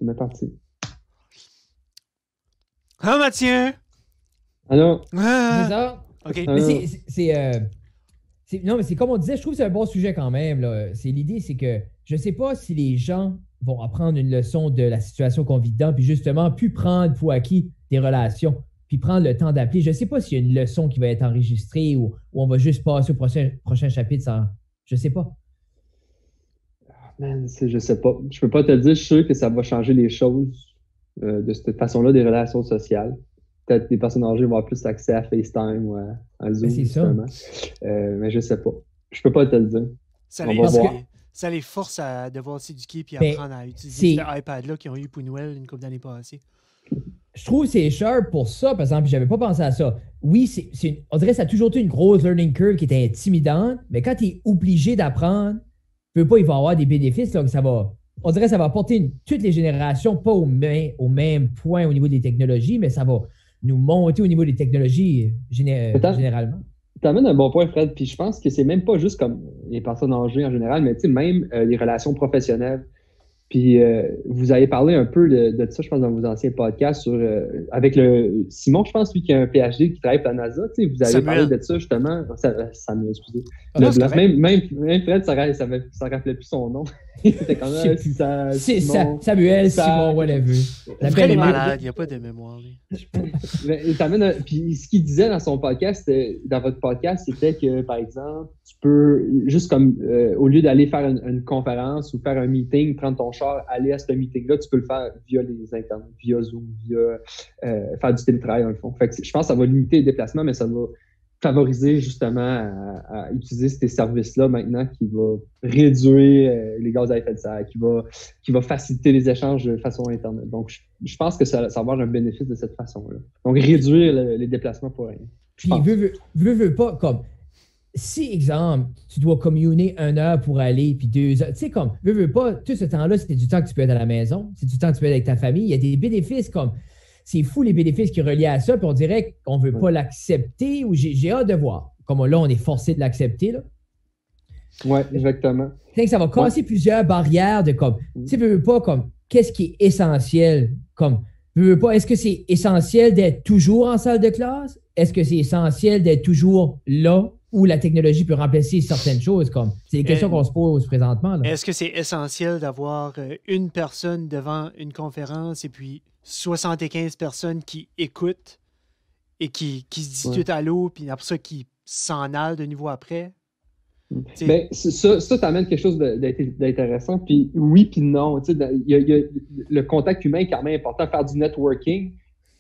bien parti. Ah, Mathieu! Alors, C'est ça. OK. Mais non, mais c'est comme on disait, je trouve que c'est un bon sujet quand même. Là. L'idée, c'est que je ne sais pas si les gens vont apprendre une leçon de la situation qu'on vit dedans, puis justement, plus prendre pour acquis des relations, puis prendre le temps d'appeler. Je ne sais pas s'il y a une leçon qui va être enregistrée ou on va juste passer au prochain chapitre sans. Je ne sais pas. man, je sais pas. Je peux pas te dire, je suis sûr que ça va changer les choses de cette façon-là, des relations sociales. Peut-être des personnes âgées vont avoir plus accès à FaceTime ou à Zoom, c'est ça. justement. Mais je sais pas. Je peux pas te le dire. Ça On les, va voir. ça les force à devoir s'éduquer puis Ben, apprendre à utiliser ce iPad-là qu'ils ont eu pour Noël une couple d'années passées. Je trouve que c'est sharp pour ça, par exemple, j'avais pas pensé à ça. Oui, on dirait que ça a toujours été une grosse learning curve qui était intimidante, mais quand tu es obligé d'apprendre, tu peux pas, il va y avoir des bénéfices, là, que ça va. On dirait que ça va apporter toutes les générations, pas au même point au niveau des technologies, mais ça va nous monter au niveau des technologies généralement. Tu amènes un bon point, Fred, puis je pense que c'est même pas juste comme les personnes âgées en général, mais tu sais, même les relations professionnelles. Puis vous avez parlé un peu de ça, je pense, dans vos anciens podcasts sur avec le Simon, je pense, lui qui a un PhD qui travaille pour la NASA. Tu sais, vous avez parlé de ça justement. Samuel, excusez. Même Fred, ça rappelait plus son nom. C'était quand même Samuel, Simon, whatever. Fred est malade, il n'y a pas de mémoire. Puis ce qu'il disait dans son podcast, dans votre podcast, c'était que, par exemple, tu peux, juste comme au lieu d'aller faire une conférence ou faire un meeting, prendre ton char, aller à ce meeting-là, tu peux le faire via les internets, via Zoom, via faire du télétravail, dans le fond. Fait que je pense que ça va limiter les déplacements, mais ça va favoriser justement à utiliser ces services-là maintenant qui va réduire les gaz à effet de serre, qui va faciliter les échanges de façon Internet. Donc, je pense que ça va avoir un bénéfice de cette façon-là. Donc, réduire les déplacements pour rien. Puis, veux pas, comme, si, exemple, tu dois communer 1 heure pour aller, puis 2 heures, tu sais, comme, veux pas, tout ce temps-là, c'est du temps que tu peux être à la maison, c'est du temps que tu peux être avec ta famille, il y a des bénéfices comme... C'est fou les bénéfices qui sont reliés à ça, puis on dirait qu'on ne veut pas l'accepter, ou j'ai hâte de voir. Comme là, on est forcé de l'accepter. Oui, exactement. Je pense que ça va casser plusieurs barrières de comme, tu sais, veux pas, comme, qu'est-ce qui est essentiel? Comme, veux pas, est-ce que c'est essentiel d'être toujours en salle de classe? Est-ce que c'est essentiel d'être toujours là où la technologie peut remplacer certaines choses? Comme, c'est des questions qu'on se pose présentement. Là. Est-ce que c'est essentiel d'avoir une personne devant une conférence et puis 75 personnes qui écoutent et qui se disent tout à l'eau, puis après ça, qui s'en allent de niveau après? Ben, ça t'amène quelque chose d'intéressant. Puis oui, puis non. Il y a le contact humain est quand même important. Faire du networking,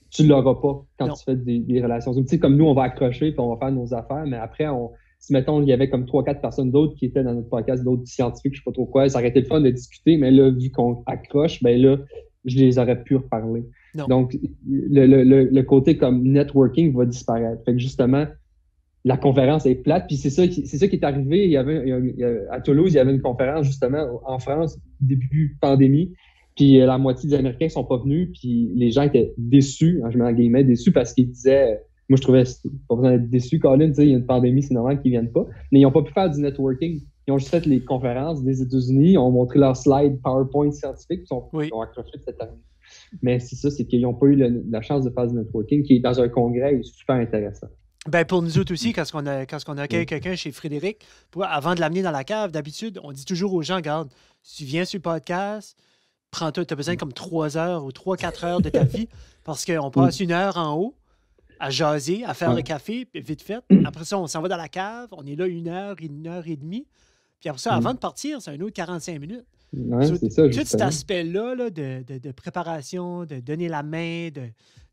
tu ne l'auras pas quand tu fais des relations. Comme nous, on va accrocher puis on va faire nos affaires, mais après, si mettons, il y avait comme 3-4 personnes d'autres qui étaient dans notre podcast, d'autres scientifiques, je ne sais pas trop quoi, ça aurait été le fun de discuter, mais là, vu qu'on accroche, ben là, je les aurais pu reparler. Non. Donc, le côté comme networking va disparaître. Fait que justement, la conférence est plate, puis c'est ça qui est arrivé. À Toulouse, il y avait une conférence justement en France, début pandémie, puis la moitié des Américains ne sont pas venus, puis les gens étaient déçus, je mets en guillemets, déçus parce qu'ils disaient, moi je trouvais, pas besoin d'être déçu, Colin, il y a une pandémie, c'est normal qu'ils ne viennent pas, mais ils n'ont pas pu faire du networking. Ils ont juste fait les conférences des États-Unis, ils ont montré leurs slides PowerPoint scientifiques, ils ont accroché cette année. Mais c'est ça, c'est qu'ils n'ont pas eu la chance de faire du networking, qui est dans un congrès super intéressant. Ben pour nous autres aussi, quand on accueille quelqu'un chez Frédéric, avant de l'amener dans la cave, d'habitude, on dit toujours aux gens, regarde, si tu viens sur le podcast, tu as besoin comme 3 heures ou 3-4 heures de ta vie, parce qu'on passe 1 heure en haut à jaser, à faire le café, puis vite fait. Après ça, on s'en va dans la cave, on est là 1 heure et demie. Puis après ça, avant de partir, c'est un autre 45 minutes. Ouais, c'est ça, tout cet aspect-là là, de préparation, de donner la main,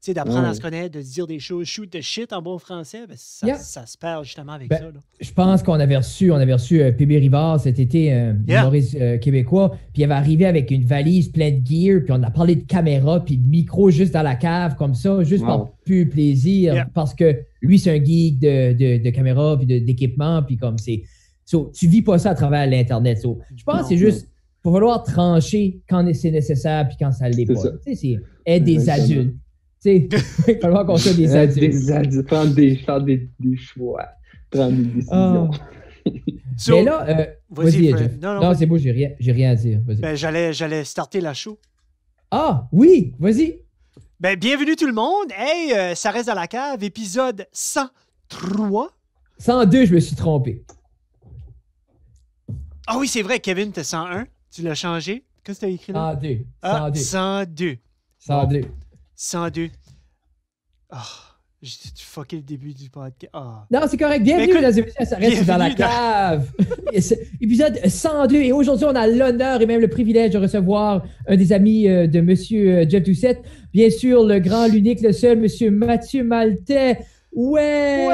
d'apprendre à se connaître, de se dire des choses, shoot the shit en bon français, ben ça se perd justement avec ça. Là. Je pense qu'on avait reçu PB Rivard cet été, humoriste québécois, puis il avait arrivé avec une valise pleine de gear, puis on a parlé de caméra, puis de micro juste dans la cave, comme ça, juste par pur plaisir, parce que lui, c'est un geek de caméra, puis d'équipement, puis comme c'est... tu vis pas ça à travers l'Internet. Je pense que c'est juste... Il va falloir trancher quand c'est nécessaire puis quand ça l'est pas. C'est être des adultes. Il va falloir qu'on soit des adultes. Des adultes, faire des choix, prendre des décisions. Mais là, vas-y, Jeff. Non, c'est beau, j'ai rien à dire. Ben, j'allais starter la show. Ah, oui, vas-y. Ben, bienvenue tout le monde. Hey, ça reste dans la cave, épisode 103. 102, je me suis trompé. Ah oui, c'est vrai, Kevin, t'es 101. Tu l'as changé. Qu'est-ce que t'as écrit là? 102. Ah, 102. 102. 102. 102. Ah, j'ai fucké le début du podcast. Ah. Non, c'est correct. Bienvenue, écoute, mesdames et messieurs, ça reste dans la cave. Épisode 102. Et aujourd'hui, on a l'honneur et même le privilège de recevoir un des amis de monsieur Jeff Doucette. Bien sûr, le grand, l'unique, le seul, monsieur Mathieu Maltais. Ouais!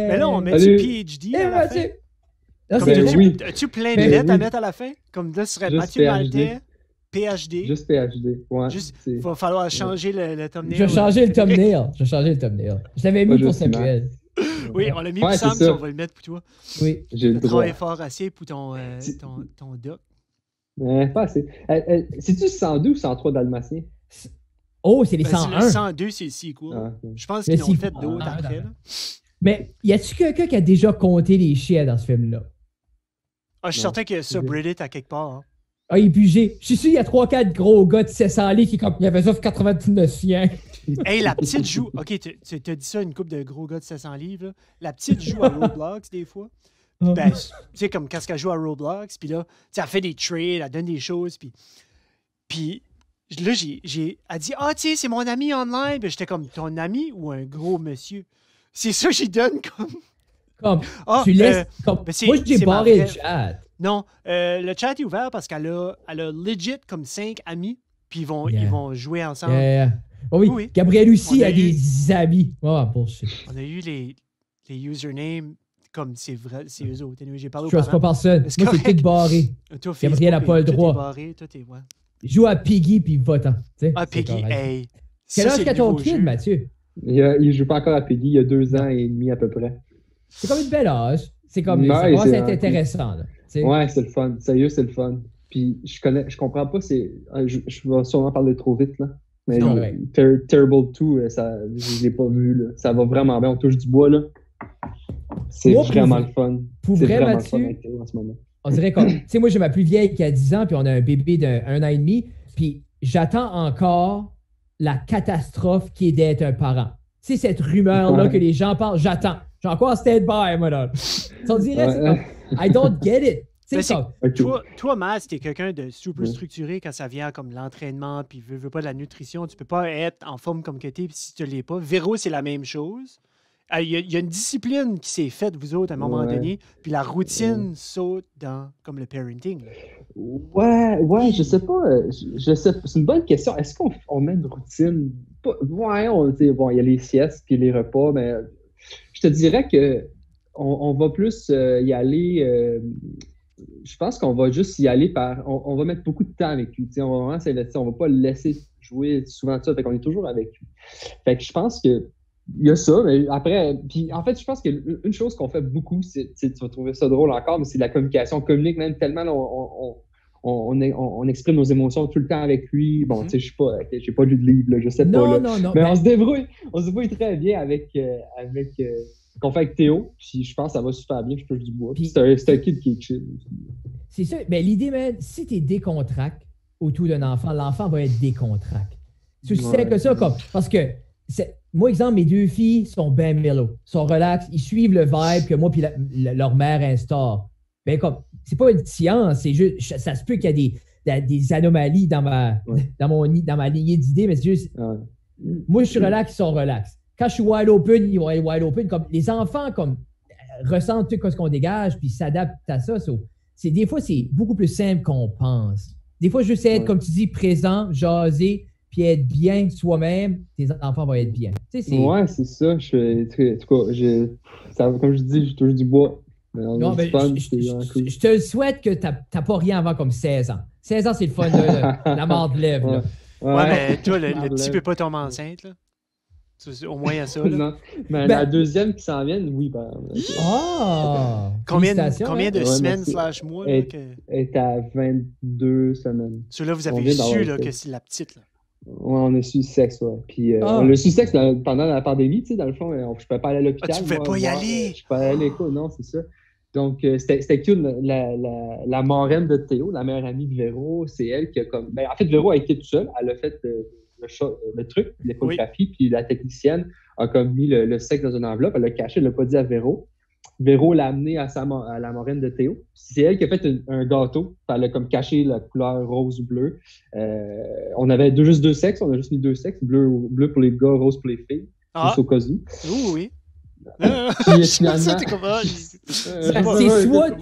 Mais là, on met du PhD à la fin. As-tu plein de lettres à mettre à la fin? Comme là, ce serait Mathieu Maltais, PhD. Juste PhD. Ouais. Il va falloir changer le thumbnail. Je vais changer le thumbnail. Je l'avais mis pour Samuel. Oui, on l'a mis pour Sam, on va le mettre pour toi. Oui. J'ai le droit. Travailler fort assez pour ton doc. Pas assez. C'est-tu 102 ou 103 Dalmatiens? Oh, c'est les 101. Le 102, c'est le sequel. Je pense qu'ils ont fait d'autres après. Mais y a-tu quelqu'un qui a déjà compté les chiens dans ce film-là? Ah, je suis certain qu'il y a ça, Reddit à quelque part. Hein. Ah, il est bugé. Je suis sûr qu'il y a 3-4 gros gars de 700 livres qui il y avait ça 99 chiens. Hey, la petite joue. Ok, tu as dit ça, une couple de gros gars de 700 livres. Là. La petite joue à Roblox, des fois. Puis, ben, tu sais, comme quand elle joue à Roblox, puis là, elle fait des trades, elle donne des choses, puis là, elle dit, ah, tu sais, c'est mon ami online. Puis j'étais comme, ton ami ou un gros monsieur? C'est ça que j'y donne comme. Tu laisses. Moi, j'ai barré le chat. Non, le chat est ouvert parce qu'elle a legit comme 5 amis, puis ils vont jouer ensemble. Oh oui, Gabriel aussi a des amis. Oh, bullshit. On a eu les usernames comme c'est vrai, c'est eux autres. J'ai parlé je ne pas personne. Moi, c'est tout barré. Gabriel n'a pas le droit. Barré, Il joue à Piggy puis votant. Ah, Piggy, hey. Quel âge qu'a ton kid, Mathieu? Il joue pas encore à Piggy, il y a 2 ans et demi à peu près. C'est comme une belle âge. C'est comme ça commence à être intéressant. Là, ouais, c'est le fun. Sérieux, c'est le fun. Puis je comprends pas, je vais sûrement parler trop vite là. Mais Terrible 2, je l'ai pas vu là. Ça va vraiment bien, on touche du bois là. C'est vraiment le fun. Pour vrai, Mathieu, en ce moment. On dirait comme, tu sais, moi j'ai ma plus vieille qui a 10 ans, puis on a un bébé d'1 an et demi, puis j'attends encore la catastrophe qui est d'être un parent. Tu sais, cette rumeur-là que les gens parlent, j'attends. J'ai encore stand-by, moi, là. On dirait, c'est comme, I don't get it. Toi, Matt, t'es quelqu'un de super structuré quand ça vient comme l'entraînement, puis veux pas de la nutrition. Tu peux pas être en forme comme que t'es si tu l'es pas. Véro, c'est la même chose. Il y a une discipline qui s'est faite, vous autres, à un moment donné, puis la routine saute dans comme le parenting. Ouais, je sais pas. C'est une bonne question. Est-ce qu'on met une routine? Ouais, il y a les siestes puis les repas, mais je te dirais que on va plus y aller. Je pense qu'on va juste y aller on va mettre beaucoup de temps avec lui. On va vraiment s'investir. On va pas le laisser jouer souvent de ça. Fait qu'on est toujours avec lui. Fait que je pense que il y a ça, mais après, puis en fait, je pense qu'une chose qu'on fait beaucoup, c'est, tu vas trouver ça drôle encore, mais c'est de la communication. On communique même tellement, on exprime nos émotions tout le temps avec lui. Bon, tu sais, j'ai pas lu de livre, là, je sais pas. Non. Mais on se débrouille très bien avec qu'on fait avec Théo, puis je pense que ça va super bien, je touche du bois. C'est un kid qui est chill. C'est ça, mais l'idée, man, si tu es décontracté autour d'un enfant, l'enfant va être décontracté. Tu sais que ça, comme, parce que moi, exemple, mes 2 filles sont bien mellow, sont relax, ils suivent le vibe que moi puis leur mère instaure. Ben comme, c'est pas une science, c'est juste, ça se peut qu'il y a des anomalies dans ma lignée d'idées, mais c'est juste, moi, je suis relax, ils sont relax. Quand je suis wide open, ils vont être wide open. Comme, les enfants, comme, ressentent tout ce qu'on dégage, puis s'adaptent à ça. Des fois, c'est beaucoup plus simple qu'on pense. Des fois, juste être, comme tu dis, présent, jaser, puis être bien soi-même, tes enfants vont être bien. Ouais, c'est ça. Comme je dis, je touche du bois. Je te le souhaite que tu n'as pas rien avant comme 16 ans. 16 ans, c'est le fun, la mort de lèvres. Ouais, mais toi, le petit peut pas tomber enceinte, là. Au moins, il y a ça. Là. Non, mais la deuxième qui s'en vient, oui. Combien de semaines / mois? Elle est à 22 semaines. Ceux-là, vous avez su que c'est la petite. Là. Ouais, on a su le sexe, ouais. Puis on a su le sexe pendant la pandémie, tu sais, dans le fond, je ne pouvais pas aller à l'hôpital. Tu ne pouvais pas y aller? Je ne pouvais pas aller à l'école, non, c'est ça. Donc, c'était cute. La marraine de Théo, la meilleure amie de Véro, c'est elle qui a comme. Ben, en fait, Véro a été toute seule. Elle a fait le truc, l'échographie, puis la technicienne a comme mis le sexe dans une enveloppe. Elle l'a caché, elle l'a pas dit à Véro. Véro l'a amené à la marraine de Théo. C'est elle qui a fait un gâteau. Elle a comme caché la couleur rose ou bleu. On avait juste deux sexes. On a juste mis deux sexes. Bleu pour les gars, rose pour les filles. Juste au cas où. Oui. Puis finalement...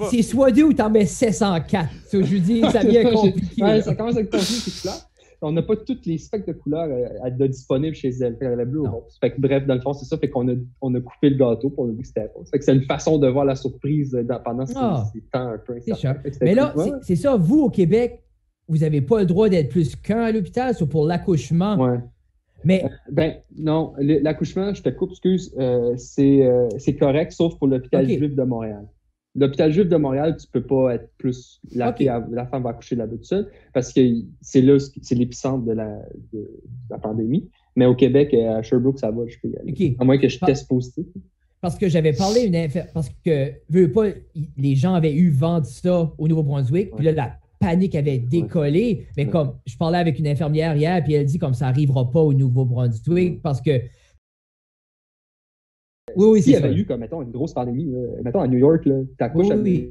C'est soit 2 ou t'en mets 704. Je veux dire, ça devient compliqué. Ouais, ça commence à être compliqué, ces couleurs. On n'a pas tous les spectres de couleurs disponibles chez elle. Elle avait bleu ou rose. Fait que, bref, dans le fond, c'est ça. Fait qu'on a coupé le gâteau pour on a dit que c'était rose. Fait que c'est une façon de voir la surprise pendant ces temps un peu incertains. Mais là, c'est ça. Vous, au Québec, vous n'avez pas le droit d'être plus qu'un à l'hôpital, c'est pour l'accouchement. Ouais. Mais... non, l'accouchement, je te coupe, excuse, c'est correct, sauf pour l'hôpital juif de Montréal. L'hôpital juif de Montréal, tu peux pas être plus... La femme va accoucher là-bas toute seule, parce que c'est l'épicentre de la pandémie. Mais au Québec, à Sherbrooke, ça va, je peux y aller. À moins que je teste positif. Parce que j'avais parlé parce que, les gens avaient eu vent de ça au Nouveau-Brunswick, puis là, la panique avait décollé. Mais comme je parlais avec une infirmière hier, puis elle dit comme ça n'arrivera pas au Nouveau-Brunswick parce que. Oui, s'il y avait eu, comme, mettons, une grosse pandémie, mettons, à New York, t'accouches à New York,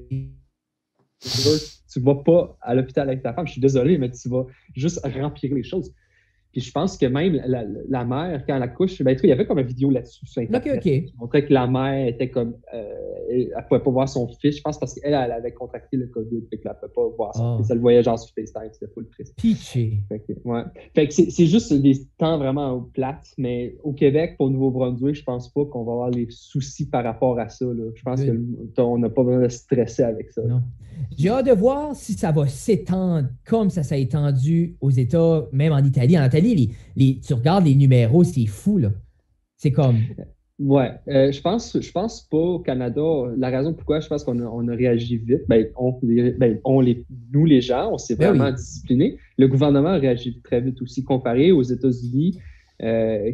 tu vas pas à l'hôpital avec ta femme, je suis désolé, mais tu vas juste remplir les choses. Puis je pense que même la mère, quand elle accouche, il y avait comme une vidéo là-dessus sur Internet qui montrait que la mère était comme... elle ne pouvait pas voir son fils, je pense, parce qu'elle avait contracté le COVID, fait qu'elle ne pouvait pas voir son fils. Elle le voyait genre sur FaceTime, c'était full triste. Pitché. Fait que c'est juste des temps vraiment plates, mais au Québec, pour Nouveau-Brunswick, je pense pas qu'on va avoir les soucis par rapport à ça. Là. Je pense qu'on n'a pas besoin de stresser avec ça. Non. J'ai hâte de voir si ça va s'étendre comme ça s'est étendu aux États, même en Italie. En Italie, tu regardes les numéros, c'est fou, là. C'est comme... Ouais, je pense pas au Canada. La raison pourquoi je pense qu'on a réagi vite, nous les gens, on s'est vraiment disciplinés. Le gouvernement a réagi très vite aussi, comparé aux États-Unis,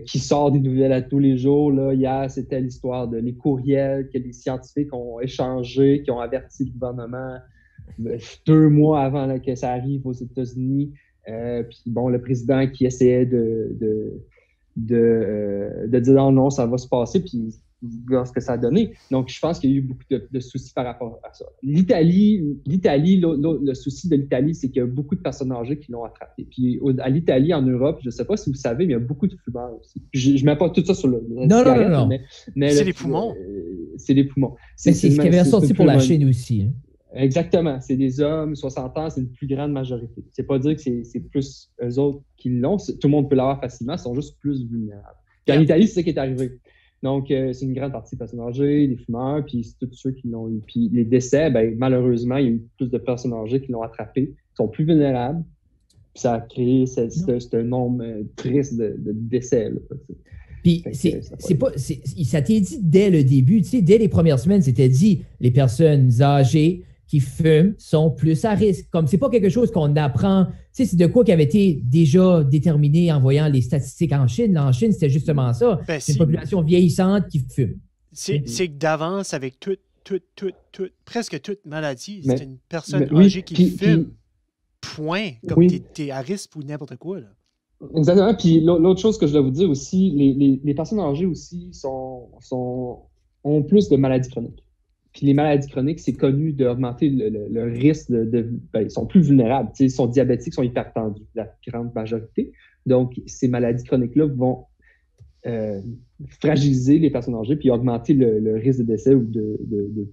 qui sort des nouvelles à tous les jours. Là, hier, c'était l'histoire de les courriels que les scientifiques ont échangés, qui ont averti le gouvernement 2 mois avant que ça arrive aux États-Unis. Puis bon, le président qui essayait de dire non, ça va se passer, puis voir ce que ça a donné. Donc, je pense qu'il y a eu beaucoup de soucis par rapport à ça. L'Italie, le souci de l'Italie, c'est qu'il y a beaucoup de personnes âgées qui l'ont attrapé. Puis à l'Italie, en Europe, je ne sais pas si vous savez, mais il y a beaucoup de fumeurs aussi. Je ne mets pas tout ça sur le cigarette, non. Mais c'est les poumons. C'est les poumons. C'est ce qui avait sorti pour la Chine aussi. Hein. Exactement. C'est des hommes, 60 ans, c'est une plus grande majorité. C'est pas dire que c'est plus eux autres qui l'ont. Tout le monde peut l'avoir facilement, ils sont juste plus vulnérables. Puis en Italie, c'est ça qui est arrivé. Donc, c'est une grande partie des personnes âgées, des fumeurs, puis c'est tous ceux qui l'ont eu. Puis les décès, malheureusement, il y a eu plus de personnes âgées qui l'ont attrapé, qui sont plus vulnérables. Puis ça a créé ce nombre triste de décès. Là, puis ça t'est dit dès le début, tu sais, dès les premières semaines, c'était dit les personnes âgées qui fument sont plus à risque. Comme c'est pas quelque chose qu'on apprend, tu sais, c'est de quoi qui avait été déjà déterminé en voyant les statistiques en Chine. En Chine, c'était justement ça. C'est une population vieillissante qui fume. C'est que d'avance, avec presque toute maladie, c'est une personne âgée qui fume. Point. Comme t'es à risque pour n'importe quoi, là. Exactement. Puis l'autre chose que je dois vous dire aussi, les personnes âgées aussi ont plus de maladies chroniques. Puis les maladies chroniques, c'est connu d'augmenter le risque ils sont plus vulnérables. Ils sont diabétiques, ils sont hypertendus, la grande majorité. Donc, ces maladies chroniques-là vont fragiliser les personnes âgées puis augmenter le risque de décès ou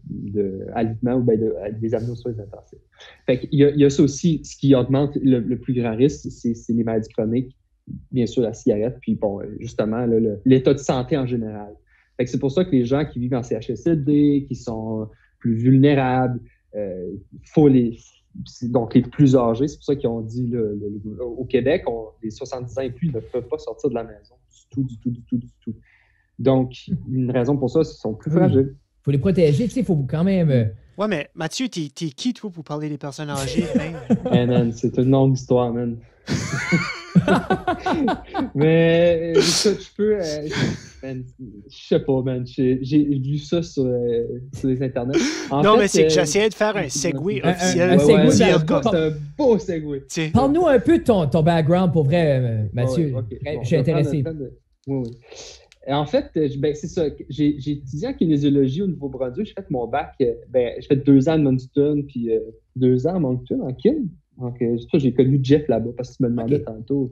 d'alitement ou des amenés aux soins intensifs. Fait qu'il y a ça aussi, ce qui augmente le plus grand risque, c'est les maladies chroniques, bien sûr la cigarette, puis bon, justement, l'état de santé en général. Fait que c'est pour ça que les gens qui vivent en CHSLD, qui sont plus vulnérables, donc les plus âgés, c'est pour ça qu'ils ont dit au Québec, les 70 ans et plus ne peuvent pas sortir de la maison du tout. Donc, une raison pour ça, c'est qu'ils sont plus fragiles. Il faut les protéger, tu sais, il faut quand même... Ouais, mais Mathieu, t'es qui, toi, pour parler des personnes âgées? Man, c'est une longue histoire, man. Mais ça, je peux. Man, je sais pas, man. J'ai lu ça sur les internets. Non, mais c'est que j'essayais de faire un segway officiel. Un segway, c'est un beau segway. Parle-nous un peu de ton background pour vrai, Mathieu. Je suis intéressé. Oui. En fait, c'est ça. J'ai étudié en kinésiologie au Nouveau-Brunswick. J'ai fait mon bac. J'ai fait 2 ans à Moncton, puis 2 ans à Moncton, en kin. Donc, c'est ça, j'ai connu Jeff là-bas, parce que tu me demandais tantôt.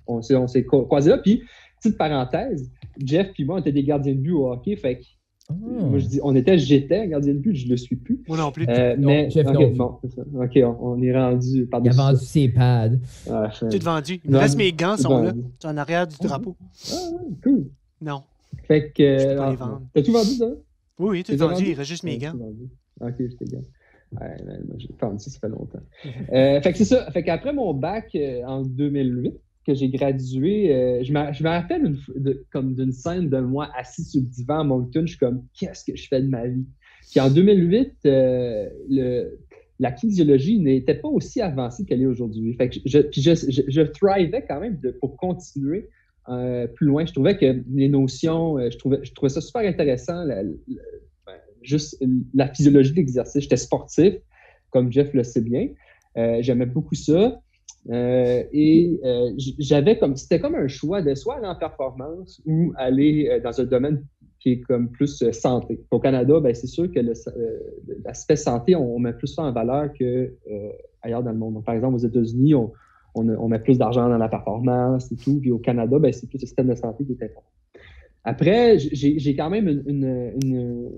On s'est croisés là. Puis, petite parenthèse, Jeff puis moi, on était des gardiens de but au hockey. Fait que, moi, j'étais gardien de but, je le suis plus. Moi non plus. Mais, Jeff, bon, c'est ça. OK, on est rendu par Il a vendu ses pads. Tout vendu. Il me reste mes gants, sont là. C'est en arrière du drapeau. Ah, cool. Non. Fait que. Je peux pas les vendre. T'as tout vendu, ça? Oui, tout vendu. Il reste juste mes gants. OK, je t'ai gants. Ouais, moi, j'ai fait ça fait longtemps. Fait que c'est ça. Fait qu'après mon bac en 2008, que j'ai gradué, je me rappelle comme d'une scène de moi assis sur le divan à Moncton. Je suis comme, qu'est-ce que je fais de ma vie? Puis en 2008, la kinésiologie n'était pas aussi avancée qu'elle est aujourd'hui. Fait que je thrivais quand même pour continuer plus loin. Je trouvais que les notions, je trouvais ça super intéressant. Juste la physiologie de l'exercice. J'étais sportif, comme Jeff le sait bien. J'aimais beaucoup ça. C'était comme un choix de soit aller en performance ou aller dans un domaine qui est comme plus santé. Au Canada, c'est sûr que l'aspect santé, on met plus ça en valeur qu'ailleurs dans le monde. Donc, par exemple, aux États-Unis, on met plus d'argent dans la performance et tout. Puis au Canada, c'est plus le système de santé qui est important. Après, j'ai quand même une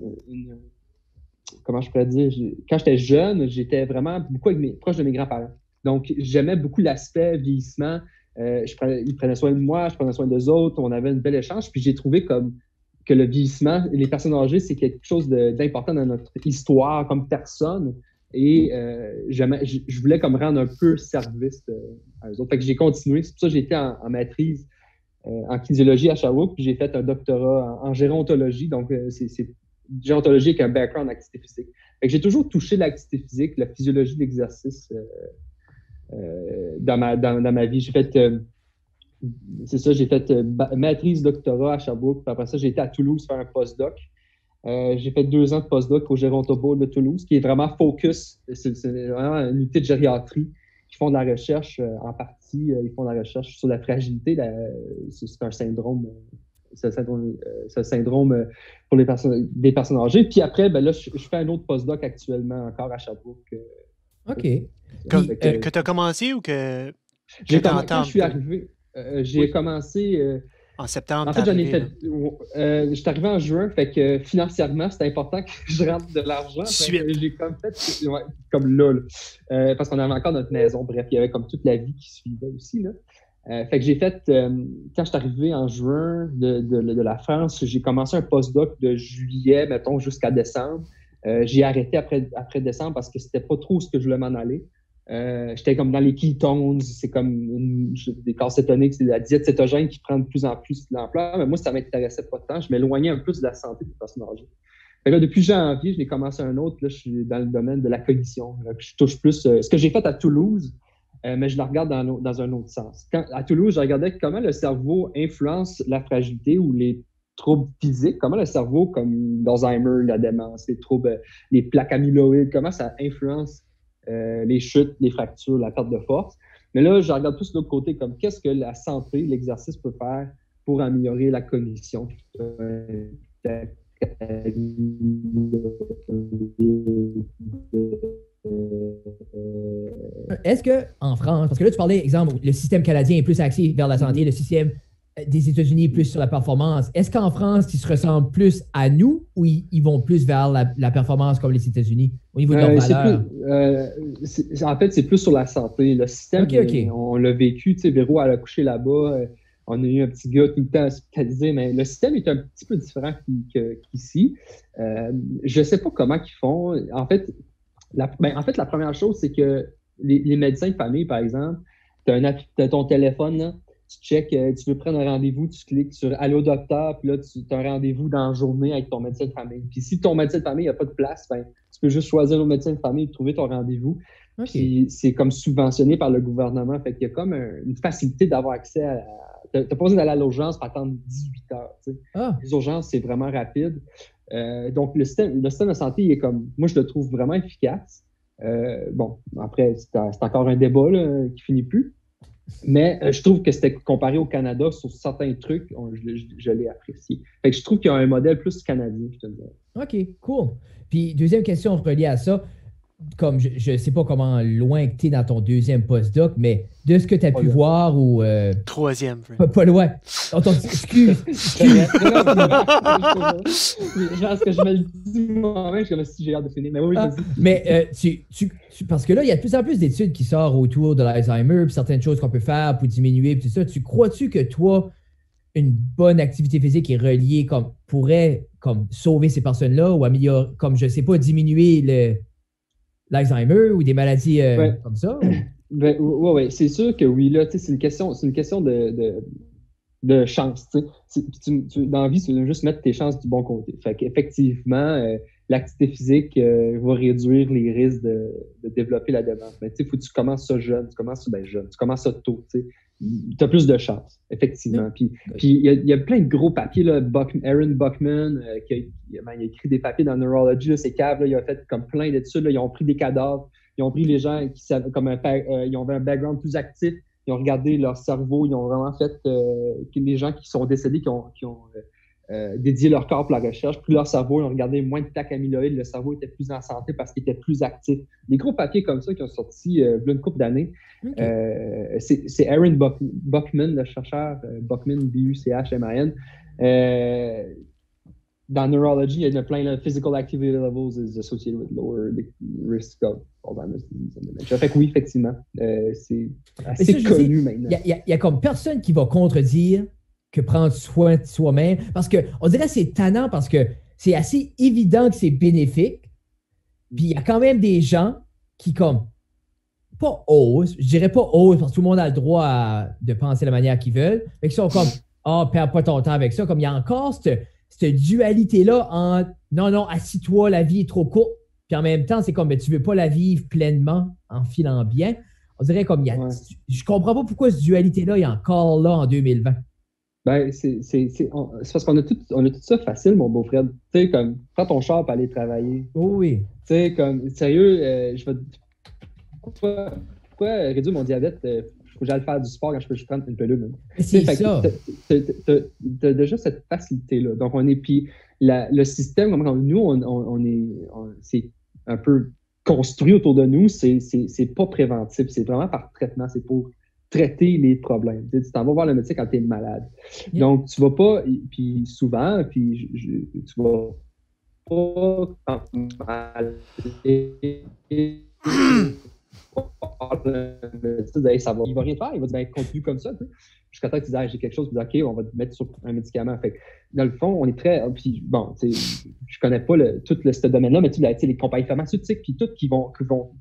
comment je pourrais dire, quand j'étais jeune, j'étais vraiment beaucoup proche de mes grands-parents. Donc, j'aimais beaucoup l'aspect vieillissement. Ils prenaient soin de moi, je prenais soin d'eux autres, on avait une belle échange. Puis j'ai trouvé que le vieillissement, les personnes âgées, c'est quelque chose d'important dans notre histoire comme personne. Et je voulais comme rendre un peu service à eux autres. Fait que j'ai continué. C'est pour ça que j'ai été en maîtrise en kinésiologie à Sherbrooke, puis j'ai fait un doctorat en gérontologie. Donc, c'est gérontologie avec un background en activité physique. Fait que j'ai toujours touché l'activité physique, la physiologie de l'exercice dans ma vie. J'ai fait, maîtrise, doctorat à Sherbrooke, puis après ça, j'ai été à Toulouse faire un postdoc. J'ai fait 2 ans de postdoc au Gérontoboard de Toulouse, qui est vraiment focus. C'est vraiment une unité de gériatrie qui font de la recherche en partie. Ils font de la recherche sur la fragilité. C'est un syndrome. C'est un syndrome pour des personnes âgées. Puis après, là, je fais un autre postdoc actuellement encore à Sherbrooke. OK. Que tu as commencé ou que quand je suis arrivé, j'ai commencé... en septembre. En fait, j'en ai fait. Je suis arrivé en juin, fait que financièrement, c'était important que je rentre de l'argent. J'ai comme fait, comme là. Parce qu'on avait encore notre maison. Bref, il y avait comme toute la vie qui suivait aussi, là. Fait que j'ai fait, quand je suis arrivé en juin de la France, j'ai commencé un postdoc de juillet, mettons, jusqu'à décembre. J'ai arrêté après décembre parce que c'était pas trop ce que je voulais m'en aller. J'étais comme dans les ketones, c'est comme des corps cétoniques, c'est la diète cétogène qui prend de plus en plus d'ampleur. Mais moi, ça m'intéressait pas tant. Je m'éloignais un peu de la santé des personnes âgées. Fait que là, depuis janvier, je l'ai commencé un autre. Là, je suis dans le domaine de la cognition. Là, je touche plus ce que j'ai fait à Toulouse, mais je la regarde dans un autre sens. À Toulouse, je regardais comment le cerveau influence la fragilité ou les troubles physiques, comment le cerveau, comme l'Alzheimer, la démence, les troubles, les plaques amyloïdes, comment ça influence les chutes, les fractures, la perte de force. Mais là, je regarde plus de l'autre côté, comme qu'est-ce que la santé, l'exercice peut faire pour améliorer la cognition. Est-ce qu'en France, parce que là, tu parlais, exemple, le système canadien est plus axé vers la santé, le système des États-Unis est plus sur la performance. Est-ce qu'en France, ils se ressemblent plus à nous ou ils vont plus vers la performance comme les États-Unis au niveau de leur valeur? En fait, c'est plus sur la santé. Le système, on l'a vécu. Tu sais, Véro, elle a couché là-bas. On a eu un petit gars tout le temps hospitalisé, mais le système est un petit peu différent qu'ici. Je ne sais pas comment ils font. En fait, la première chose, c'est que les médecins de famille, par exemple, tu as ton téléphone, là, tu checkes, tu veux prendre un rendez-vous, tu cliques sur « Allô, docteur », puis là, tu as un rendez-vous dans la journée avec ton médecin de famille. Puis si ton médecin de famille n'a pas de place, tu peux juste choisir le médecin de famille et trouver ton rendez-vous. OK. Puis c'est comme subventionné par le gouvernement. Fait qu'il y a comme une facilité d'avoir accès à... T'as pas besoin d'aller à l'urgence pour attendre 18 heures. Tu sais. Les urgences, c'est vraiment rapide. Donc, le système de santé, il est comme... Moi, je le trouve vraiment efficace. Bon, après, c'est encore un débat là, qui finit plus. Mais je trouve que c'était comparé au Canada sur certains trucs, je l'ai apprécié. Fait que je trouve qu'il y a un modèle plus canadien, je te dirais. OK, cool. Puis, deuxième question reliée à ça. Comme je ne sais pas comment loin que tu es dans ton deuxième postdoc, mais de ce que tu as pu voir ou. Troisième. Pas loin. Excuse. Je pense que je me le dis moi-même, je suis comme si j'ai hâte de finir. Mais oui, vas-y. Mais parce que là, il y a de plus en plus d'études qui sortent autour de l'Alzheimer, puis certaines choses qu'on peut faire pour diminuer, puis tout ça. Tu crois-tu que toi, une bonne activité physique est reliée comme pourrait comme sauver ces personnes-là ou améliorer, comme je sais pas, diminuer l'Alzheimer ou des maladies comme ça? Ben, ouais, c'est sûr que oui, là, c'est une question de chance. Dans la vie, tu veux juste mettre tes chances du bon côté. Fait qu'effectivement, l'activité physique va réduire les risques de développer la démence. Mais il faut que tu commences ça jeune, tu commences ça tôt. Tu as plus de chances, effectivement. Puis il y a plein de gros papiers, là, Aaron Buckman, il a écrit des papiers dans Neurology, là, ces caves, là, il a fait comme plein d'études, là, ils ont pris des cadavres, ils ont pris les gens qui savaient ils ont un background plus actif, ils ont regardé leur cerveau, ils ont vraiment fait les gens qui sont décédés, qui ont dédié leur corps pour la recherche, puis leur cerveau, ils ont regardé moins de plaques amyloïdes, le cerveau était plus en santé parce qu'il était plus actif. Des gros papiers comme ça qui ont sorti il y a une couple d'années. Okay. C'est Aaron Buckman, le chercheur, Buckman, B-U-C-H-M-A-N. Dans Neurology, il y en a plein, là, Physical Activity Levels is associated with lower risk of Alzheimer's disease and dementia. Fait que oui, effectivement, c'est assez connu maintenant. Il y a comme personne qui va contredire que prendre soin de soi-même. Parce qu'on dirait que c'est tannant parce que c'est assez évident que c'est bénéfique. Puis il y a quand même des gens qui, comme, pas osent, je dirais pas osent parce que tout le monde a le droit de penser de la manière qu'ils veulent, mais qui sont comme, perds pas ton temps avec ça. Comme il y a encore cette dualité-là entre, non, assis-toi, la vie est trop courte. Puis en même temps, c'est comme, tu veux pas la vivre pleinement en filant bien. On dirait comme, je comprends pas pourquoi cette dualité-là est encore là en 2020. Ben, c'est parce qu'on a tout ça facile, mon beau-frère. Tu sais, comme, prends ton char pour aller travailler. Oh oui. Tu sais, comme, sérieux, pourquoi réduire mon diabète? Faut que j'aille faire du sport quand je peux juste prendre une pilule. C'est ça. T'as déjà cette facilité-là. Donc, puis le système, comme nous, c'est un peu construit autour de nous, c'est pas préventif. C'est vraiment par traitement. C'est pour traiter les problèmes. Tu t'en vas voir le médecin quand tu es malade. Yeah. Donc, tu vas pas, puis souvent, puis tu vas pas mal. Il va rien faire, il va dire continue comme ça. Jusqu'à temps que tu dises j'ai quelque chose, tu dis OK, on va te mettre sur un médicament. Fait que, dans le fond, on est très. Puis bon, je connais pas tout ce domaine-là, mais les compagnies pharmaceutiques, puis toutes qui vont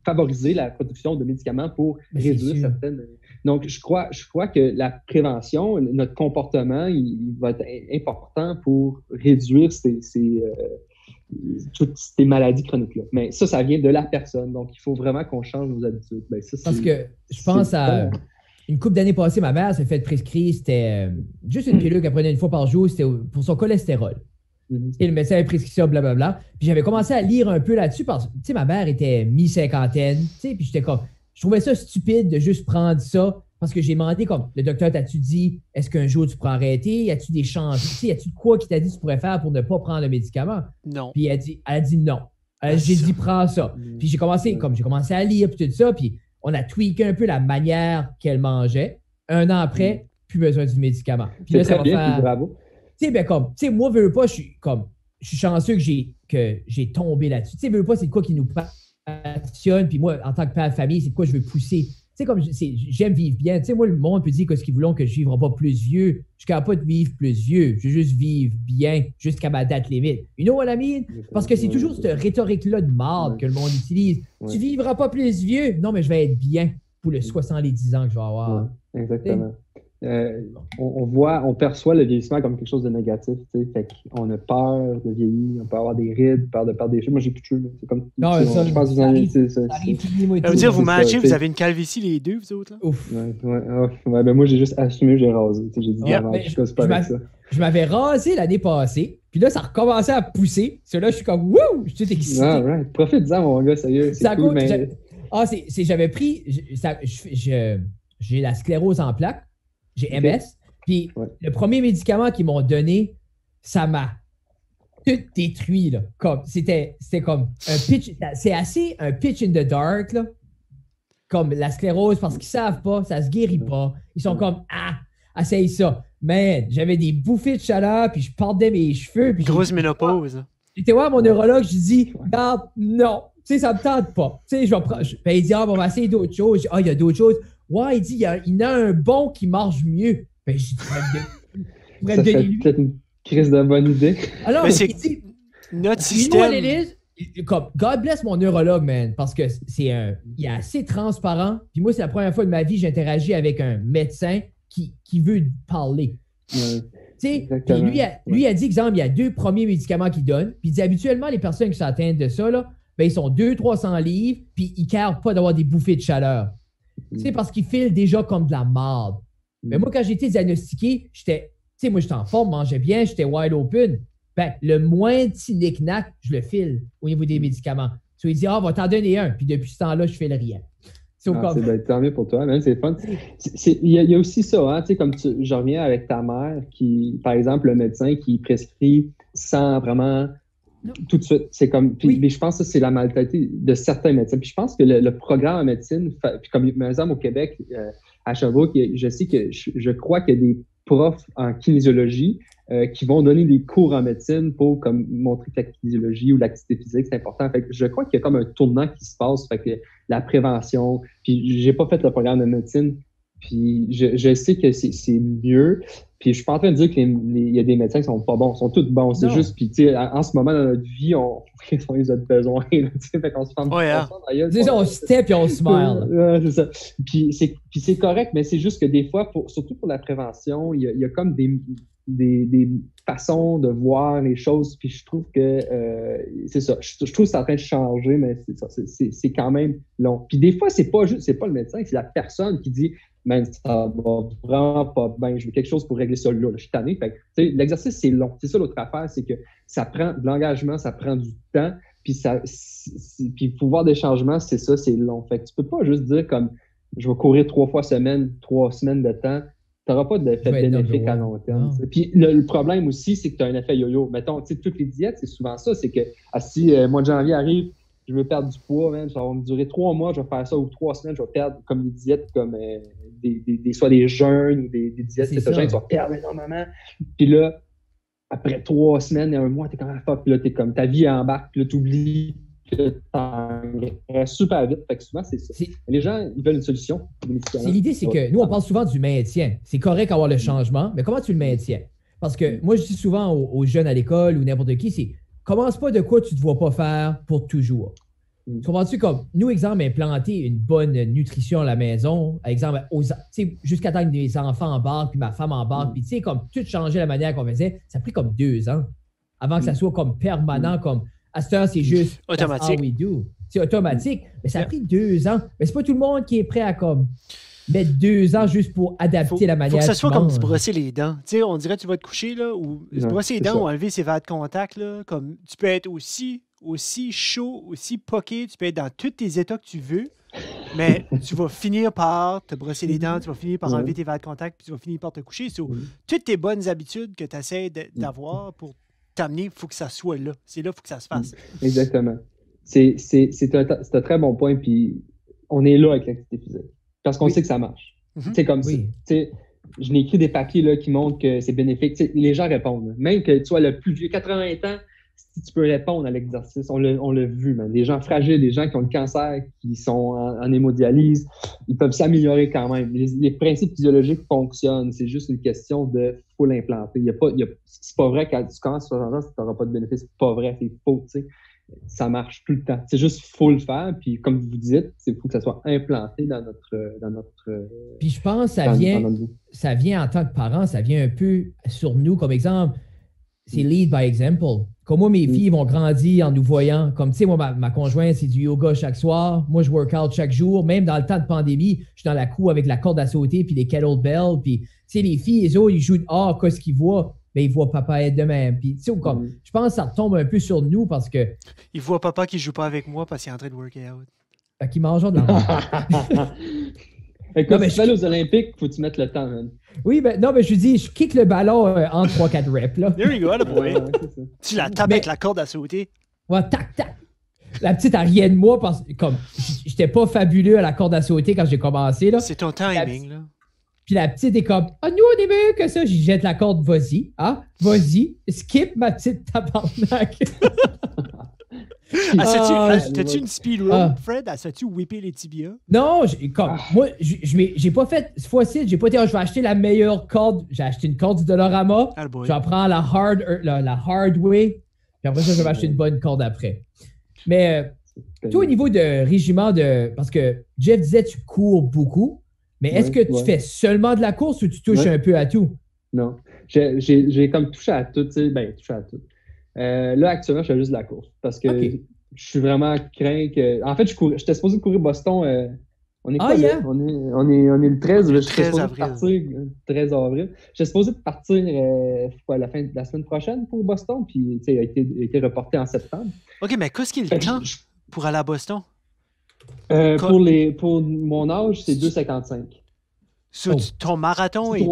favoriser la production de médicaments pour réduire certaines. Donc, je crois que la prévention, notre comportement, il va être important pour réduire toutes ces maladies chroniques-là. Mais ça vient de la personne. Donc, il faut vraiment qu'on change nos habitudes. Ben, parce que je pense à une couple d'années passées, ma mère s'est fait prescrire, c'était juste une pilule qu'elle prenait une fois par jour, c'était pour son cholestérol. Et le médecin avait prescrit ça, blablabla. Puis j'avais commencé à lire un peu là-dessus parce que, tu sais, ma mère était mi-cinquantaine, tu sais, puis j'étais comme, je trouvais ça stupide de juste prendre ça parce que j'ai demandé comme, le docteur, t'as-tu dit, est-ce qu'un jour tu pourras arrêter? Y a-tu des changements? Y a-tu de quoi qui t'a dit que tu pourrais faire pour ne pas prendre le médicament? Non. Puis elle a dit non. J'ai dit, prends ça. Puis j'ai commencé à lire, puis tout ça, puis on a tweaké un peu la manière qu'elle mangeait. Un an après, plus besoin du médicament. Puis là, ça va faire... bravo. Tu sais, moi, veux pas, je suis chanceux que j'ai tombé là-dessus. Tu sais, veux pas, c'est de quoi qui nous passionne. Puis moi, en tant que père de famille, c'est de quoi je veux pousser. Tu sais, comme j'aime vivre bien. Tu sais, moi, le monde peut dire que ce qu'ils voulont que je ne vivrai pas plus vieux. Je suis capable pas de vivre plus vieux. Je veux juste vivre bien jusqu'à ma date limite. You know what I mean? Parce que c'est toujours cette rhétorique-là de marde que le monde utilise. Tu vivras pas plus vieux. Non, mais je vais être bien pour les 70 ans que je vais avoir. Exactement. on perçoit le vieillissement comme quelque chose de négatif, tu sais. Fait qu'on a peur de vieillir, on peut avoir des rides, peur de perdre des cheveux. Moi, j'ai plus de cheveux. C'est comme, non, je pense que vous en avez, ça arrive. Ça veut dire, vous matchez, vous avez une calvitie les deux, vous autres, là? Ouf. Ouais, ben moi, j'ai juste assumé, j'ai rasé. J'ai dit, je m'avais rasé l'année passée, puis là, ça recommençait à pousser. Là, je suis comme, wouh, je suis tout excité. Right. Profite-en, mon gars, sérieux. C'est cool, mais... J'avais pris, j'ai la sclérose en plaques, j'ai MS, puis le premier médicament qu'ils m'ont donné, ça m'a tout détruit, là. C'était comme un pitch, c'est assez un pitch in the dark, là. Comme la sclérose, parce qu'ils savent pas, ça se guérit pas. Ils sont comme, essaye ça. Man, j'avais des bouffées de chaleur, puis je perdais mes cheveux. Puis grosse ménopause. J'étais voir mon neurologue, je dis, regarde, non, tu sais, ça me tente pas. Tu sais, je vais prendre. Il dit, on va essayer d'autres choses. Je dis, il y a d'autres choses. Ouais, il dit, il y en a un bon qui marche mieux. Ben, je dis, ça fait peut-être une crise de bonne idée. Alors, mais c'est notre système. Comme, God bless mon neurologue, man, parce que il est assez transparent. Puis moi, c'est la première fois de ma vie que j'interagis avec un médecin qui veut parler. Puis lui a dit, exemple, il y a 2 premiers médicaments qu'il donne. Puis il dit, habituellement, les personnes qui sont atteintes de ça, là, ben, ils sont 200-300 livres, puis ils ne carent pas d'avoir des bouffées de chaleur. Parce qu'ils filent déjà comme de la marde. Mais moi, quand j'ai été diagnostiqué, j'étais en forme, mangeais bien, j'étais wide open. Ben, le moins petit knick-knack, je le file au niveau des médicaments. Tu lui dis, on va t'en donner un. Puis depuis ce temps-là, je file rien. C'est tant mieux pour toi, même, c'est fun. Il y a aussi ça, hein, comme je reviens avec ta mère qui, par exemple, le médecin qui prescrit sans vraiment tout de suite. C'est comme, mais je pense que c'est la mentalité de certains médecins. Puis je pense que le programme en médecine, puis comme par exemple au Québec, à Sherbrooke, je sais que je crois qu'il y a des profs en kinésiologie qui vont donner des cours en médecine pour comme montrer que la kinésiologie ou l'activité physique, c'est important. Fait que je crois qu'il y a comme un tournant qui se passe. Fait que la prévention, puis j'ai pas fait le programme de médecine, puis je sais que c'est mieux. Puis je suis pas en train de dire qu'il y a des médecins qui sont pas bons, ils sont tous bons. C'est juste, puis tu sais, en ce moment dans notre vie, on les a besoin. Fait qu'on se ferme on step et on smile. C'est ça. Puis c'est correct, mais c'est juste que des fois, surtout pour la prévention, il y a comme des façons de voir les choses, puis je trouve que c'est ça. Je trouve que c'est en train de changer, mais c'est ça. C'est quand même long. Puis des fois, c'est pas le médecin, c'est la personne qui dit man, ça va vraiment pas bien, je veux quelque chose pour régler ça là. Je suis tanné. Fait que, l'exercice, c'est long. C'est ça l'autre affaire, c'est que ça prend de l'engagement, ça prend du temps, puis puis le pouvoir des changements, c'est ça, c'est long. Fait que tu peux pas juste dire comme je vais courir 3 fois semaine, 3 semaines de temps. Tu n'auras pas d'effet bénéfique à long terme. Puis le problème aussi, c'est que tu as un effet yo-yo. Mettons, toutes les diètes, c'est souvent ça. C'est que si le mois de janvier arrive, je veux perdre du poids, man, ça va me durer 3 mois, je vais faire ça, ou 3 semaines, je vais perdre comme des diètes, comme soit des jeûnes ou des diètes cétogènes, tu vas perdre énormément. Puis là, après 3 semaines et 1 mois, t'es comme fuck, puis là, t'es comme ta vie embarque, puis là, t'oublies que t'engraisses super vite. Fait que souvent, c'est ça. Les gens, ils veulent une solution. L'idée, c'est que nous, on parle souvent du maintien. C'est correct d'avoir le changement, mais comment tu le maintiens? Parce que moi, je dis souvent aux jeunes à l'école ou n'importe qui, c'est commence pas de quoi tu ne te vois pas faire pour toujours. Tu comprends-tu? Comme nous, exemple, implanter une bonne nutrition à la maison, exemple, jusqu'à temps que mes enfants embarquent, puis ma femme embarque, puis tu sais, comme tout changer la manière qu'on faisait, ça a pris comme 2 ans avant que ça soit comme permanent, comme à cette heure, c'est juste automatique. C'est automatique, mais ça a pris 2 ans. Mais c'est pas tout le monde qui est prêt à comme mettre 2 ans juste pour adapter la manière. Faut que ça soit comme se brosser les dents. Tu sais, on dirait que tu vas te coucher là, ou se brosser les dents ou enlever ses verres de contact. Là, comme tu peux être aussi chaud, aussi poqué, tu peux être dans tous tes états que tu veux, mais tu vas finir par te brosser les dents, tu vas finir par enlever tes verres de contact, puis tu vas finir par te coucher. Toutes tes bonnes habitudes que tu essaies d'avoir pour t'amener, il faut que ça soit là. C'est là, il faut que ça se fasse. Exactement. C'est un très bon point, puis on est là avec l'activité physique. Parce qu'on sait que ça marche. C'est comme ça. Je n'ai écrit des papiers là, qui montrent que c'est bénéfique. Les gens répondent. Là. Même que tu sois le plus vieux, 80 ans, si tu peux répondre à l'exercice, on l'a vu, man. Les gens fragiles, les gens qui ont le cancer, qui sont en hémodialyse, ils peuvent s'améliorer quand même. Les principes physiologiques fonctionnent. C'est juste une question de faut l'implanter. C'est pas vrai que quand tu commences à 60 ans, tu n'auras pas de bénéfice. C'est pas vrai, c'est faux, tu sais. ça marche tout le temps. C'est juste qu'il faut le faire, puis comme vous dites, il faut que ça soit implanté dans notre Puis je pense que dans notre vie. ça vient en tant que parent, ça vient un peu sur nous. Comme exemple, c'est lead by example. Comme moi, mes filles vont grandir en nous voyant. Comme tu sais, moi, ma conjointe, c'est du yoga chaque soir. Moi, je work out chaque jour. Même dans le temps de pandémie, je suis dans la cour avec la corde à sauter puis les kettlebells. Puis, tu sais, les filles, les autres, ils jouent dehors, qu'est-ce qu'ils voient? Ben, ils voient papa être de même. Puis, tu sais, comme, je pense que ça retombe un peu sur nous parce que. Ils voient papa qui joue pas avec moi parce qu'il est en train de worker out. Fait qu'ils mangent de la merde. Écoute, si tu vas aux Olympiques, faut que tu mettes le temps, man. Oui, ben non, mais je dis, je kick le ballon en 3-4 reps. Là. There you go, le boy. Tu la tapes Mais- avec la corde à sauter. Ouais, tac, tac. La petite, elle riait de moi parce que comme j'étais pas fabuleux à la corde à sauter quand j'ai commencé. Là. C'est ton timing, là. Puis la petite est comme, ah, nous, on est meilleur que ça. J'y jette la corde, vas-y. Ah, vas-y. Skip, ma petite tabarnak. T'as-tu une speed rope, Fred? As-tu whippé les tibias? Non, moi, j'ai pas fait, cette fois-ci, j'ai pas dit, je vais acheter la meilleure corde. J'ai acheté une corde du Dollarama. Ah, boy. J'en prends la hard way. Puis après ça, je vais acheter une bonne corde après. Mais, toi, au niveau de régiment parce que Jeff disait, tu cours beaucoup. Mais est-ce que tu fais seulement de la course ou tu touches un peu à tout? Non. J'ai comme touché à tout, tu sais. Ben, touché à tout. Là, actuellement, je fais juste de la course parce que je suis vraiment craint que. En fait, j'étais supposé courir Boston. On est quoi, là? On est le 13. Je suis supposé partir le 13 avril. J'étais supposé partir la fin de la semaine prochaine pour Boston, puis il a été reporté en septembre. OK, mais qu'est-ce qu'il y a le temps pour aller à Boston? Pour mon âge, c'est 2,55. Ton marathon est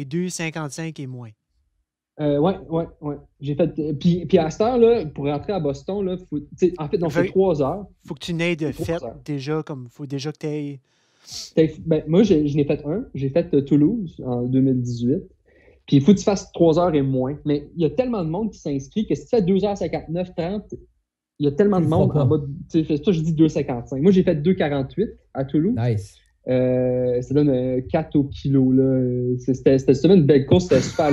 2,55 et moins. Ouais. J'ai fait. Puis à cette heure-là, pour rentrer à Boston, là, en fait, donc c'est 3 heures. Faut que tu n'aies de fête déjà, faut déjà que tu aies. Ben, moi, je n'ai fait un. J'ai fait Toulouse en 2018. Puis il faut que tu fasses 3 heures et moins. Mais il y a tellement de monde qui s'inscrit que si tu fais 2h59, 30, il y a tellement de monde en bas. C'est pour ça que je dis 2,55. Moi, j'ai fait 2,48 à Toulouse. Nice. Ça donne 4 au kilo. Là. C'était une belle course, c'était super.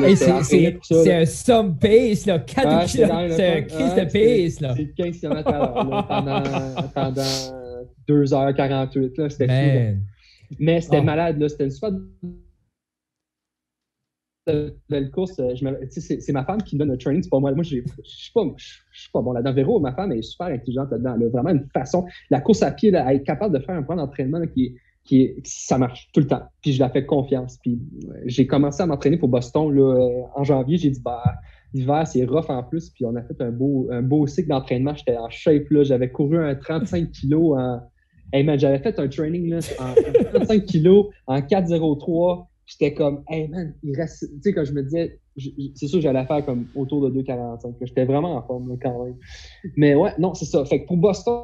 C'est un some pace, là. 4 au kilo. C'est un kiss de pace. Là. C'est 15 km à l'heure pendant 2h48. Là. C'était fou. Là. Mais c'était malade. Là. C'était une super belle course. C'est ma femme qui me donne le training. C'est pas moi. Moi, je suis pas bon là-dedans. Véro, ma femme, elle est super intelligente là-dedans. Elle a vraiment une façon. La course à pied, là, elle est capable de faire un point d'entraînement là, ça marche tout le temps. Puis je la fais confiance. Puis j'ai commencé à m'entraîner pour Boston là, en janvier. J'ai dit, l'hiver, c'est rough en plus. Puis on a fait un beau cycle d'entraînement. J'étais en shape. Là. J'avais couru un 35 kilos Hey man, j'avais fait un training là, en 35 kilos en 4,03. J'étais comme, hey man, il reste. Tu sais, quand je me disais, c'est sûr que j'allais faire comme autour de 2,45. J'étais vraiment en forme là, quand même. Mais ouais, non, c'est ça. Fait que pour Boston,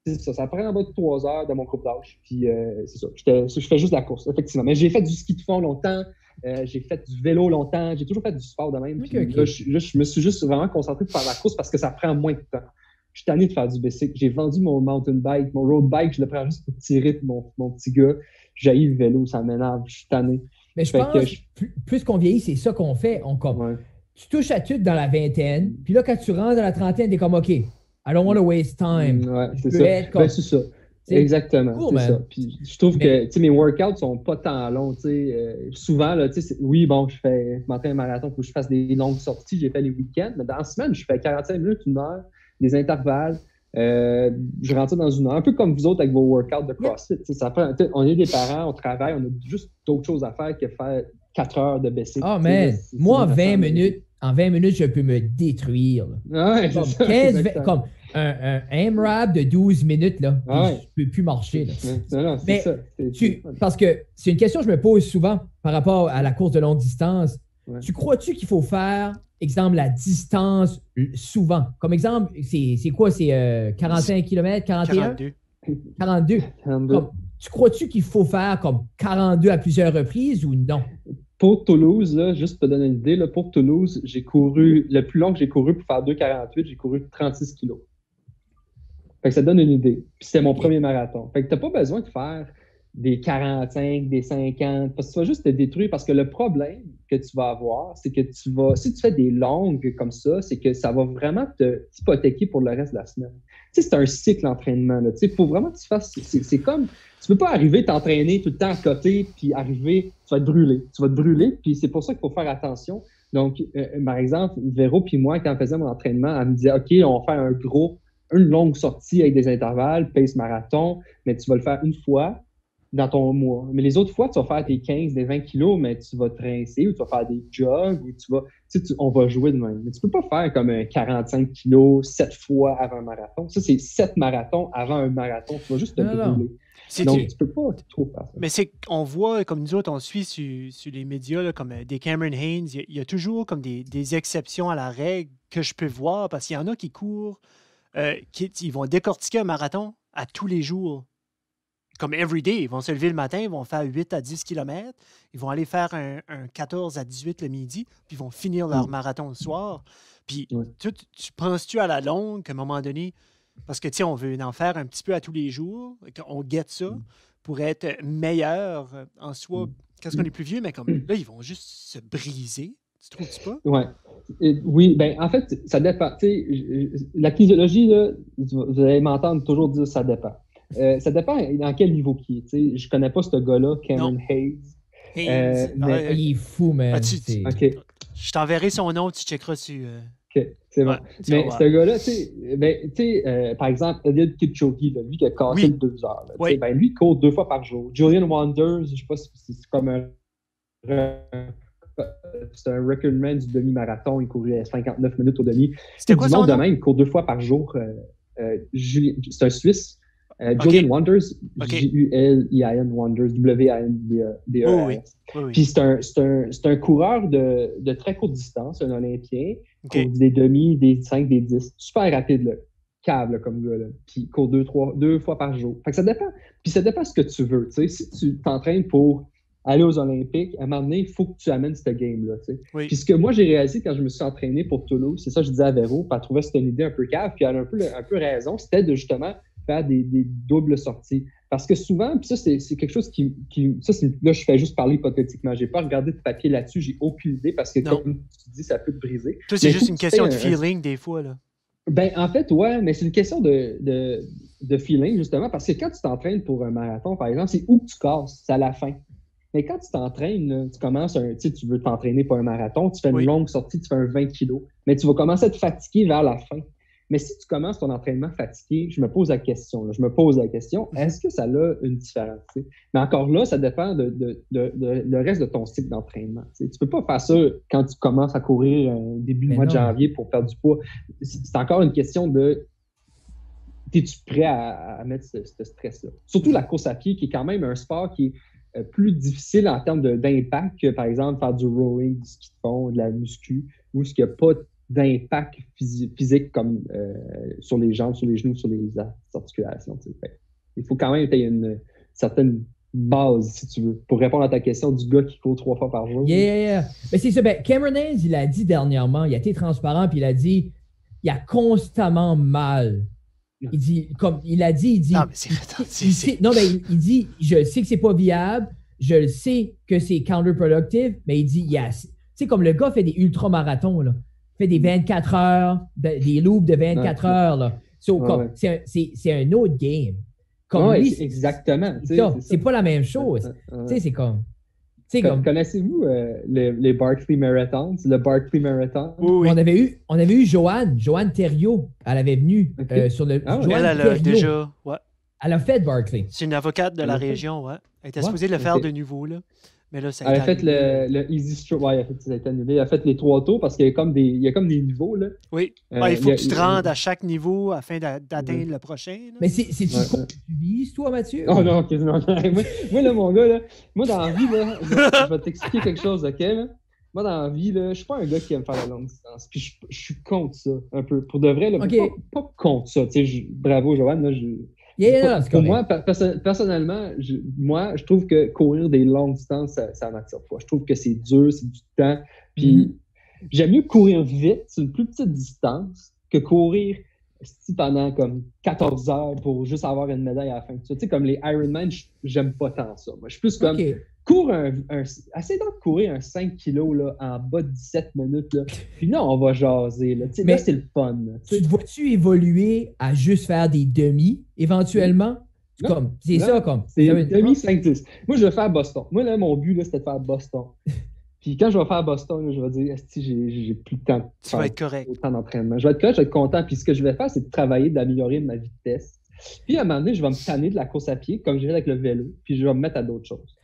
c'est ça. Ça prend en bas de 3 heures de mon groupe d'âge. Puis c'est ça. Je fais juste la course, effectivement. Mais j'ai fait du ski de fond longtemps. J'ai fait du vélo longtemps. J'ai toujours fait du sport de même. Okay. Là, je me suis juste vraiment concentré pour faire la course parce que ça prend moins de temps. Je suis tanné de faire du bicycle. J'ai vendu mon mountain bike, mon road bike. Je le prends juste pour tirer mon petit gars. J'haïs le vélo, ça m'énerve. Je suis tanné. Mais je pense que plus qu'on vieillit, c'est ça qu'on fait. Tu touches à tout dans la vingtaine. Puis là, quand tu rentres dans la trentaine, t'es comme, OK, I don't want to waste time. Ouais, c'est ça. C'est ça. Exactement. Cool, c'est ça. Puis je trouve que mes workouts sont pas tant longs. Souvent, là, oui, bon, je m'entraîne un marathon, il faut que je fasse des longues sorties. J'ai fait les week-ends. Mais dans la semaine, je fais 45 minutes, 1 heure, des intervalles. Je rentre dans 1 heure. Un peu comme vous autres avec vos workouts de CrossFit. On est des parents, on travaille, on a juste d'autres choses à faire que faire 4 heures de bicycle. Oh, man. Moi, en 20 minutes, je peux me détruire. Ouais, comme 15, comme un AMRAP de 12 minutes, là. Je peux plus marcher. Là. Non, c'est ça. Parce que c'est une question que je me pose souvent par rapport à la course de longue distance. Ouais. Tu crois-tu qu'il faut faire, exemple, la distance souvent? Comme exemple, c'est quoi? C'est 45 km, 41? 42. Tu crois-tu qu'il faut faire comme 42 à plusieurs reprises ou non? Pour Toulouse, là, juste pour te donner une idée, là, pour Toulouse, j'ai couru, le plus long que j'ai couru pour faire 2,48, j'ai couru 36 kilos. Fait que ça donne une idée. Puis c'était mon premier marathon. Fait que t'as pas besoin de faire des 45, des 50, parce que tu vas juste te détruire. Parce que le problème que tu vas avoir, c'est que si tu fais des longues comme ça, c'est que ça va vraiment te hypothéquer pour le reste de la semaine. Tu sais, c'est un cycle d'entraînement. Il faut vraiment que tu fasses. C'est comme. Tu peux pas arriver t'entraîner tout le temps à côté, puis arriver, tu vas te brûler. Tu vas te brûler, puis c'est pour ça qu'il faut faire attention. Donc, par exemple, Véro puis moi, quand on faisait mon entraînement, elle me disait, OK, on va faire une longue sortie avec des intervalles, pace marathon, mais tu vas le faire une fois dans ton mois. Mais les autres fois, tu vas faire tes 15, des 20 kilos, mais tu vas te rincer ou tu vas faire des jogs ou on va jouer de même. Mais tu peux pas faire comme un 45 kilos 7 fois avant un marathon. Ça, c'est 7 marathons avant un marathon. Tu vas juste te brûler. Donc, tu peux pas trop faire ça. Mais c'est qu'on voit, comme nous autres, on suit sur les médias, là, comme des Cameron Hanes, il y a toujours comme des exceptions à la règle que je peux voir, parce qu'il y en a qui courent, ils vont décortiquer un marathon à tous les jours. Comme everyday, ils vont se lever le matin, ils vont faire 8 à 10 km, ils vont aller faire un 14 à 18 le midi, puis ils vont finir leur marathon le soir. Puis, tu penses-tu à la longue qu'à un moment donné, parce que, tu sais, on veut en faire un petit peu à tous les jours, qu'on guette ça pour être meilleur en soi. Qu'est-ce qu'on est plus vieux, mais comme là, ils vont juste se briser. Tu trouves-tu pas? Ouais. Oui, ben en fait, ça dépend. La kinésiologie, là, vous allez m'entendre toujours dire ça dépend. Ça dépend dans quel niveau qui est. Je connais pas ce gars-là, Cameron Hayes. Mais il est fou, man. OK. Je t'enverrai son nom, tu checkeras sur... OK, c'est bon. Mais ce gars-là, par exemple, Eliud Kipchoge, lui qui a cassé le 2 heures. Ben, lui, il court 2 fois par jour. Julian Wonders, je sais pas si c'est comme c'est un recordman du demi-marathon. Il courait 59 minutes au demi. C'était quoi son nom? Demain, il court 2 fois par jour. C'est un Suisse. Julian Wonders, Julian Wonders, W-A-N-D-E-R-S. Puis c'est un coureur de très courte distance, un Olympien, court des demi, des 5, des 10. Super rapide, là. Cave, là, comme gars. Là. Puis il court 2 fois par jour. Fait que ça dépend. Puis ça dépend de ce que tu veux. T'sais. Si tu t'entraînes pour aller aux Olympiques, à un moment donné, il faut que tu amènes ce game-là. Puis ce que moi, j'ai réalisé quand je me suis entraîné pour Toulouse, c'est ça que je disais à Véro, puis elle trouvait que c'était une idée un peu cave, puis elle a un peu raison, c'était de justement faire des doubles sorties. Parce que souvent, puis ça, c'est quelque chose là, je fais juste parler hypothétiquement. J'ai pas regardé de papier là-dessus, j'ai aucune idée, parce que comme tu dis, ça peut te briser. Toi, c'est juste une question de feeling, des fois, là. Ben, en fait, ouais, mais c'est une question de feeling, justement, parce que quand tu t'entraînes pour un marathon, par exemple, c'est où que tu casses, c'est à la fin. Mais quand tu t'entraînes, là, tu commences tu veux t'entraîner pour un marathon, tu fais une longue sortie, tu fais un 20 kilos, mais tu vas commencer à te fatiguer vers la fin. Mais si tu commences ton entraînement fatigué, je me pose la question, est-ce que ça a une différence? T'sais? Mais encore là, ça dépend le reste de ton cycle d'entraînement. T'sais. Tu peux pas faire ça quand tu commences à courir début du mois de janvier pour perdre du poids. C'est encore une question de es-tu prêt à mettre ce stress-là? Surtout la course à pied, qui est quand même un sport qui est plus difficile en termes d'impact que, par exemple, faire du rowing, du ski de fond, de la muscu, où il n'y a pas d'impact physique comme sur les jambes, sur les genoux, sur les articulations. Il faut quand même que tu aies une certaine base, si tu veux, pour répondre à ta question du gars qui court 3 fois par jour. Yeah. Mais c'est ça. Cameron Hayes, il a dit dernièrement, il a été transparent, puis il a dit il a constamment mal. Il dit. Non, mais il dit, je sais que c'est pas viable, je le sais que c'est counterproductive, mais il dit, yes. Tu sais, comme le gars fait des ultramarathons, là. Il fait des 24 heures, des loops de 24 heures, là. C'est un autre game. Comme lui, exactement. C'est pas la même chose. Tu sais, c'est comme. Connaissez-vous les Barkley Marathons? Le Barkley Marathon? Oui. On avait eu Joanne Thériault. Elle avait venu sur le. Elle a déjà. Ouais. Elle a fait Barkley. C'est une avocate de la région, ouais. Elle était supposée le faire de nouveau, là. Mais là, ça a été fait le Easy Stroke. Ouais, ça a été annulé. Elle a fait les 3 tours parce qu'il y a comme des niveaux, là. Oui. Il faut que tu te rendes à chaque niveau afin d'atteindre le prochain. Là. Mais c'est-tu quoi que tu vises, toi, Mathieu? Oh non, moi, là, mon gars, là, moi, dans la vie, là, je vais t'expliquer quelque chose, OK? Là? Moi, dans la vie, là, je suis pas un gars qui aime faire la longue distance. Puis je suis contre ça, un peu. Pour de vrai, là, pas contre ça. Bravo, Joanne, là, pour moi, personnellement, je trouve que courir des longues distances, ça m'attire pas. Je trouve que c'est dur, c'est du temps. Puis j'aime mieux courir vite sur une plus petite distance que courir pendant comme 14 heures pour juste avoir une médaille à la fin. Tu sais, comme les Ironman, j'aime pas tant ça. Moi, je suis plus comme, essaye donc de courir un 5 kilos là, en bas de 17 minutes. Là. Puis là, on va jaser. Là, là c'est le fun. Là, tu te vois-tu évoluer à juste faire des demi, éventuellement? C'est demi 5-10. Moi, je vais faire Boston. Moi, là, mon but, là, c'était de faire Boston. Puis quand je vais faire Boston, là, je vais dire, j'ai plus de temps. Tu vas être correct. Autant d'entraînement. Je vais être correct, je vais être content. Puis ce que je vais faire, c'est de travailler, d'améliorer ma vitesse. Puis à un moment donné, je vais me tanner de la course à pied, comme j'ai fait avec le vélo. Puis je vais me mettre à d'autres choses.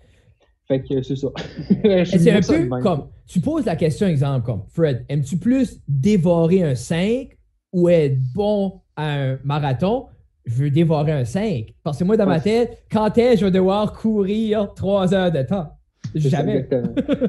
Fait que c'est ça. C'est un peu comme, tu poses la question, exemple, comme, Fred, aimes-tu plus dévorer un 5 ou être bon à un marathon? Je veux dévorer un 5. Parce que moi, dans ma tête, quand est-ce que je vais devoir courir 3 heures de temps? Jamais.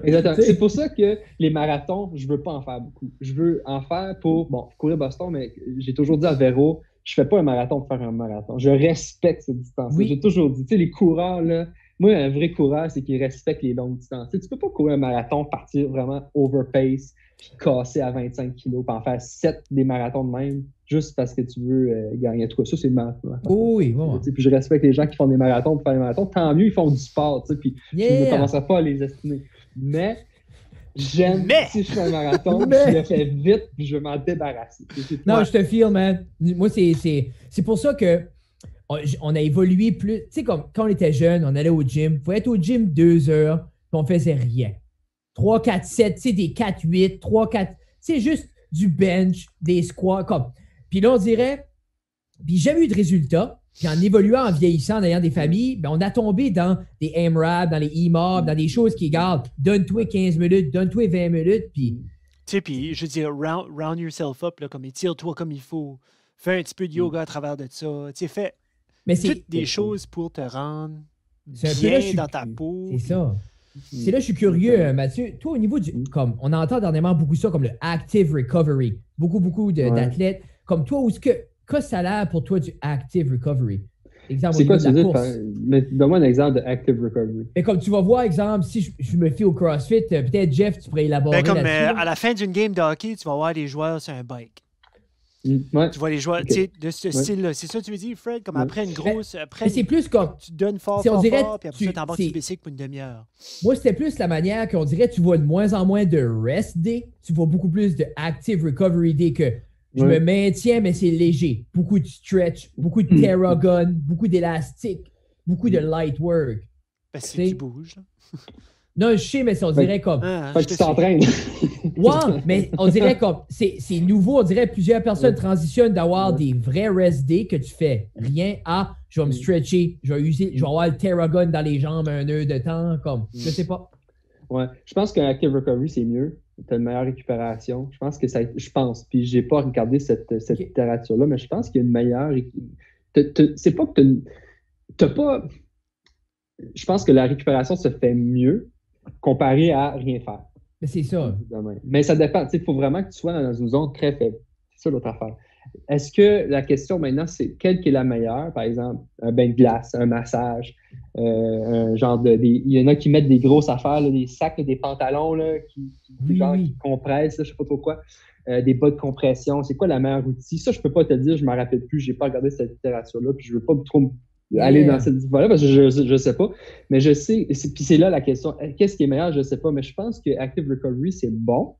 Exactement. C'est pour ça que les marathons, je veux pas en faire beaucoup. Je veux en faire pour, courir Boston, mais j'ai toujours dit à Véro, je fais pas un marathon pour faire un marathon. Je respecte cette distance. Oui. J'ai toujours dit, tu sais, les coureurs, là, moi, un vrai coureur, c'est qu'il respecte les longues distances. Tu sais, tu peux pas courir un marathon, partir vraiment overpace, puis casser à 25 kilos, puis en faire 7 des marathons de même, juste parce que tu veux gagner tout. Ça, c'est le marathon. Oui, bon. Puis je respecte les gens qui font des marathons pour faire des marathons. Tant mieux, ils font du sport, tu sais, puis je ne commencerai pas à les estimer. Mais si je fais un marathon, je le fais vite, puis je vais m'en débarrasser. Non, je te feel, man. Moi, c'est pour ça que on a évolué plus. Tu sais, comme quand on était jeune, on allait au gym. Il faut être au gym 2 heures, puis on faisait rien. 3, 4, 7, tu sais, des 4, 8, 3, 4. C'est juste du bench, des squats, comme. Puis là, on dirait, puis j'ai jamais eu de résultats. Puis en évoluant, en vieillissant, en ayant des familles, ben on a tombé dans des AMRAP, dans les EMOB, dans des choses qui gardent. Donne-toi 15 minutes, donne-toi 20 minutes, puis. Tu sais, puis je veux dire, round yourself up, là, comme étire-toi comme il faut. Fais un petit peu de yoga à travers de ça. Tu sais, fais toutes des choses pour te rendre bien dans ta peau. C'est ça. C'est là que je suis curieux, Mathieu. Toi, au niveau du. Comme, on entend dernièrement beaucoup ça comme le active recovery. Beaucoup d'athlètes. Comme toi, qu'est-ce que ça a l'air pour toi du active recovery? Exemple, c'est quoi tu veux dire? Donne-moi un exemple de active recovery. Mais comme tu vas voir, exemple, si je me fie au CrossFit, peut-être Jeff, tu pourrais élaborer là-dessus. À la fin d'une game de hockey, tu vas voir les joueurs sur un bike. Ouais. Tu vois les joueurs de ce style-là. C'est ça que tu veux dire, Fred? Comme après une grosse. Mais c'est plus comme. Tu donnes fort, puis après ça, t'embarques sur le bicycle pour une demi-heure. Moi, c'était plus la manière qu'on dirait tu vois de moins en moins de rest day. Tu vois beaucoup plus de active recovery day que je me maintiens, mais c'est léger. Beaucoup de stretch, beaucoup de Theragun, beaucoup d'élastique, beaucoup de light work. Parce que tu bouges. Non, je sais, mais on dirait comme. Fait que tu t'entraînes. Ouais, mais on dirait comme. C'est nouveau. On dirait plusieurs personnes transitionnent d'avoir des vrais rest days que tu fais rien à. Je vais me stretcher, je vais avoir le Theragun dans les jambes 1 heure de temps. Comme. Je sais pas. Ouais. Je pense qu'un active recovery, c'est mieux. Tu as une meilleure récupération. Je pense que ça. Je pense. Puis j'ai pas regardé cette littérature-là, mais je pense qu'il y a une meilleure. C'est pas que t'as pas. Je pense que la récupération se fait mieux comparé à rien faire. Mais c'est ça. Mais ça dépend. Il faut vraiment que tu sois dans une zone très faible. C'est ça l'autre affaire. Est-ce que la question maintenant, c'est quelle qui est la meilleure? Par exemple, un bain de glace, un massage, un genre de. Il y en a qui mettent des grosses affaires, là, des sacs, là, des pantalons là, qui compressent, là, je ne sais pas trop quoi. Des bas de compression. C'est quoi la meilleure outil? Ça, je ne peux pas te dire, je ne me rappelle plus, je n'ai pas regardé cette littérature-là, puis je ne veux pas trop aller dans cette voie-là parce que je ne sais pas. Mais je sais, puis c'est là la question. Qu'est-ce qui est meilleur? Je ne sais pas. Mais je pense que Active Recovery, c'est bon.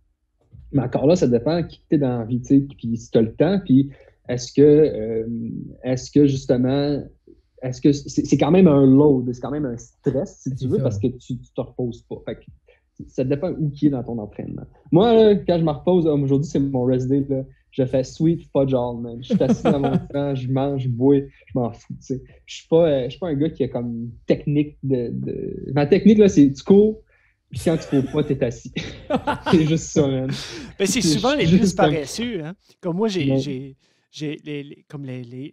Mais encore là, ça dépend qui tu es dans la vie, puis si tu as le temps, puis est-ce que justement, est-ce que c'est quand même un load, c'est quand même un stress, si tu veux, parce que tu te reposes pas. Fait que ça dépend où qui est dans ton entraînement. Moi, là, quand je me repose, aujourd'hui, c'est mon rest day, là, je fais sweet fudge all, man. Je suis assis dans mon temps, je mange, je bois, je m'en fous, tu sais. Je suis pas un gars qui a comme une technique Ma technique, là, c'est tu cours, puis quand tu cours pas, t'es assis. C'est juste ça, man. Ben, c'est souvent les plus paresseux, hein. Comme moi,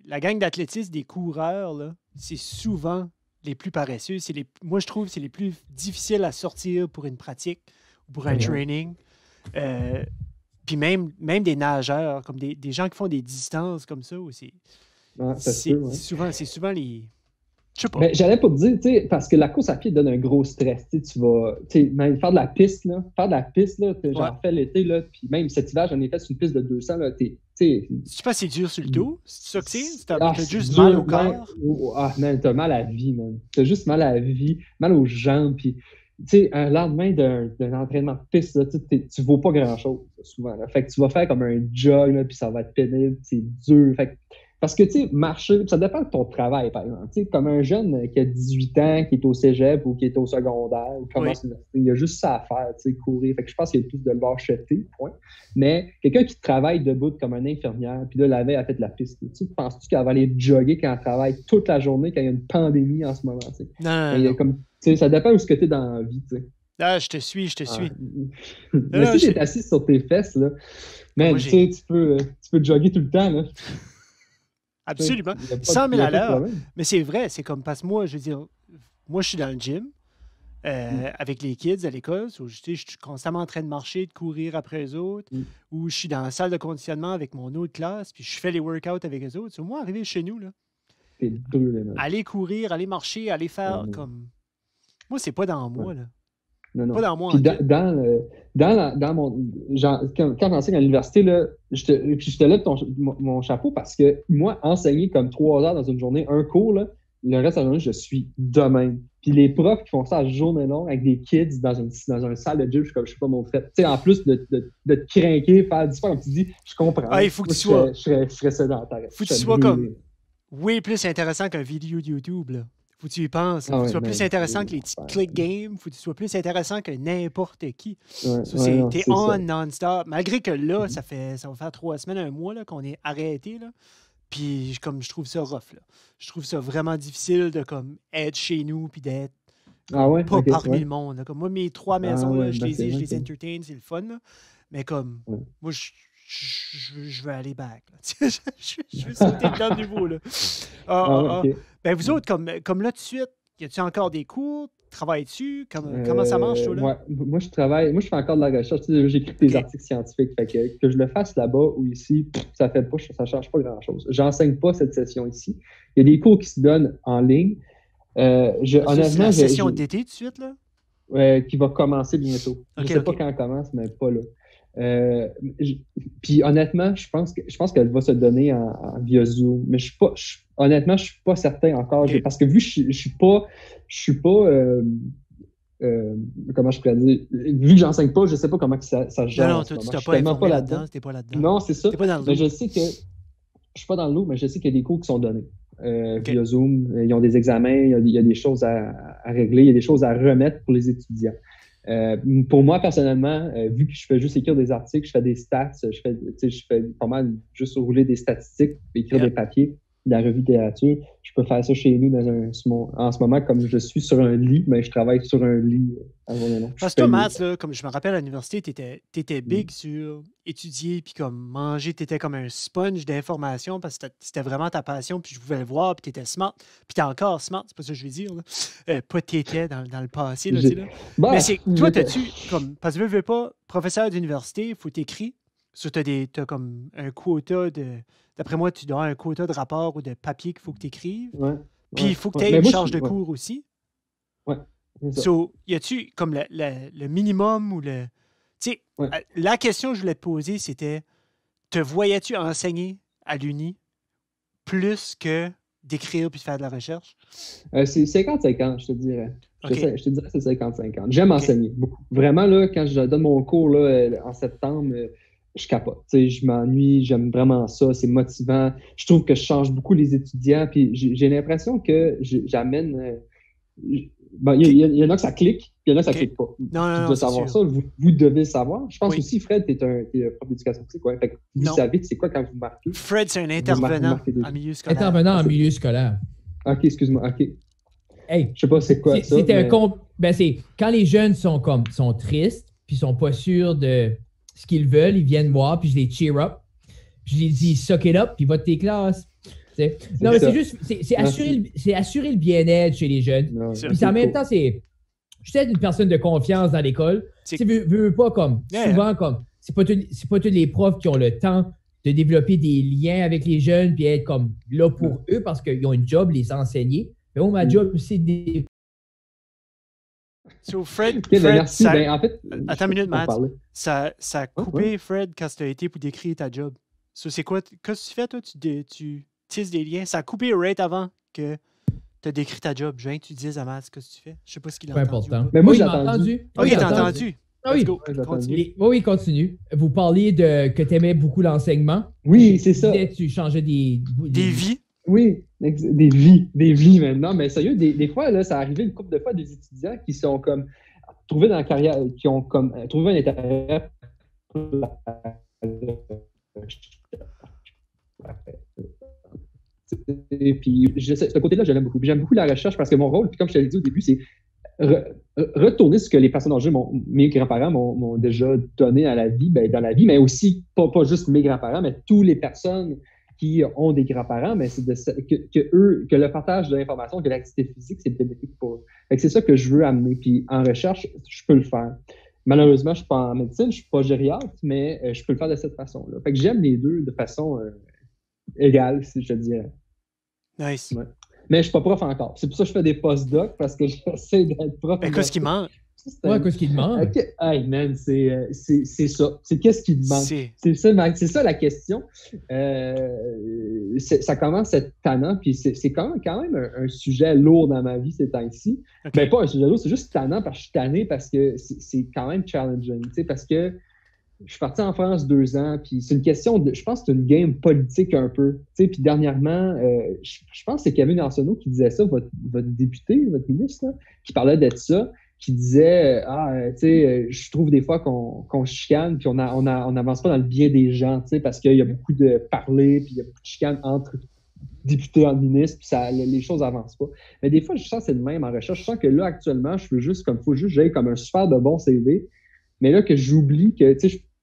la gang d'athlétisme des coureurs, là, c'est souvent les plus paresseux. Moi, je trouve que c'est les plus difficiles à sortir pour une pratique ou pour un training. Puis même des nageurs, comme des gens qui font des distances comme ça aussi. C'est souvent les... Je sais pas. Mais j'allais pas te dire, tu sais, parce que la course à pied donne un gros stress. Tu vas, même faire de la piste, là. J'en fais l'été, là. Puis même cet hiver, j'en ai fait sur une piste de 200, là. Tu sais pas si c'est dur sur le dos? C'est ça que c'est? T'as juste dur, mal au corps? Man, t'as mal à la vie, man. T'as juste mal à la vie, mal aux jambes. Puis, tu sais, un lendemain d'un entraînement de piste, là, tu vaux pas grand-chose, souvent. Là. Fait que tu vas faire comme un jog, là, puis ça va être pénible, c'est dur. Fait que, parce que, tu sais, marcher, ça dépend de ton travail, par exemple. Tu sais, comme un jeune qui a 18 ans, qui est au cégep ou qui est au secondaire, ou commence l'université, il y a juste ça à faire, tu sais, courir. Fait que je pense qu'il y a plus de lâcheté, point. Mais quelqu'un qui travaille debout comme une infirmière, puis là, la veille, elle fait de la piste. Tu penses-tu qu'elle va aller jogger quand elle travaille toute la journée, quand il y a une pandémie en ce moment, tu sais? Non. Comme, tu sais, ça dépend où ce que tu es dans la vie, tu sais. Ah, je te suis. Mais si tu es assis sur tes fesses, là, man, tu sais, tu peux jogger tout le temps, là. Absolument. 100 000 à l'heure. Mais c'est vrai, c'est comme, parce que moi, je veux dire, moi, je suis dans le gym avec les kids à l'école. Je suis constamment en train de marcher, de courir après eux autres. Ou je suis dans la salle de conditionnement avec mon autre classe, puis je fais les workouts avec eux autres. Moi, arriver chez nous, là, aller courir, aller marcher, aller faire comme... Moi, c'est pas dans moi, là. Non. Pas dans moi. Puis dans mon... Quand j'enseigne à l'université, là, je te lève mon chapeau parce que moi, enseigner comme 3 heures dans une journée, un cours, là, le reste de la journée, je suis de même. Puis les profs qui font ça à journée longue avec des kids dans une salle de gym, je suis pas mon fait. Tu sais, en plus de te craquer, faire du sport, comme tu dis, je comprends. Ah, il faut que tu sois... Je serais sédentaire. Faut que tu sois comme... Oui, plus intéressant qu'un vidéo de YouTube, là. Faut que tu y penses. Faut que tu sois plus intéressant que les petits click games. Faut que tu sois plus intéressant que n'importe qui. T'es on non-stop. Malgré que là, ça va faire 3 semaines, 1 mois là, qu'on est arrêté. Là. Puis comme je trouve ça rough. Là. Je trouve ça vraiment difficile de comme, être chez nous puis d'être pas parmi le monde. Là. Comme moi, mes 3 maisons, là, je les entertain, c'est le fun. Là. Mais comme, moi, je veux aller back. Là. je veux sauter dans le niveau. Là. Ben, vous autres, comme là, tout de suite, y a-tu encore des cours? Travailles-tu? Comment ça marche, toi, là? Moi, je fais encore de la recherche. J'écris des articles scientifiques. Fait que je le fasse là-bas ou ici, ça change pas grand-chose. J'enseigne pas cette session ici. Il y a des cours qui se donnent en ligne. Honnêtement, c'est la session d'été, tout de suite, là? Qui va commencer bientôt. Je ne sais pas quand elle commence, mais pas là. Puis honnêtement, je pense qu'elle va se donner via Zoom, mais honnêtement, je suis pas certain encore, parce que vu que je suis pas comment je pourrais dire, vu que j'enseigne pas, je sais pas comment ça se gère. Non, toi, tu t'as pas informé là-dedans, t'es pas là-dedans. Non, c'est ça. T'es pas dans le mais je sais que je suis pas dans le lot, mais je sais qu'il y a des cours qui sont donnés via Zoom. Ils ont des examens, il y a des choses à régler, il y a des choses à remettre pour les étudiants. Pour moi, personnellement, vu que je fais juste écrire des articles, je fais des stats, je fais pas mal juste rouler des statistiques, écrire des papiers, de la revue de littérature. Je peux faire ça chez nous en ce moment, comme je suis sur un lit, mais je travaille sur un lit à journée longue. Parce que toi, Matt, là, comme je me rappelle à l'université, t'étais big sur étudier, puis comme manger, t'étais comme un sponge d'informations parce que c'était vraiment ta passion, puis je pouvais le voir, puis t'étais smart, puis t'es encore smart, c'est pas ça que je veux dire, là. Pas t'étais dans le passé, là, tu sais, là. Mais c'est, toi, t'as-tu, comme, parce que veux pas, professeur d'université, il faut t'écrire, t'as comme un quota de... D'après moi, tu dois avoir un quota de rapport ou de papier qu'il faut que tu écrives. Puis il faut que tu aies une charge de cours aussi. Ouais. So, y a-tu comme le minimum ou le... Tu sais, la question que je voulais te poser, c'était, te voyais-tu enseigner à l'Uni plus que d'écrire puis de faire de la recherche? C'est 50-50, je te dirais. Je te dirais que c'est 50-50. J'aime enseigner beaucoup. Vraiment, là, quand je donne mon cours là, en septembre... je capote. Je m'ennuie, j'aime vraiment ça, c'est motivant. Je trouve que je change beaucoup les étudiants, puis j'ai l'impression que j'amène... il y en a que ça clique, puis il y en a que ça clique pas. Tu dois savoir ça, vous devez savoir. Je pense aussi, Fred, t'es un prof d'éducation physique, fait que vous savez, c'est quoi quand vous marquez? Fred, c'est un intervenant en milieu scolaire. Intervenant en milieu scolaire. OK, excuse-moi, OK. Hey, je sais pas c'est quoi ça. C'est quand les jeunes sont tristes, puis sont pas sûrs de ce qu'ils veulent, ils viennent voir, puis je les cheer up. Je les dis, suck it up, puis va de tes classes. Non, mais c'est juste, c'est assurer le bien-être chez les jeunes. Puis en même temps, je suis une personne de confiance dans l'école. Tu veux pas comme, souvent, comme, c'est pas tous les profs qui ont le temps de développer des liens avec les jeunes, puis être comme là pour eux, parce qu'ils ont une job, les enseigner. Mais moi, ma job, c'est des... So, Fred, merci. Ça... En fait, attends une minute, Matt. Ça a coupé, Fred, quand tu as été pour décrire ta job. So, c'est quoi? Qu'est-ce que tu fais, toi? Tu tisses des liens. Ça a coupé right avant que tu as décrit ta job. Je viens que tu dises à Matt ce que tu fais. Je sais pas ce qu'il a entendu. Important. Mais moi, j'ai entendu. Oh, il a entendu. Ah oui, continue. Oui, continue. Vous parliez que tu aimais beaucoup l'enseignement. Oui, c'est ça. Tu changeais des vies. Oui, des vies maintenant. Mais sérieux, des fois, là, ça arrivait une couple de fois des étudiants qui sont comme trouvés dans la carrière, qui ont comme trouvé un intérêt pour et puis, ce côté-là, je l'aime beaucoup. J'aime beaucoup la recherche parce que mon rôle, puis comme je te l'ai dit au début, c'est retourner ce que les personnes âgées, mes grands-parents m'ont déjà donné à la vie, dans la vie, mais aussi, pas juste mes grands-parents, mais toutes les personnes qui ont des grands-parents, mais c'est que le partage de l'information, que l'activité physique, c'est bénéfique pour eux. Fait que c'est ça que je veux amener. Puis en recherche, je peux le faire. Malheureusement, je ne suis pas en médecine, je ne suis pas gériatre, mais je peux le faire de cette façon-là. Fait que j'aime les deux de façon égale, si je dirais. Nice. Ouais. Mais je ne suis pas prof encore. C'est pour ça que je fais des post-docs, parce que j'essaie d'être prof. Mais qu'est-ce qui manque? Qu'est-ce qui demande? Okay. Hey man, c'est ça. C'est qu'est-ce qui demande? C'est ça la question. Ça commence à être tannant, puis c'est quand même un sujet lourd dans ma vie ces temps-ci. Okay. Ben, pas un sujet lourd, c'est juste tannant parce que je suis tanné, parce que c'est quand même challenging. Parce que je suis parti en France 2 ans, puis c'est une question je pense que c'est une game politique un peu. Puis dernièrement, je pense que c'est Kevin Arsenault qui disait ça, votre député, votre ministre, là, qui parlait de ça, qui disait je trouve des fois qu'on chicane, puis on n'avance pas dans le bien des gens, parce qu'il y a beaucoup de parler, puis il y a beaucoup de chicane entre députés, entre ministres, puis les choses n'avancent pas. Mais des fois, je sens que c'est le même en recherche. Je sens que là, actuellement, faut juste que j'aie comme un super de bon CV, mais là, que j'oublie que,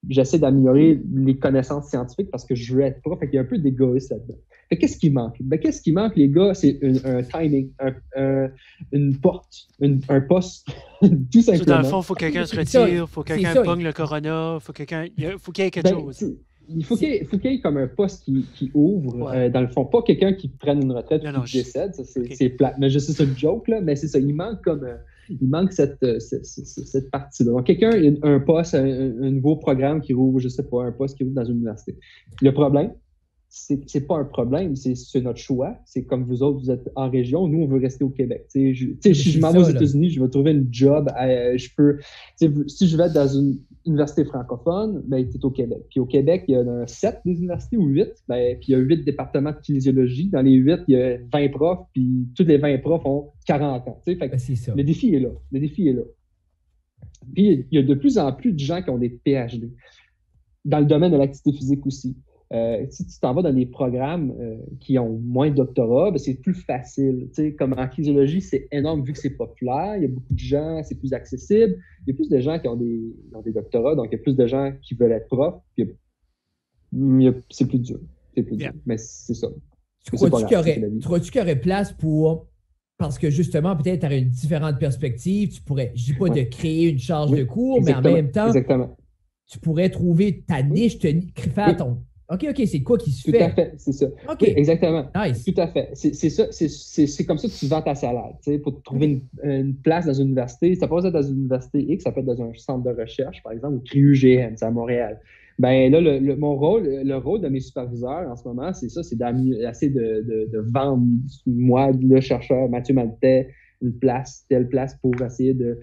j'essaie d'améliorer les connaissances scientifiques parce que je veux être prof. Fait qu'il y a un peu d'égoïsme là-dedans. Fait qu'est-ce qui manque? Qu'est-ce qui manque, les gars? C'est un timing, une porte, un poste, tout simplement. Dans le fond, il faut que quelqu'un se retire, il faut que quelqu'un pogne le corona, il faut qu'il y ait quelque chose. Il faut qu'il y ait comme un poste qui ouvre, dans le fond. Pas quelqu'un qui prenne une retraite et qui décède. Ça, c'est plate. Mais je sais, c'est une joke, là, mais c'est ça. Il manque cette partie-là. Donc, quelqu'un a un poste, un nouveau programme qui rouvre, je sais pas, un poste qui rouvre dans une université. Le problème, c'est pas un problème, c'est notre choix. C'est comme vous autres, vous êtes en région, nous, on veut rester au Québec. Si je m'en vais aux États-Unis, je vais trouver une job. Si je vais être dans une université francophone, ben, tu es au Québec. Puis au Québec, il y a 7 des universités ou 8. Ben, puis il y a 8 départements de kinésiologie. Dans les 8, il y a 20 profs, puis tous les 20 profs ont 40 ans. Fait que c'est ça. Le défi est là. Puis il y a de plus en plus de gens qui ont des PhD. Dans le domaine de l'activité physique aussi. Si tu t'en vas dans des programmes qui ont moins de doctorats, ben c'est plus facile. Comme en kinésiologie, c'est énorme vu que c'est populaire. Il y a beaucoup de gens, c'est plus accessible. Il y a plus de gens qui ont des doctorats, donc il y a plus de gens qui veulent être profs. C'est plus dur. Mais c'est ça. Crois-tu qu'il y aurait place pour... Parce que justement, peut-être tu aurais une différente perspective. Tu pourrais, je ne dis pas de créer une charge de cours, mais en même temps, tu pourrais trouver ta niche, faire ton... OK, c'est quoi qui se fait? Tout à fait, c'est ça. OK. Oui, exactement. Nice. Tout à fait. C'est ça, c'est comme ça que tu vends ta salade. Pour trouver une place dans une université, ça peut être dans une université X, ça peut être dans un centre de recherche, par exemple, ou CRI-UGM, c'est à Montréal. Ben là, le rôle de mes superviseurs en ce moment, c'est ça, c'est d'essayer de vendre, moi, le chercheur Mathieu Maltais, telle place pour essayer de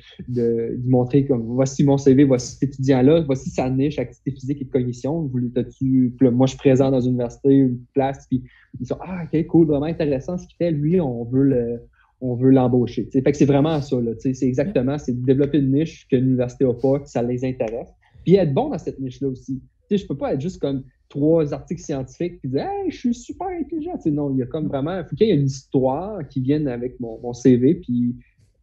montrer comme voici mon CV, voici cet étudiant-là, voici sa niche, activité physique et de cognition. Moi, je suis présent dans une université, une place, puis ils sont OK, cool, vraiment intéressant ce qu'il fait. Lui, on veut l'embaucher. Fait que c'est vraiment ça, là. C'est exactement, c'est de développer une niche que l'université n'a pas, que ça les intéresse. Puis être bon dans cette niche-là aussi. Je peux pas être juste comme 3 articles scientifiques qui disent « Hey, je suis super intelligent ». Non, il y a comme vraiment... Il faut qu'il y ait une histoire qui vienne avec mon CV, puis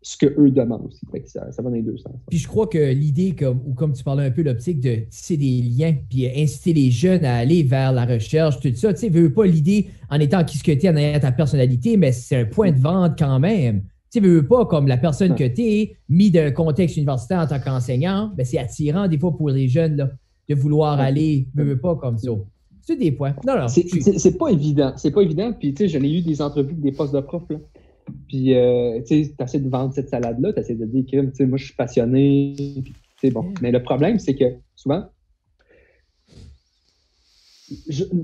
ce qu'eux demandent aussi. Ça va dans les deux sens. Puis je crois que l'idée, comme tu parlais un peu, l'optique de tisser des liens, puis inciter les jeunes à aller vers la recherche, tout ça, tu sais, veux pas l'idée en étant quisqueté, en ayant ta personnalité, mais c'est un point de vente quand même. Tu sais, veux pas comme la personne que tu es, mis d'un contexte universitaire en tant qu'enseignant, ben c'est attirant des fois pour les jeunes, là, de vouloir aller, veux pas comme ça. C'est des points. Non. C'est pas évident. C'est pas évident. Puis, tu sais, j'en ai eu des entrevues, des postes de prof, là. Puis, tu essaies de vendre cette salade-là, tu essaies de dire que, moi, je suis passionné. C'est bon. Mais le problème, c'est que souvent,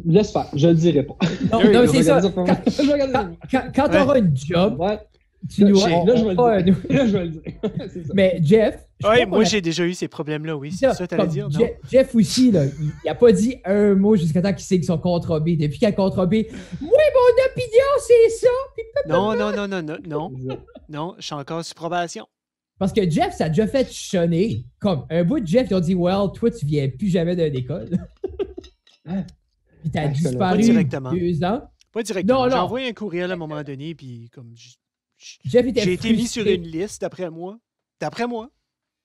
laisse faire, je le dirai pas. Non, c'est ça. Quand tu auras une job, tu nous là, je vais le dire. C'est ça. Mais Jeff. Oui, moi, j'ai déjà eu ces problèmes-là, oui. C'est ça que tu allais dire, non? Jeff aussi, là, il n'a pas dit un mot jusqu'à temps qu'il signe son contrat B. Depuis qu'il a contrat B, oui, mon opinion, c'est ça. Non. Non, je suis encore sous probation. Parce que Jeff, ça a déjà fait chonner. Comme un bout de Jeff, ils ont dit, well, toi, tu viens plus jamais de l'école. Puis t'as disparu pas directement. 2 ans. Pas directement. J'ai envoyé un courriel à un moment donné, puis comme Jeff était j'ai été mis sur une liste d'après moi.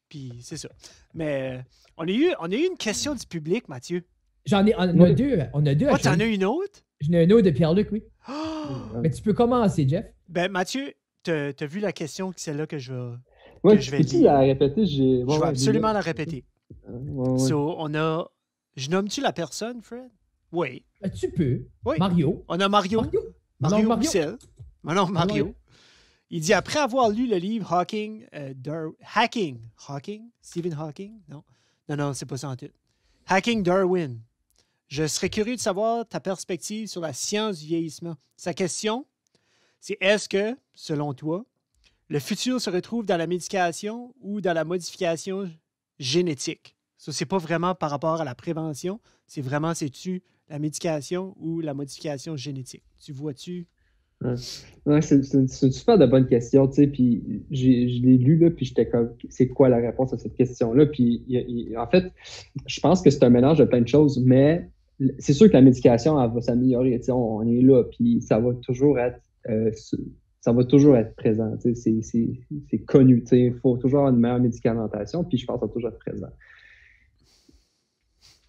Puis c'est ça. Mais on a eu une question du public, Mathieu. On a deux. Oh, t'en as une autre? J'en ai une autre de Pierre-Luc, oui. Oh! Mais tu peux commencer, Jeff. Ben, Mathieu, t'as vu la question, celle-là que je vais. Oui, que je vais lire. La répéter? Je vais absolument la répéter. Ouais. So, on a. Je nomme-tu la personne, Fred? Oui. Tu peux. Oui. Mario. On a Mario. Mario Roussel. Mario. Il dit, après avoir lu le livre Hacking, Stephen Hawking? Non, c'est pas ça en tout. Hacking Darwin. Je serais curieux de savoir ta perspective sur la science du vieillissement. Sa question, c'est est-ce que, selon toi, le futur se retrouve dans la médication ou dans la modification génétique? Ça, c'est pas vraiment par rapport à la prévention, c'est vraiment, c'est-tu la médication ou la modification génétique? Tu vois-tu? Ouais, c'est une super de bonne question, tu sais, puis je l'ai lu, là, puis j'étais comme, c'est quoi la réponse à cette question-là? Puis, en fait, je pense que c'est un mélange de plein de choses, mais c'est sûr que la médication, elle va s'améliorer, tu sais, on est là, puis ça va toujours être présent, tu sais, c'est connu, tu sais, il faut toujours avoir une meilleure médicamentation, puis je pense que ça va toujours être présent.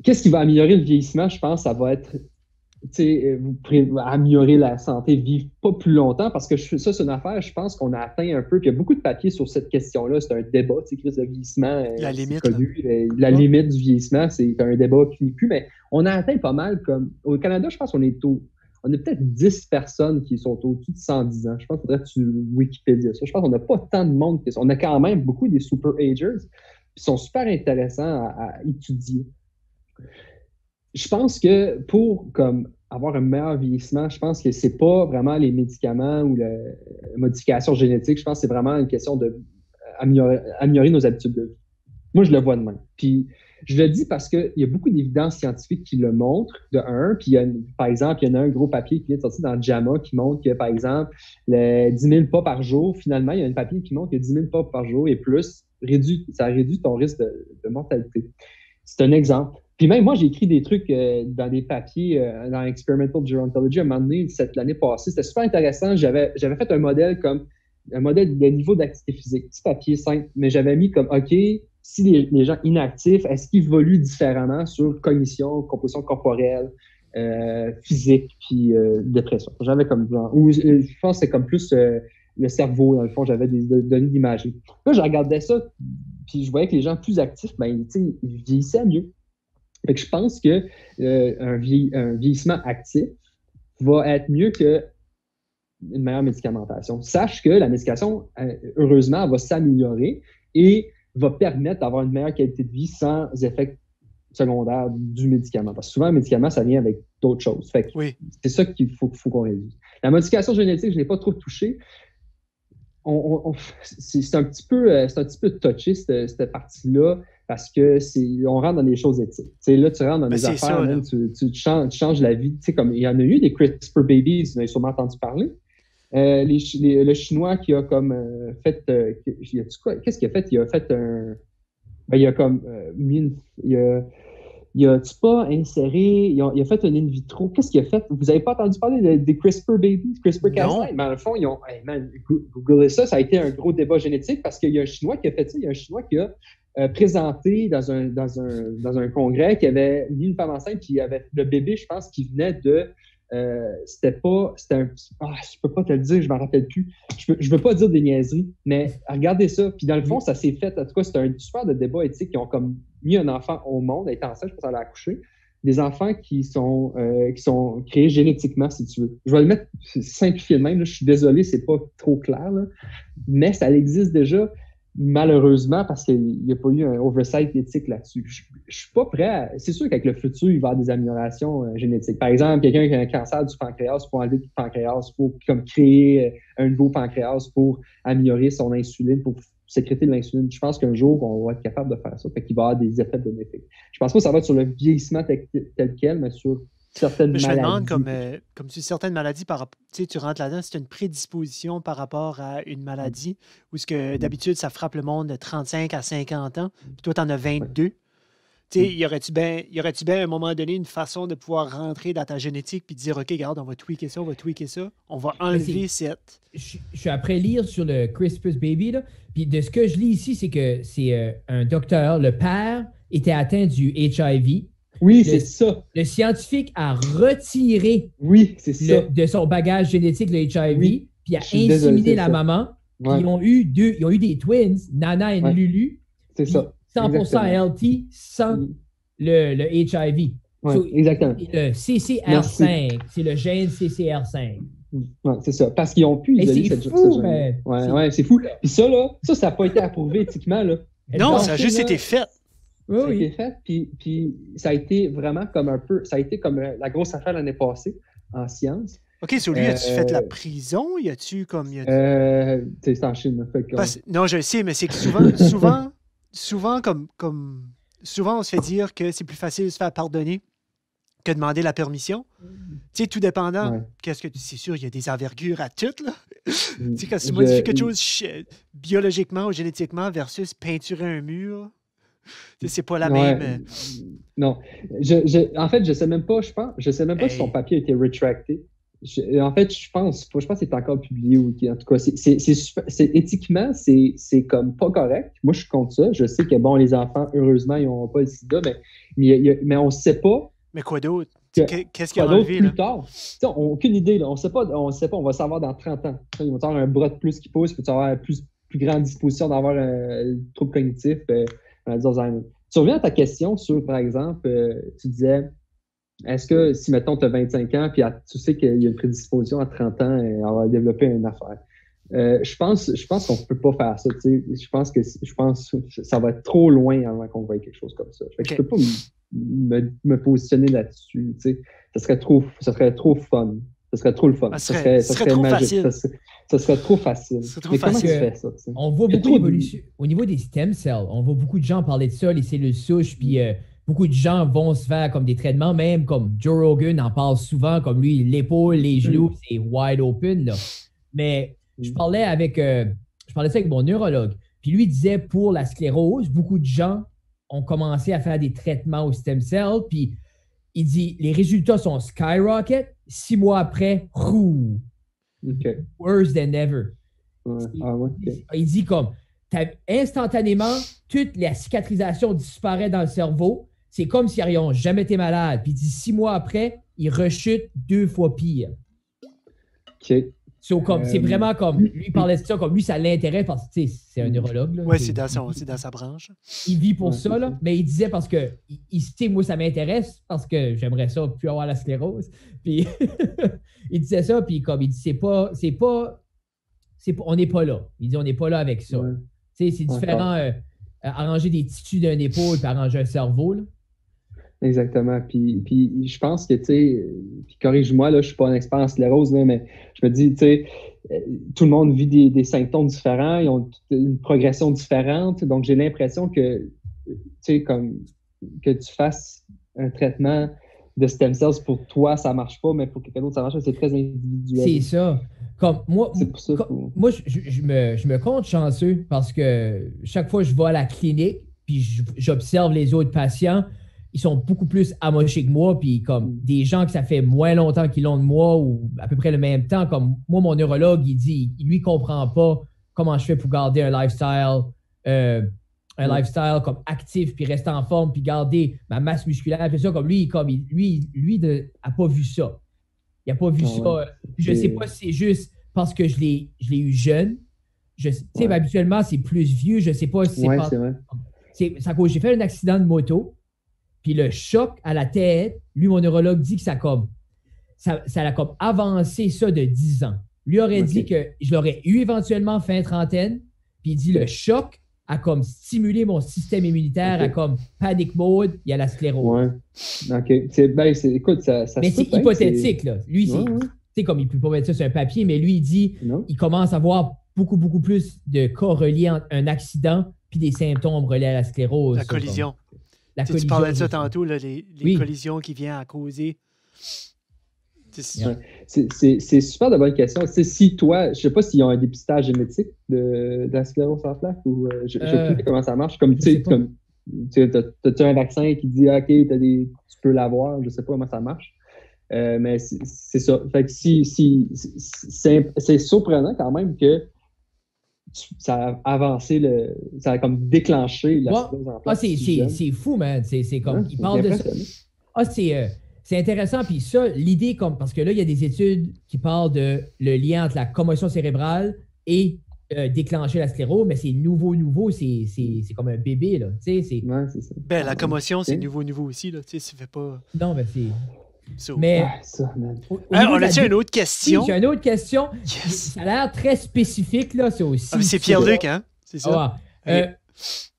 Qu'est-ce qui va améliorer le vieillissement? Je pense que ça va être vous pourrez améliorer la santé, vivre pas plus longtemps, parce que ça, c'est une affaire, je pense qu'on a atteint un peu, puis il y a beaucoup de papiers sur cette question-là, c'est un débat, crise de vieillissement, la limite, connu, la limite du vieillissement, c'est un débat qui n'est plus, mais on a atteint pas mal, comme au Canada, je pense qu'on est peut-être 10 personnes qui sont au-dessus de 110 ans, je pense qu'il faudrait que tu Wikipédia ça, je pense qu'on n'a pas tant de monde, on a quand même beaucoup des super-agers, qui sont super intéressants à étudier. Je pense que pour avoir un meilleur vieillissement, je pense que c'est pas vraiment les médicaments ou la modification génétique. Je pense que c'est vraiment une question de améliorer nos habitudes de vie. Moi, je le vois de même. Puis, je le dis parce qu'il y a beaucoup d'évidences scientifiques qui le montrent, de un. Puis, par exemple, il y en a un gros papier qui vient de sortir dans JAMA qui montre que, par exemple, les 10 000 pas par jour, finalement, il y a un papier qui montre que 10 000 pas par jour et plus, ça réduit ton risque de mortalité. C'est un exemple. Puis même moi, j'ai écrit des trucs dans des papiers dans Experimental Gerontology à un moment donné, l'année passée. C'était super intéressant. J'avais fait un modèle de niveau d'activité physique. Petit papier simple. Mais j'avais mis comme, OK, si les gens inactifs, est-ce qu'ils évoluent différemment sur cognition, composition corporelle, physique, puis dépression? J'avais comme genre, ou je pense que c'est comme plus le cerveau, dans le fond, j'avais des données d'imagerie. Là, je regardais ça, puis je voyais que les gens plus actifs, ils vieillissaient mieux. Fait que je pense que un vieillissement actif va être mieux qu'une meilleure médicamentation. Sache que la médication, heureusement, va s'améliorer et va permettre d'avoir une meilleure qualité de vie sans effet secondaire du médicament. Parce que souvent, un médicament, ça vient avec d'autres choses. Fait que c'est ça qu'il faut qu'on réduise. La modification génétique, je ne l'ai pas trop touchée. C'est un petit peu touché, cette partie-là, parce que on rentre dans des choses éthiques. Là, tu rentres dans des affaires, même, tu changes la vie. Comme il y en a eu des CRISPR babies, vous avez sûrement entendu parler. Le Chinois qui a comme fait... qu'est-ce qu'il a fait? Il a fait un... il a comme il a-tu pas inséré... Il a fait un in vitro. Qu'est-ce qu'il a fait? Vous n'avez pas entendu parler des CRISPR babies, CRISPR-Cas9? Mais dans le fond, googlez ça, ça a été un gros débat génétique parce qu'il y a un Chinois qui a fait ça. Il y a un Chinois qui a présenté dans un congrès qui avait mis une femme enceinte puis il y avait le bébé, je pense, qui venait de... je peux pas te le dire, je m'en rappelle plus. Je veux pas dire des niaiseries, mais regardez ça. Puis dans le fond, ça s'est fait. En tout cas, c'était un super de débat éthique. Ils ont comme mis un enfant au monde, elle était enceinte, je pense qu'elle a accouché. des enfants qui sont créés génétiquement, si tu veux. Je vais le mettre simplifié de même, là, je suis désolé, c'est pas trop clair, là, mais ça existe déjà, malheureusement, parce qu'il n'y a pas eu un oversight éthique là-dessus. Je suis pas prêt à... C'est sûr qu'avec le futur, il va y avoir des améliorations génétiques. Par exemple, quelqu'un qui a un cancer du pancréas, pour enlever du pancréas, pour comme créer un nouveau pancréas pour améliorer son insuline, pour sécréter de l'insuline. Je pense qu'un jour, on va être capable de faire ça. Fait qu'il va y avoir des effets bénéfiques. Je pense pas que ça va être sur le vieillissement tel quel, mais sur certaines maladies. Je me demande, comme tu dis, certaines maladies, tu rentres là-dedans, c'est une prédisposition par rapport à une maladie, où ce que d'habitude, ça frappe le monde de 35 à 50 ans, puis toi, tu en as 22. Y aurait-tu bien, à un moment donné, une façon de pouvoir rentrer dans ta génétique puis dire, OK, regarde, on va tweaker ça, on va enlever cette... Je suis après lire sur le CRISPR Baby, là, puis de ce que je lis ici, c'est que c'est un docteur, le père était atteint du HIV. Oui, c'est ça. Le scientifique a retiré de son bagage génétique le HIV, puis a inséminé la maman. Puis ils ont eu des twins, Nana et Lulu. C'est ça. 100% LT sans le HIV. Ouais, exactement. Le CCR5, c'est le gène CCR5. Ouais, c'est ça. Parce qu'ils ont pu isoler cette gène. Ouais, c'est fou. Puis ça n'a pas été approuvé éthiquement. Là. Non, ça a juste été fait. Ça a été fait, puis ça a été vraiment ça a été comme la grosse affaire l'année passée en sciences. OK, sur lui, as-tu fait la prison? Y a-tu comme... C'est en Chine. Non, je sais, mais c'est que souvent, souvent, on se fait dire que c'est plus facile de se faire pardonner que de demander la permission. Tu sais, tout dépendant, c'est sûr, il y a des envergures à toutes, là. Tu sais, quand tu modifies quelque chose biologiquement ou génétiquement versus peinturer un mur, c'est pas la même. Non. En fait, je sais même pas, si son papier a été retracté. En fait, je pense que c'est encore publié. En tout cas, éthiquement, c'est comme pas correct. Moi, je suis contre ça. Je sais que, bon, les enfants, heureusement, ils n'ont pas le sida, mais on ne sait pas. Mais quoi d'autre? Qu'est-ce qu'il y a enlevé, plus tard? On n'a aucune idée. Là. On ne sait pas. On va savoir dans 30 ans. Ils vont avoir un bras de plus qui pousse, puis tu vas avoir plus grande disposition d'avoir un trouble cognitif. Tu reviens à ta question sur, par exemple, tu disais... Est-ce que si, mettons, tu as 25 ans puis tu sais qu'il y a une prédisposition à 30 ans à avoir développé une affaire? Je pense qu'on ne peut pas faire ça. Je pense que ça va être trop loin avant qu'on voie quelque chose comme ça. Je ne peux pas me positionner là-dessus. Ça serait trop fun. Ça serait trop le fun. Ça serait trop facile. Ça serait trop facile. Mais comment tu fais ça? On voit beaucoup d'évolution. Au niveau des stem cells, on voit beaucoup de gens parler de ça, les cellules souches, puis... beaucoup de gens vont se faire comme des traitements, même comme Joe Rogan en parle souvent, comme lui, l'épaule, les genoux, c'est wide open. Là. Mais je parlais ça avec mon neurologue. Puis lui disait pour la sclérose, beaucoup de gens ont commencé à faire des traitements au stem cell. Puis il dit les résultats sont skyrocket. 6 mois après, worse than ever. Il dit comme instantanément, toute la cicatrisation disparaît dans le cerveau. C'est comme s'ils n'ont jamais été malades. Puis 6 mois après, ils rechutent 2 fois pire. OK. C'est vraiment comme... Lui, il parlait de ça comme lui, ça l'intéresse parce que c'est un neurologue. Oui, c'est dans sa branche. Il vit pour ça, là. Mais il disait parce que... moi, ça m'intéresse parce que j'aimerais ça plus avoir la sclérose. Puis il disait ça, puis comme il dit, on n'est pas là. Il dit, on n'est pas là avec ça. C'est différent arranger des tissus d'une épaule et arranger un cerveau. Là. Exactement. Puis je pense que, puis corrige-moi, là, je ne suis pas un expert en sclérose, là, mais je me dis, tout le monde vit des symptômes différents, ils ont une progression différente. Donc, j'ai l'impression que, que tu fasses un traitement de stem cells pour toi, ça ne marche pas, mais pour quelqu'un d'autre, ça marche. C'est très individuel. C'est ça. Comme moi, moi je me compte chanceux parce que chaque fois que je vais à la clinique puis j'observe les autres patients, ils sont beaucoup plus amochés que moi, puis comme des gens que ça fait moins longtemps qu'ils l'ont de moi ou à peu près le même temps, comme moi, mon neurologue, il dit, il lui comprend pas comment je fais pour garder un lifestyle comme actif, puis rester en forme, puis garder ma masse musculaire, puis ça, comme lui n'a pas vu ça. Il n'a pas vu ça. Ouais. Je ne sais pas si c'est juste parce que je l'ai eu jeune. Habituellement, c'est plus vieux. Je ne sais pas si c'est c'est vrai. C'est à cause j'ai fait un accident de moto. Puis le choc à la tête, lui, mon neurologue dit que ça l'a comme avancé ça de 10 ans. Lui aurait dit que je l'aurais eu éventuellement fin trentaine, puis il dit le choc a comme stimulé mon système immunitaire à comme panic mode, il y a la sclérose. Ouais. OK. Écoute, ça mais c'est hypothétique, là. Lui, tu sais, comme il ne peut pas mettre ça sur un papier, mais lui, il dit il commence à avoir beaucoup, beaucoup plus de cas reliés entre un accident puis des symptômes reliés à la sclérose. La collision. Tu parlais de ça tantôt, là, les collisions qui viennent à causer. C'est super de bonne question. Si toi, je ne sais pas s'ils ont un dépistage génétique de la sclérose en plaques ou je ne sais plus comment ça marche. Comme tu as un vaccin qui dit OK, tu peux l'avoir, je ne sais pas comment ça marche. Mais c'est ça. Fait que c'est surprenant quand même que ça a avancé ça a comme déclenché la sclérose en plaques. C'est fou, man. C'est comme il parle de ça. C'est intéressant, puis ça, l'idée, parce que là, il y a des études qui parlent de le lien entre la commotion cérébrale et déclencher la sclérose, mais c'est nouveau, c'est comme un bébé, là. C'est ça. Ben, la commotion, c'est nouveau aussi, là. Tu sais, ça fait pas... Non, mais c'est... So. Mais... on a-tu une autre question? Oui, j'ai une autre question. Yes. Ça a l'air très spécifique, là, c'est aussi... c'est Pierre-Luc, hein? C'est ça?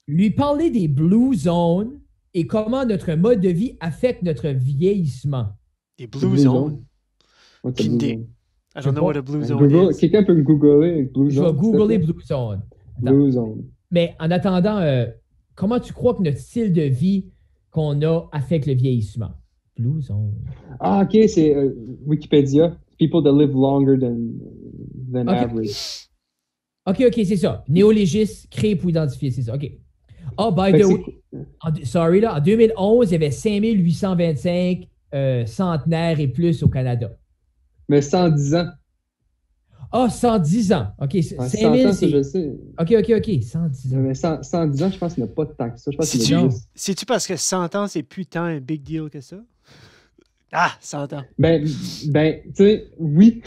Lui parler des Blue Zones et comment notre mode de vie affecte notre vieillissement. Les Blue Zones? Aucune idée. I don't know what a Blue Zone is. Quelqu'un peut me googler Blue Zone? Je vais googler Blue Zone. Blue Zone. Mais en attendant, comment tu crois que notre style de vie qu'on a affecte le vieillissement? Blue Zone. Ah, OK, c'est Wikipédia. People that live longer than average. OK, c'est ça. Néolégiste créé pour identifier, c'est ça. OK. By the way, en 2011, il y avait 5825 centenaires et plus au Canada. Mais 110 ans. 110 ans. OK, 5000, ans, je sais. OK, 110 ans. Mais 110 ans, je pense qu'il n'y a pas de temps que ça. Je pense C'est-tu parce que 100 ans, c'est plus tant un big deal que ça? Ah, 100 ans. Ben tu sais, oui.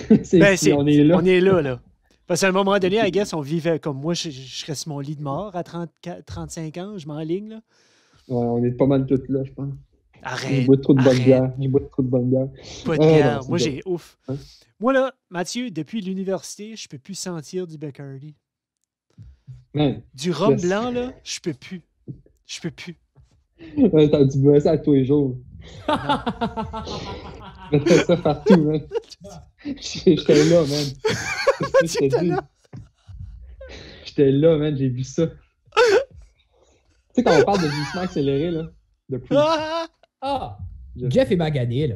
On est là. On est là. Parce qu'à un moment donné, I guess, on vivait comme moi, je serais sur mon lit de mort à 35 ans, je m'enligne, là. Ouais, on est pas mal tous là, je pense. Arrête. J'ai bois trop de bonne bière. Pas de bière. Moi, j'ai ouf. Hein? Moi, là, Mathieu, depuis l'université, je peux plus sentir du Bacardi. Du rhum blanc, là, je peux plus. Tu bois ça à tous les jours. Je fais ça partout, man. J'étais là, man. J'étais là, man. J'ai vu ça. Tu sais, quand on parle de vieillissement accéléré, là, de plus. Jeff est magané, là.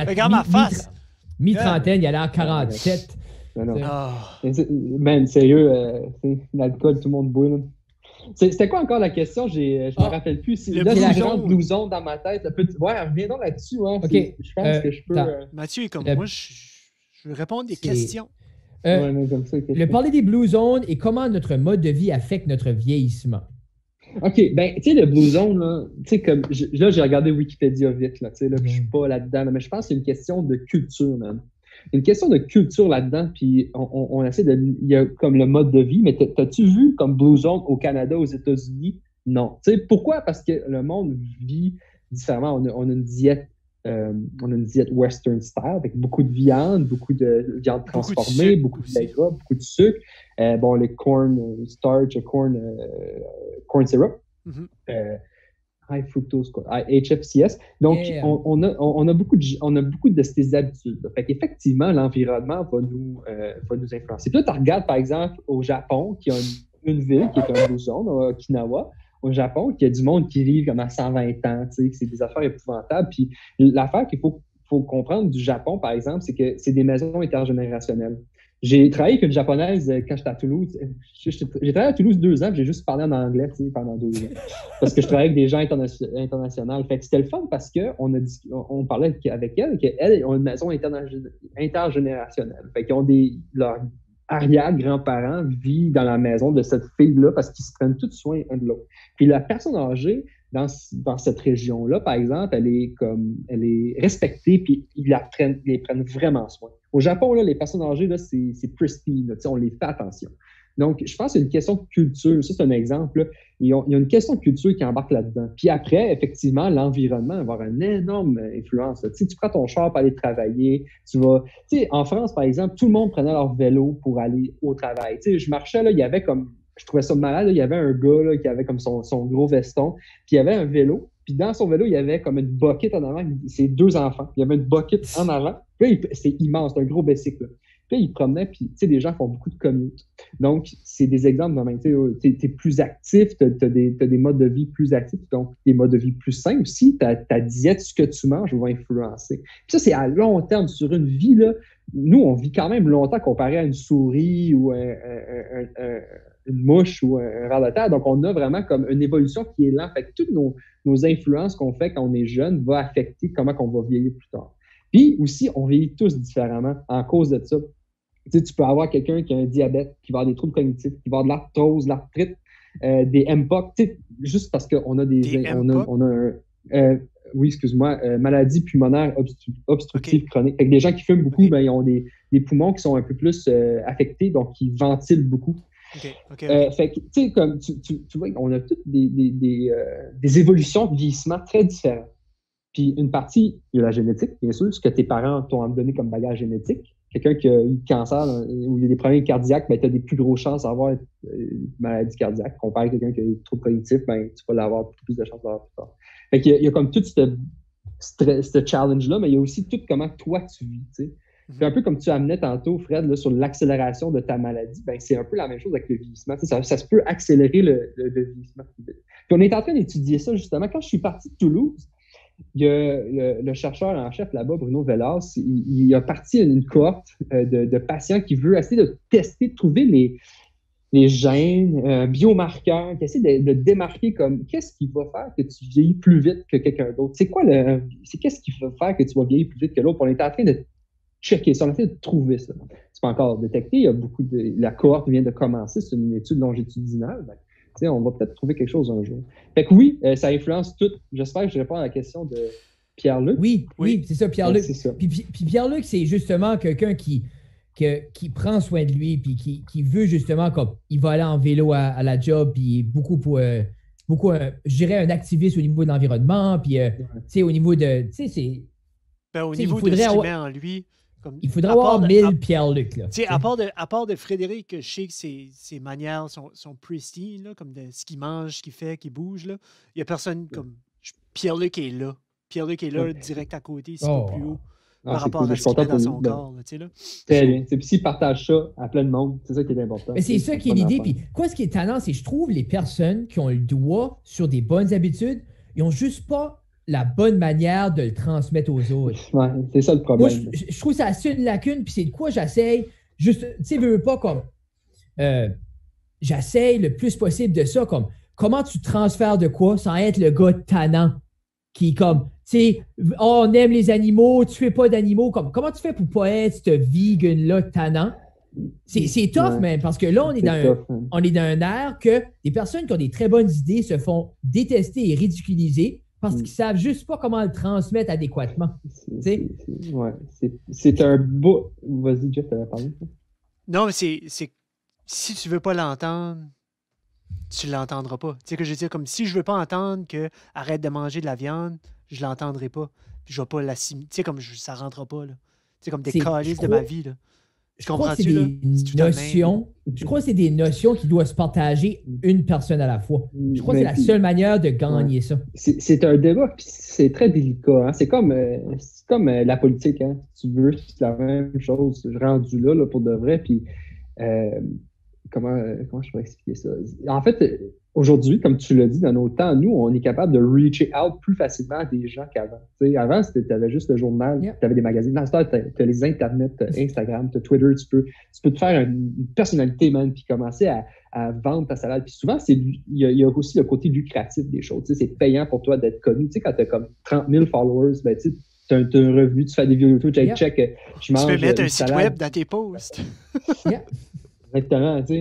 Regarde ma face. Mi-trentaine, il a l'air 47. Man, sérieux, l'alcool, tout le monde boit, là. C'était quoi encore la question? Je me rappelle plus. Là, c'est genre Blue Zone dans ma tête. Ouais, reviens donc là-dessus. Hein. Okay. Je pense que je peux... Mathieu est comme moi, je veux répondre des questions. Le parler des Blue Zones et comment notre mode de vie affecte notre vieillissement. OK, ben, tu sais, le Blue Zone, là, tu sais, comme, là, j'ai regardé Wikipédia vite, là, tu sais, là, puis je suis pas là-dedans, là, mais je pense que c'est une question de culture, man. Une question de culture là-dedans, puis on essaie de... Il y a comme le mode de vie, mais t'as-tu vu comme Blue Zone au Canada, aux États-Unis? Non. Tu sais, pourquoi? Parce que le monde vit différemment. On a une diète western style, avec beaucoup de viande, beaucoup de viande transformée, beaucoup de lait gras, beaucoup de sucre. Les corn starch, corn syrup. Mm-hmm. High fructose, HFCS. Donc, on a beaucoup de ces habitudes. Fait qu'effectivement, l'environnement va nous influencer. Puis là, tu regardes, par exemple, au Japon, qui a une ville qui est un Blue Zone, Okinawa, au Japon, qui a du monde qui vit comme à 120 ans, tu sais, que c'est des affaires épouvantables. Puis l'affaire qu'il faut comprendre du Japon, par exemple, c'est que c'est des maisons intergénérationnelles. J'ai travaillé avec une japonaise quand j'étais à Toulouse. J'ai travaillé à Toulouse 2 ans, puis j'ai juste parlé en anglais, tu sais, pendant 2 ans. Parce que je travaillais avec des gens internationaux. Fait que c'était le fun parce qu'on parlait avec elle, qu'elle a une maison intergénérationnelle. Fait qu'ils ont leurs arrière-grands-parents vivent dans la maison de cette fille-là parce qu'ils se prennent tous soin un de l'autre. Puis la personne âgée, dans cette région-là, par exemple, elle est respectée, puis ils les prennent vraiment soin. Au Japon, là, les personnes âgées, là, c'est pristine, on les fait attention. Donc, je pense que c'est une question de culture. Ça, c'est un exemple. Là. Il y a une question de culture qui embarque là-dedans. Puis après, effectivement, l'environnement va avoir une énorme influence. Tu sais, tu prends ton char pour aller travailler, tu vas... Tu sais, en France, par exemple, tout le monde prenait leur vélo pour aller au travail. Tu sais, je marchais, là, il y avait comme... Je trouvais ça malade, là, il y avait un gars là, qui avait comme son gros veston, puis il y avait un vélo, puis dans son vélo, il y avait comme une bucket en avant, ses 2 enfants. Il y avait une bucket en avant. Puis là, c'est immense, c'est un gros bicycle. Là. Puis là, il promenait, puis tu sais, des gens font beaucoup de commute. Donc, c'est des exemples de même. Tu es plus actif, tu as des modes de vie plus actifs, donc des modes de vie plus sains aussi. Ta diète, ce que tu manges, va influencer. Puis ça, c'est à long terme. Sur une vie, là, nous, on vit quand même longtemps comparé à une souris ou une mouche ou un ver de terre. Donc, on a vraiment comme une évolution qui est lente. Fait que toutes nos influences qu'on fait quand on est jeune vont affecter comment on va vieillir plus tard. Puis aussi, on vieillit tous différemment en cause de ça. Tu sais, tu peux avoir quelqu'un qui a un diabète, qui va avoir des troubles cognitifs, qui va avoir de l'arthrose, l'arthrite, des MPOC, tu sais, juste parce qu'on a oui, excuse-moi, maladie pulmonaire obstructive chronique. Fait que des gens qui fument beaucoup, ben, ils ont des poumons qui sont un peu plus affectés, donc ils ventilent beaucoup. Fait que, tu sais, comme tu vois, on a toutes des évolutions de vieillissement très différentes. Puis une partie, il y a la génétique, bien sûr, ce que tes parents t'ont donné comme bagage génétique. Quelqu'un qui a eu le cancer ou il y a des problèmes cardiaques, ben, tu as des plus grosses chances d'avoir une maladie cardiaque. Comparé à quelqu'un qui a des troubles cognitifs, ben, tu vas l'avoir beaucoup plus de chances d'avoir plus tard. Fait qu'il y a comme tout ce challenge-là, mais il y a aussi tout comment toi tu vis. Tu sais. C'est un peu comme tu amenais tantôt, Fred, là, sur l'accélération de ta maladie. Ben, c'est un peu la même chose avec le vieillissement. Tu sais, ça se peut accélérer le vieillissement. Puis on est en train d'étudier ça justement. Quand je suis parti de Toulouse, il y a le chercheur en chef là-bas, Bruno Vellas, il a parti une cohorte de patients qui veut essayer de tester, de trouver les gènes, biomarqueurs, qui essaient de démarquer comme qu'est-ce qui va faire que tu vieillis plus vite que quelqu'un d'autre. Qu'est-ce qui va faire que tu vas vieillir plus vite que l'autre? On est en train de checker ça, on est en train de trouver ça. C'est pas encore détecté, il y a la cohorte vient de commencer, c'est une étude longitudinale. Ben, on va peut-être trouver quelque chose un jour. Fait que oui, ça influence tout. J'espère que je réponds à la question de Pierre-Luc. Oui, c'est ça, Pierre-Luc. C'est ça. Puis Pierre-Luc, c'est justement quelqu'un qui prend soin de lui, puis qui veut justement, comme il va aller en vélo à la job, puis beaucoup, je dirais, un activiste au niveau de l'environnement, puis au niveau de. Au niveau de ce qu'il met en lui. Il faudrait avoir 1000 Pierre-Luc. À part de Frédéric, je sais que ses manières sont pristines, là, comme de ce qu'il mange, ce qu'il fait, qu'il bouge. Là. Il n'y a personne comme Pierre-Luc est là. Pierre-Luc est là, direct à côté, c'est pas plus haut. Par rapport à ce qu'il met dans son corps. Là. Très bien. Puis s'il partage ça à plein de monde, c'est ça qui est important. Mais c'est ça qui est l'idée. Puis quoi, ce qui est tannant, c'est que je trouve les personnes qui ont le doigt sur des bonnes habitudes, ils n'ont juste pas la bonne manière de le transmettre aux autres. Ouais, c'est ça le problème. Moi, je trouve ça assez une lacune, puis c'est de quoi j'essaye, juste, tu sais, veux pas comme, j'essaye le plus possible de ça, comme, comment tu transfères de quoi sans être le gars tannant qui, comme, tu sais, oh, on aime les animaux, tu fais pas d'animaux, comme, comment tu fais pour pas être ce vegan-là tannant? C'est tough, man, parce que là, on est dans un air que des personnes qui ont des très bonnes idées se font détester et ridiculiser parce qu'ils savent juste pas comment le transmettre adéquatement. C'est un beau... Vas-y, Jeff, t'avais parlé. Non, mais c'est si tu veux pas l'entendre, tu l'entendras pas. Tu sais que je veux dire, comme si je veux pas entendre que arrête de manger de la viande, je l'entendrai pas. Puis je vais pas l'assimiler. Tu sais, comme ça rentrera pas, là. C'est comme des calices de ma vie, là. Je crois que c'est des notions qui doivent se partager une personne à la fois. Je crois que c'est la seule manière de gagner ça. C'est un débat, puis c'est très délicat. Hein? C'est comme la politique. Hein? Si tu veux, c'est la même chose. Rendu là pour de vrai. Puis comment je pourrais expliquer ça? En fait, aujourd'hui, comme tu l'as dit, dans nos temps, nous, on est capable de reach out plus facilement à des gens qu'avant. T'sais, avant, tu avais juste le journal, tu avais des magazines. Dans ce temps, tu as les internets, Instagram, tu as Twitter, tu peux te faire une personnalité, man, puis commencer à vendre ta salade. Puis souvent, il y a aussi le côté lucratif des choses. C'est payant pour toi d'être connu. Quand tu as comme 30 000 followers, ben, tu as un revenu, tu fais des vidéos YouTube, check, je mange. Tu peux mettre un site web dans tes posts. Exactement, tu sais,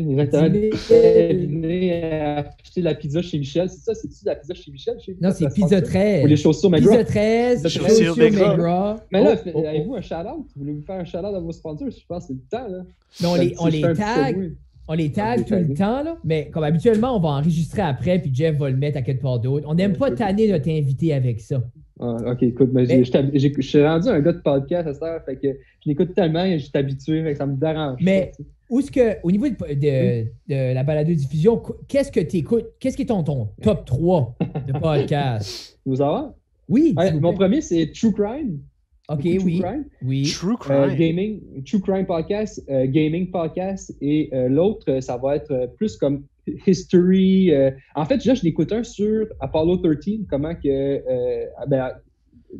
venez acheter la pizza chez Michel. C'est ça, c'est-tu la pizza chez Michel? Non, c'est Pizza 13. Ou les chaussures McGraw. Pizza 13, chaussures McGraw. Mais là, avez-vous un shout-out? Voulez-vous faire un shout-out à vos sponsors? Je pense que c'est le temps, là. Mais on les tag. On les tag tout le temps, là, mais comme habituellement, on va enregistrer après, puis Jeff va le mettre à quelque part d'autre. On n'aime pas tanner notre invité avec ça. Ah, ok, écoute, je suis rendu un gars de podcast à cette heure, fait que je l'écoute tellement et je suis habitué, fait que ça me dérange. Mais au niveau de la balado-diffusion, qu'est-ce que tu écoutes? Qu'est-ce qui est ton top 3 de podcast? Vous savez? Oui. Mon premier, c'est True Crime. OK, True Crime. Oui. True Crime. True Crime podcast, Gaming podcast, et l'autre, ça va être plus comme History. En fait, là, je l'écoute un sur Apollo 13, comment que...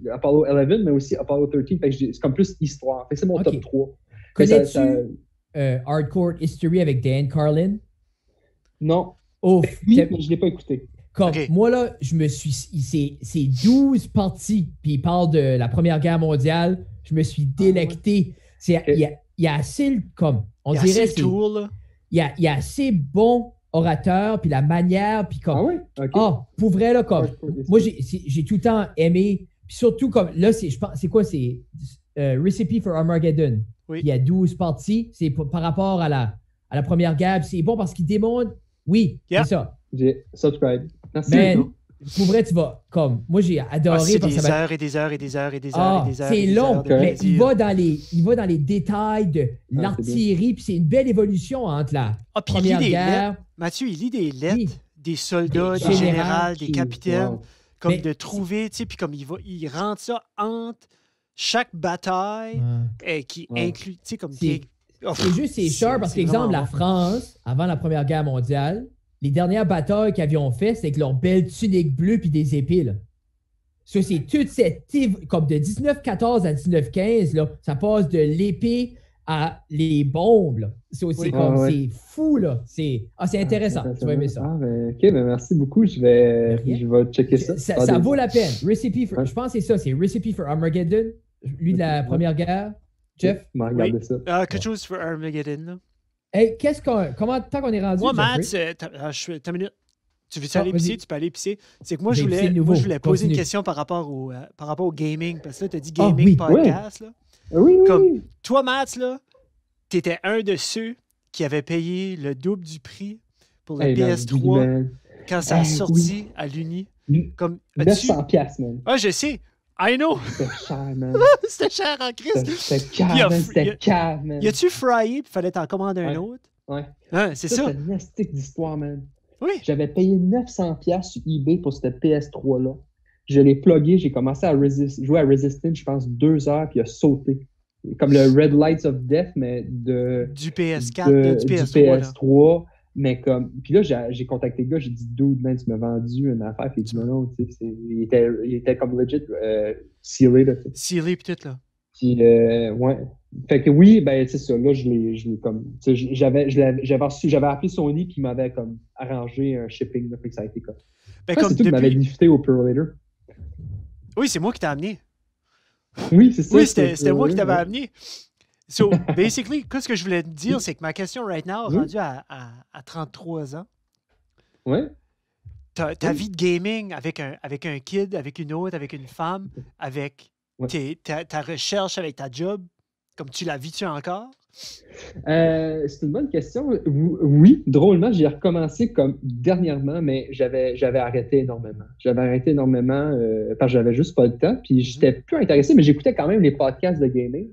Apollo 11, mais aussi Apollo 13, fait que c'est comme plus histoire. Fait que c'est mon top 3. Connais-tu Hardcore History avec Dan Carlin? Non. Oh, oui, mais je ne l'ai pas écouté. Moi, là, c'est 12 parties, puis il parle de la Première Guerre mondiale. Je me suis délecté. Il y a assez, comme, on dirait, il y a assez bon orateur, puis la manière, puis comme... Ah oui? OK. Pour vrai, là, comme... Moi, j'ai tout le temps aimé, puis surtout, comme, là, je pense, c'est quoi? C'est Recipe for Armageddon. Oui. Il y a 12 parties. C'est par rapport à la Première Guerre. C'est bon parce qu'il démontre... Oui, c'est ça. J'ai subscribe. Merci. Mais pour vrai, tu vas comme... Moi, j'ai adoré. C'est des heures et des heures et des heures et des heures et des heures. C'est long, mais il va dans les détails de l'artillerie, puis c'est une belle évolution entre la Première Guerre. Mathieu, il lit des lettres des soldats, des généraux, des capitaines, comme de trouver, tu sais, puis comme il rentre ça entre chaque bataille qui inclut, tu sais, comme... C'est cher parce qu'exemple, la France, avant la Première Guerre mondiale, les dernières batailles qu'ils ont fait, c'est avec leurs belles tuniques bleues puis des épées, là. Ça, c'est toute cette... Comme de 1914 à 1915, là, ça passe de l'épée à les bombes, là. C'est c'est fou, là. C'est intéressant. Tu vas aimer ça. OK, merci beaucoup. Je vais checker ça. Ça vaut la peine. Je pense que c'est ça. C'est Recipe for Armageddon, lui de la Première Guerre. Jeff? Regardez ça. Quelque chose for Armageddon, là. Hey, tant qu'on est rendu? Moi, Matt, t'as une minute. Tu veux aller pisser? Tu peux aller pisser. C'est que moi, je voulais poser une question par rapport au gaming. Parce que là, tu as dit gaming podcast. Là. Oui. Comme, toi, Matt, là, t'étais un de ceux qui avait payé le double du prix pour le PS3 quand ça a sorti à l'Uni. Comme, 900$, man. Ah, je sais. I know! C'était cher, man. C'était cher en Christ. C'était cave, man. Y a-tu fryé puis fallait t'en commander un autre? Ouais. C'est ça. C'est une mystique d'histoire, man. Oui. J'avais payé 900$ sur eBay pour cette PS3-là. Je l'ai plugué, j'ai commencé à jouer à Resistance, je pense, 2 heures, puis il a sauté. Comme le Red Lights of Death, mais du PS4, du PS3. Mais comme. Puis là, j'ai contacté le gars, j'ai dit, dude, man, tu m'as vendu une affaire. Puis il dit, non, tu sais, il était comme legit sealé, là. Sealé, puis tout, là. Puis, ouais. Fait que oui, ben, c'est ça. Là, je l'ai comme. J'avais appelé Sony, puis il m'avait comme arrangé un shipping, là. Fait que ça a été comme. Ben, comme c'est toi qui m'avais diffusé au Pro Later. Oui, c'est moi qui t'ai amené. Oui, c'est ça. Oui, c'était moi qui t'avais amené. So, basically, ce que je voulais te dire, c'est que ma question right now, rendue à 33 ans, ta vie de gaming avec un kid, avec une autre, avec une femme, avec ta recherche avec ta job, comme tu la vis-tu encore? C'est une bonne question. Oui, drôlement, j'ai recommencé comme dernièrement, mais j'avais arrêté énormément. Parce que j'avais juste pas le temps, puis j'étais plus intéressé, mais j'écoutais quand même les podcasts de gaming.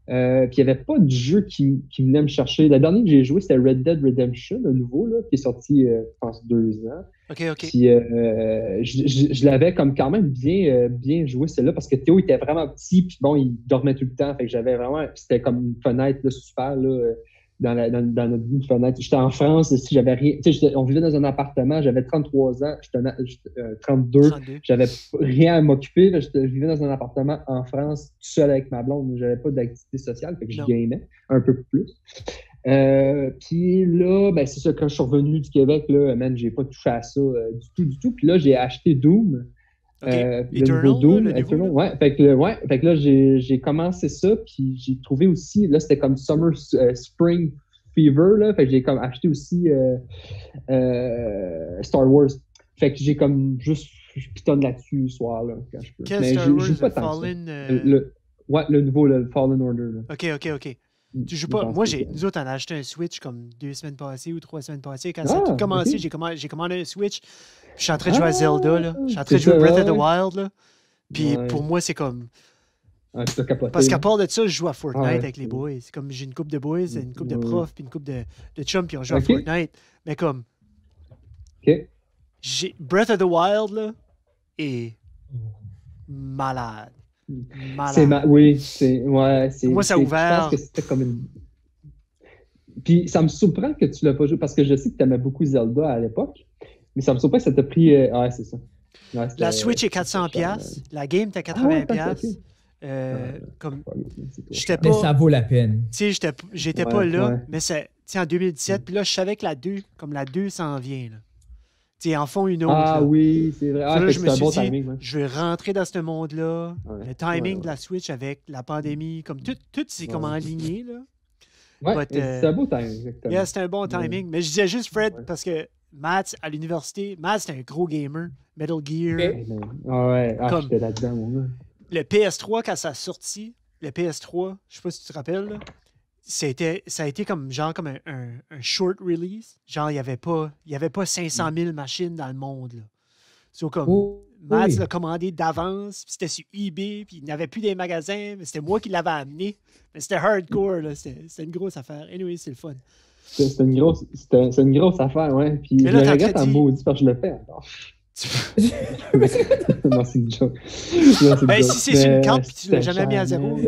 Puis il n'y avait pas de jeu qui venait me chercher. La dernière que j'ai joué, c'était Red Dead Redemption, le nouveau, là, qui est sorti, je pense, 2 ans. OK. Puis je l'avais comme quand même bien joué, celle-là, parce que Théo était vraiment petit, puis bon, il dormait tout le temps. Fait que j'avais vraiment... C'était comme une fenêtre là, super, là, dans notre vie, une fenêtre. J'étais en France, si j'avais rien... Tu sais, on vivait dans un appartement, j'avais 33 ans, j'étais 32. J'avais rien à m'occuper. Je vivais dans un appartement en France, tout seul avec ma blonde. J'avais pas d'activité sociale, fait que je gagnais un peu plus. Puis là, ben c'est ça, quand je suis revenu du Québec, là, man, j'ai pas touché à ça du tout. Puis là, j'ai acheté Doom. Eternal, Doom, Eternal, ouais. Fait que là, j'ai commencé ça, puis j'ai trouvé aussi, là, c'était comme Spring Fever, là. Fait que j'ai comme acheté aussi Star Wars. Fait que j'ai comme juste, je pitonne là-dessus ce soir, là, quand je peux. Quel Star Wars, pas tant le nouveau, le Fallen Order, là. OK. Tu joues pas. Moi, nous autres, on a acheté un Switch comme 2 semaines passées ou 3 semaines passées. Quand ça a tout commencé, j'ai commandé un Switch. Puis je suis en train de jouer à Zelda, là. Je suis en train de jouer à Breath of the Wild, là. Puis pour moi, c'est comme... Parce qu'à part de ça, je joue à Fortnite avec les boys. C'est comme j'ai une couple de boys, une couple de profs, puis une couple de chums, puis on joue à Fortnite. Mais comme... Breath of the Wild, là, est malade. Oui, c'est... Moi, ça a ouvert... Je pense que c'était comme une... Puis ça me surprend que tu l'as pas joué, parce que je sais que tu aimais beaucoup Zelda à l'époque, mais ça me surprend que ça t'a pris... c'est ça. Ouais, la Switch est 400$, la game était 80$. Mais ça vaut la peine. Tu sais, j'étais pas là, mais c'est en 2017, puis là, je savais que la 2 s'en vient, là. Tu en font une autre. Oui, c'est vrai. Là, je me suis dit, timing, je vais rentrer dans ce monde-là. Le timing de la Switch avec la pandémie, comme tout c'est comme aligné, là. C'est un beau timing, exactement. Yeah, c'était un bon timing. Mais je disais juste Fred, parce que Matt, à l'université, Matt, c'était un gros gamer. Metal Gear. j'étais là-dedans, mon gars. Le PS3, quand ça a sorti, le PS3, je sais pas si tu te rappelles, là, ça a été comme un short release. Genre, il n'y avait pas 500 000 machines dans le monde, là. So, comme, Matt l'a commandé d'avance, puis c'était sur eBay, puis il n'y avait plus des magasins, mais c'était moi qui l'avais amené. Mais c'était hardcore, là. C'était une grosse affaire. Anyway, c'est le fun. C'est une grosse affaire, ouais. Puis je le regrette en maudit parce que je le fais encore. Non, c'est une joke. Si c'est sur une carte et tu l'as jamais mis à zéro.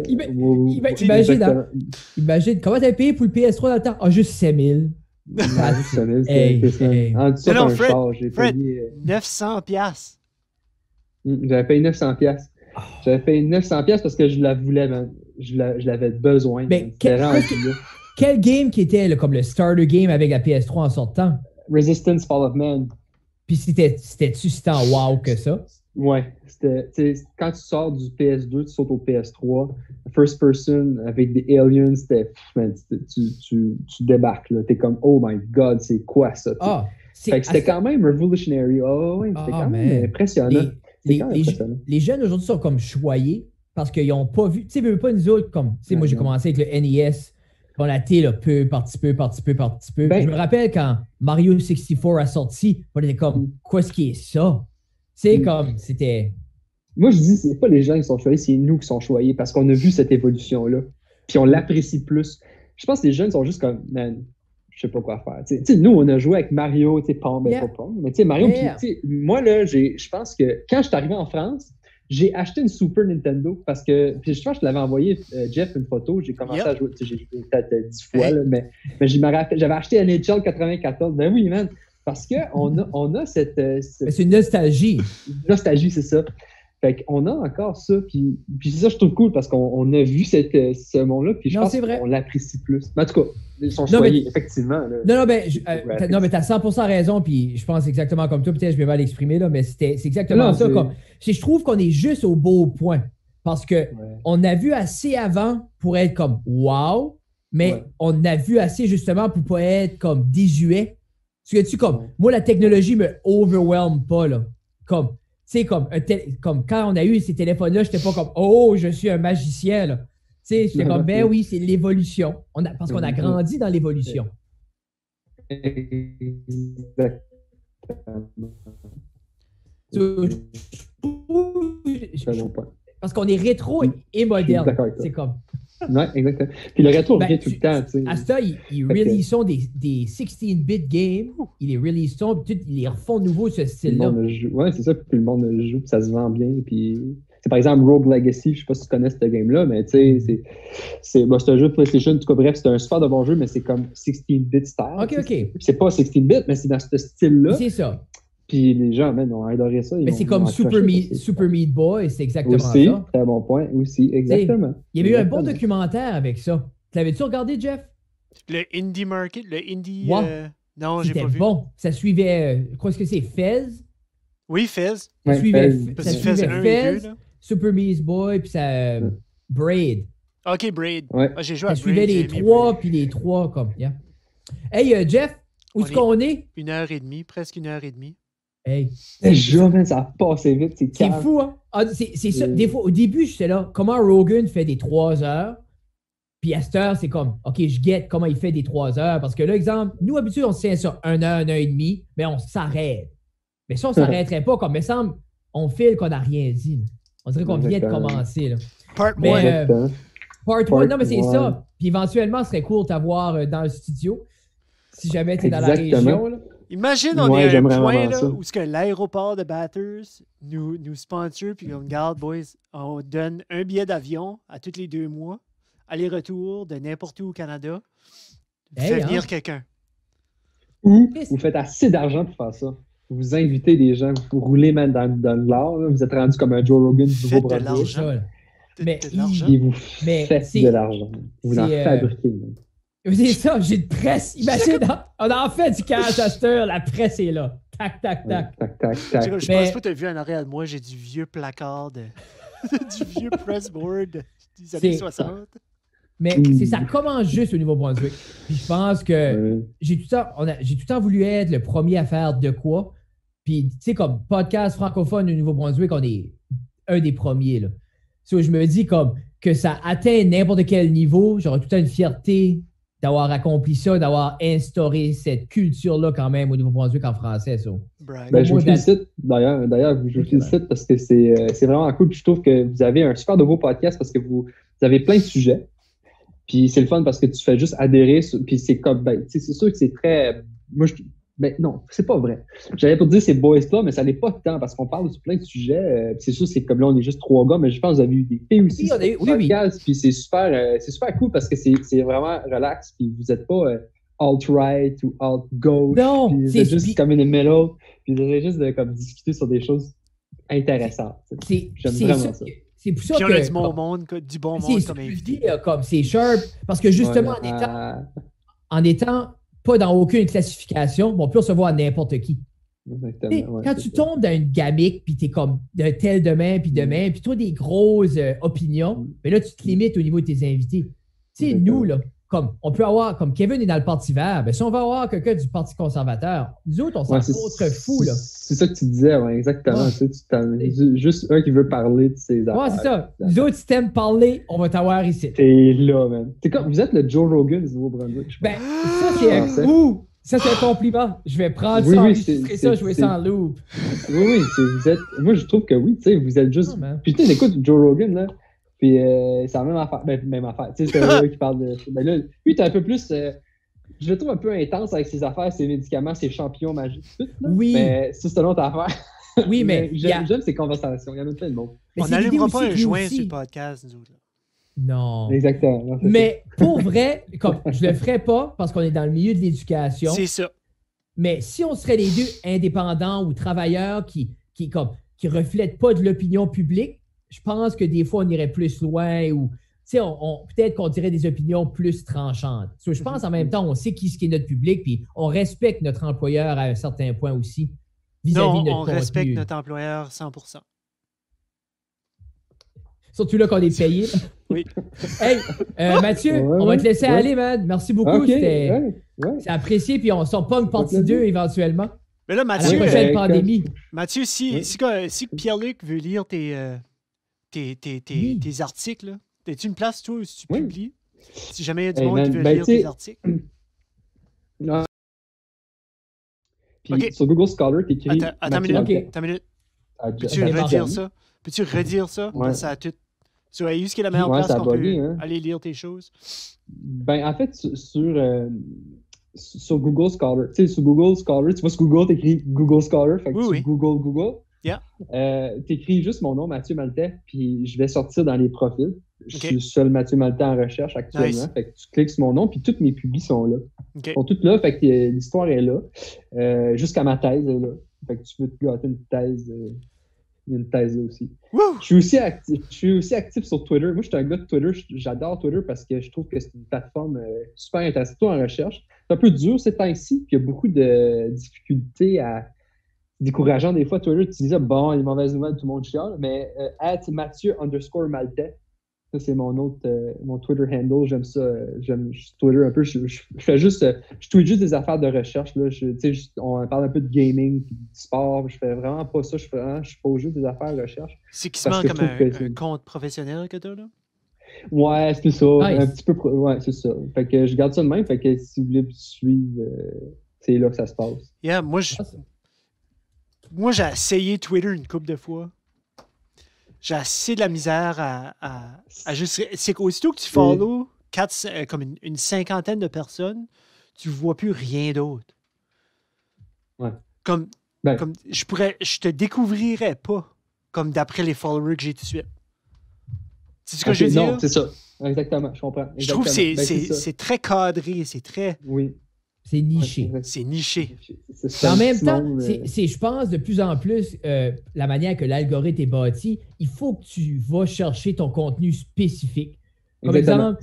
Imagine, comment t'avais payé pour le PS3 dans le temps? Juste 7 000. Non, Fred, 900$. J'avais payé 900$. J'avais payé 900$ parce que je la voulais, man. Je l'avais besoin. Quel game qui était comme le starter game avec la PS3 en sortant? Resistance Fall of Man. Puis c'était-tu si en wow que ça? Ouais. Quand tu sors du PS2, tu sautes au PS3. First person avec des aliens, tu débarques. T'es comme, oh my god, c'est quoi ça? C'était quand même revolutionary. C'était quand même impressionnant. Les jeunes aujourd'hui sont comme choyés parce qu'ils n'ont pas vu. Tu sais, pas nous autres, comme. Tu sais, moi j'ai commencé avec le NES. On a été là, peu par petit peu. Je me rappelle quand Mario 64 a sorti, on était comme, quoi ce qui est ça? C'est comme, c'était... Moi, je dis, c'est pas les gens qui sont choyés, c'est nous qui sont choyés parce qu'on a vu cette évolution-là. Puis on l'apprécie plus. Je pense que les jeunes sont juste comme, man, je sais pas quoi faire. T'sais, nous, on a joué avec Mario, pas Pong, mais Mario, moi, là, je pense que quand je suis arrivé en France, j'ai acheté une Super Nintendo parce que, puis je pense que je l'avais envoyé, Jeff, une photo. J'ai commencé à jouer, j'ai joué peut-être 10 fois, là, mais j'avais acheté NHL 94. Ben oui, man, parce qu'on a cette. C'est une nostalgie. Nostalgie, c'est ça. Fait qu'on a encore ça, puis c'est ça, je trouve cool parce qu'on a vu ce monde-là, puis je pense qu'on l'apprécie plus. Mais en tout cas, ils sont choyés, effectivement. Là. Non, mais t'as 100% raison, puis je pense exactement comme toi, peut-être je vais mal l'exprimer, là, mais c'est exactement ça. Je trouve qu'on est juste au beau point, parce que on a vu assez avant pour être comme wow, mais on a vu assez justement pour pas être comme désuet. Parce que moi, la technologie me overwhelme pas, là. Tu sais, comme quand on a eu ces téléphones-là, j'étais pas comme « Oh, je suis un magicien », là. Tu sais, j'étais comme « Ben oui, c'est l'évolution. » Parce qu'on a grandi dans l'évolution. Parce qu'on est rétro et moderne. C'est comme... Oui, exactement. Puis le rétro revient tout le temps. À ça, ils releasent des 16-bit games, ils les releasent, ils les refont nouveau ce style-là. Oui, c'est ça, puis le monde le joue, puis ça se vend bien. Puis c'est par exemple Rogue Legacy, je ne sais pas si tu connais ce game-là, mais tu sais, c'est un jeu de PlayStation, en tout cas, bref, c'est un super de bon jeu, mais c'est comme 16-bit style. OK. C'est pas 16-bit, mais c'est dans ce style-là. C'est ça. Puis les gens, ont adoré ça. Mais c'est comme Super Meat Boy, c'est exactement ça. C'est un bon point, aussi, exactement. Il y avait eu un bon documentaire avec ça. L'avais-tu regardé, Jeff? Le Indie Market, le Indie... Non, j'ai pas vu. C'était bon. Ça suivait, je crois que c'est Fez. Oui, Fez. Ça suivait Fez, Super Meat Boy, puis ça... Braid. OK, Braid. Ouais. J'ai joué à Braid. Ça suivait les trois, puis les trois, comme... Yeah. Hey, Jeff, où est-ce qu'on est? 1h30, presque 1h30. Hey. Ça a passé vite, c'est fou, hein? C'est ça. Des fois, au début, j'étais là, comment Rogan fait des 3 heures, Puis à cette heure, c'est comme, OK, je guette comment il fait des 3 heures. Parce que là, exemple, nous, habituellement, on se tient sur 1 heure, 1 heure et demie, mais on s'arrête. Mais si on ne s'arrêterait pas, comme, il me semble, on file qu'on n'a rien dit. Là. On dirait qu'on vient de commencer. Là. Part 1. Part 1, non, mais c'est one. ça. Puis éventuellement, ce serait cool de t'avoir dans le studio, si jamais tu es dans la région. Là. Imagine, on est à un point là, où que l'aéroport de Bathurst nous sponsor, puis on regarde, boys, on donne un billet d'avion à tous les 2 mois, aller-retour de n'importe où au Canada, fait venir quelqu'un. Ou vous faites assez d'argent pour faire ça. Vous invitez des gens, vous roulez même dans l'or, là. Vous êtes rendu comme un Joe Rogan du Nouveau-Brunswick. Mais et vous faites de l'argent. Vous en fabriquez. C'est ça, j'ai de presse. Imagine, on a en fait du cash à cette heure, la presse est là. Tac, tac, tac. Tac, tac, tac. Je pense pas que tu as vu en arrière de moi, j'ai du vieux placard, du vieux pressboard des années 60. Mais ça commence juste au Nouveau-Brunswick. Puis je pense que j'ai tout le temps voulu être le premier à faire de quoi. Puis, tu sais, comme podcast francophone au Nouveau-Brunswick, on est un des premiers, là. So, je me dis comme que ça atteint n'importe quel niveau. J'aurais tout le temps une fierté d'avoir accompli ça, d'avoir instauré cette culture-là quand même au Nouveau-Brunswick en français. So. Je vous félicite, d'ailleurs, je vous félicite parce que c'est vraiment cool. Puis je trouve que vous avez un super nouveau podcast parce que vous avez plein de sujets. Puis c'est le fun parce que tu fais juste adhérer. Puis c'est comme, c'est sûr que c'est très... non, c'est pas vrai. J'allais pour dire c'est boys-là, mais ça n'est pas tant parce qu'on parle de plein de sujets. C'est sûr, c'est comme là, on est juste 3 gars, mais je pense que vous avez eu des filles aussi sur le podcast. Puis c'est super cool parce que c'est vraiment relax. Puis vous n'êtes pas alt-right ou alt-gauche. Non, vous êtes juste comme in the middle. Puis vous avez juste de comme, discuter sur des choses intéressantes. J'aime vraiment ça. C'est pour ça puis on a du bon monde comme invité. Comme c'est sharp, parce que justement, en étant pas dans aucune classification, on peut recevoir n'importe qui. Quand tu tombes dans une gamique, puis tu es comme de tel demain, puis demain, puis tu as des grosses opinions, mais là, tu te limites au niveau de tes invités. Tu sais, nous, là, comme on peut avoir, comme Kevin est dans le Parti vert, ben, si on va avoir quelqu'un du Parti conservateur, nous autres, on s'en contre fou, là. C'est ça que tu disais, exactement. Juste un qui veut parler de ses affaires. Ouais, c'est ça. Nous autres, si t'aimes parler, on va t'avoir ici. T'es là, man. Vous êtes le Joe Rogan du Nouveau-Brunswick. Ben, ça, c'est un compliment. Je vais prendre ça, enregistrer ça, jouer ça en loop. Oui, vous êtes... Moi, je trouve que oui, tu sais, vous êtes juste... Puis tu écoutes Joe Rogan, là, puis c'est la même affaire. Même affaire. Tu sais, c'est un gars qui parle de... Ben là, lui, t'es un peu plus... je le trouve un peu intense avec ses affaires, ses médicaments, ses champignons magiques, tout. Là. Oui. Mais ça, c'est une autre affaire. Oui, mais... J'aime ces conversations. Il y en a plein de monde. On n'allumera pas un joint sur le podcast, nous autres. Non. Exactement. Non, mais pour vrai, comme je le ferais pas parce qu'on est dans le milieu de l'éducation. C'est ça. Mais si on serait les deux indépendants ou travailleurs qui reflètent pas de l'opinion publique, je pense que des fois on irait plus loin ou peut-être qu'on dirait des opinions plus tranchantes. Je pense en même temps, on sait qui est notre public puis on respecte notre employeur à un certain point aussi vis-à-vis de notre contenu. On respecte notre employeur 100%. Surtout là qu'on est payé. Oui. Hey, Mathieu, on va te laisser aller, man. Merci beaucoup. Okay, c'est apprécié, puis on sort pas une partie 2 éventuellement. Mais là, Mathieu, à la prochaine pandémie. Mathieu, si Pierre-Luc veut lire tes articles, as-tu une place, toi, où tu publies? Si jamais il y a du monde qui veut lire tes articles. Non. Puis sur Google Scholar, t'écris... Attends une minute. Peux-tu redire ça? Ça a tout... Sur AU, ce qui est la meilleure place qu'on peut aller lire tes choses? Ben, en fait, sur Google Scholar, tu sais, sur Google Scholar, tu vois, sur Google, t'écris Google Scholar, fait que tu Google. Yeah. T'écris juste mon nom, Mathieu Maltais, puis je vais sortir dans les profils. Je suis seul Mathieu Maltais en recherche actuellement. Nice. Fait que tu cliques sur mon nom, puis toutes mes publis sont là. Ils sont toutes là, fait que l'histoire est là. Jusqu'à ma thèse est là. Fait que tu peux te gâter une thèse. Il y a une thèse là aussi. Je suis aussi actif sur Twitter. Moi, je suis un gars de Twitter. J'adore Twitter parce que je trouve que c'est une plateforme super intéressante. Toi, en recherche, c'est un peu dur ces temps-ci. Puis il y a beaucoup de difficultés décourageant des fois. Twitter, tu disais, bon, les mauvaises nouvelles, tout le monde chiale. Mais @Mathieu_Maltais. Ça, c'est mon Twitter handle. J'aime ça. J'aime Twitter un peu. Je tweete juste des affaires de recherche. Là. On parle un peu de gaming, du sport. Je fais vraiment pas ça. Je pose juste des affaires de recherche. C'est quasiment comme un compte professionnel que tu as, là? Ouais, c'est ça. Nice. Un petit peu. Ouais, c'est ça. Fait que je garde ça de même. Fait que si vous voulez me suivre, c'est là que ça se passe. Yeah, moi, j'ai essayé Twitter une couple de fois. J'ai assez de la misère à juste. C'est qu'aussitôt que tu follow comme une cinquantaine de personnes, tu vois plus rien d'autre. Ouais. Comme je te découvrirais pas comme d'après les followers que j'ai tout de suite. C'est ce que je veux dire? Non, c'est ça. Exactement, je comprends. Je trouve que c'est très cadré, c'est très... Oui. C'est niché. Ouais, c'est niché. En même temps, je pense de plus en plus la manière que l'algorithme est bâti, il faut que tu vas chercher ton contenu spécifique. Comme exemple,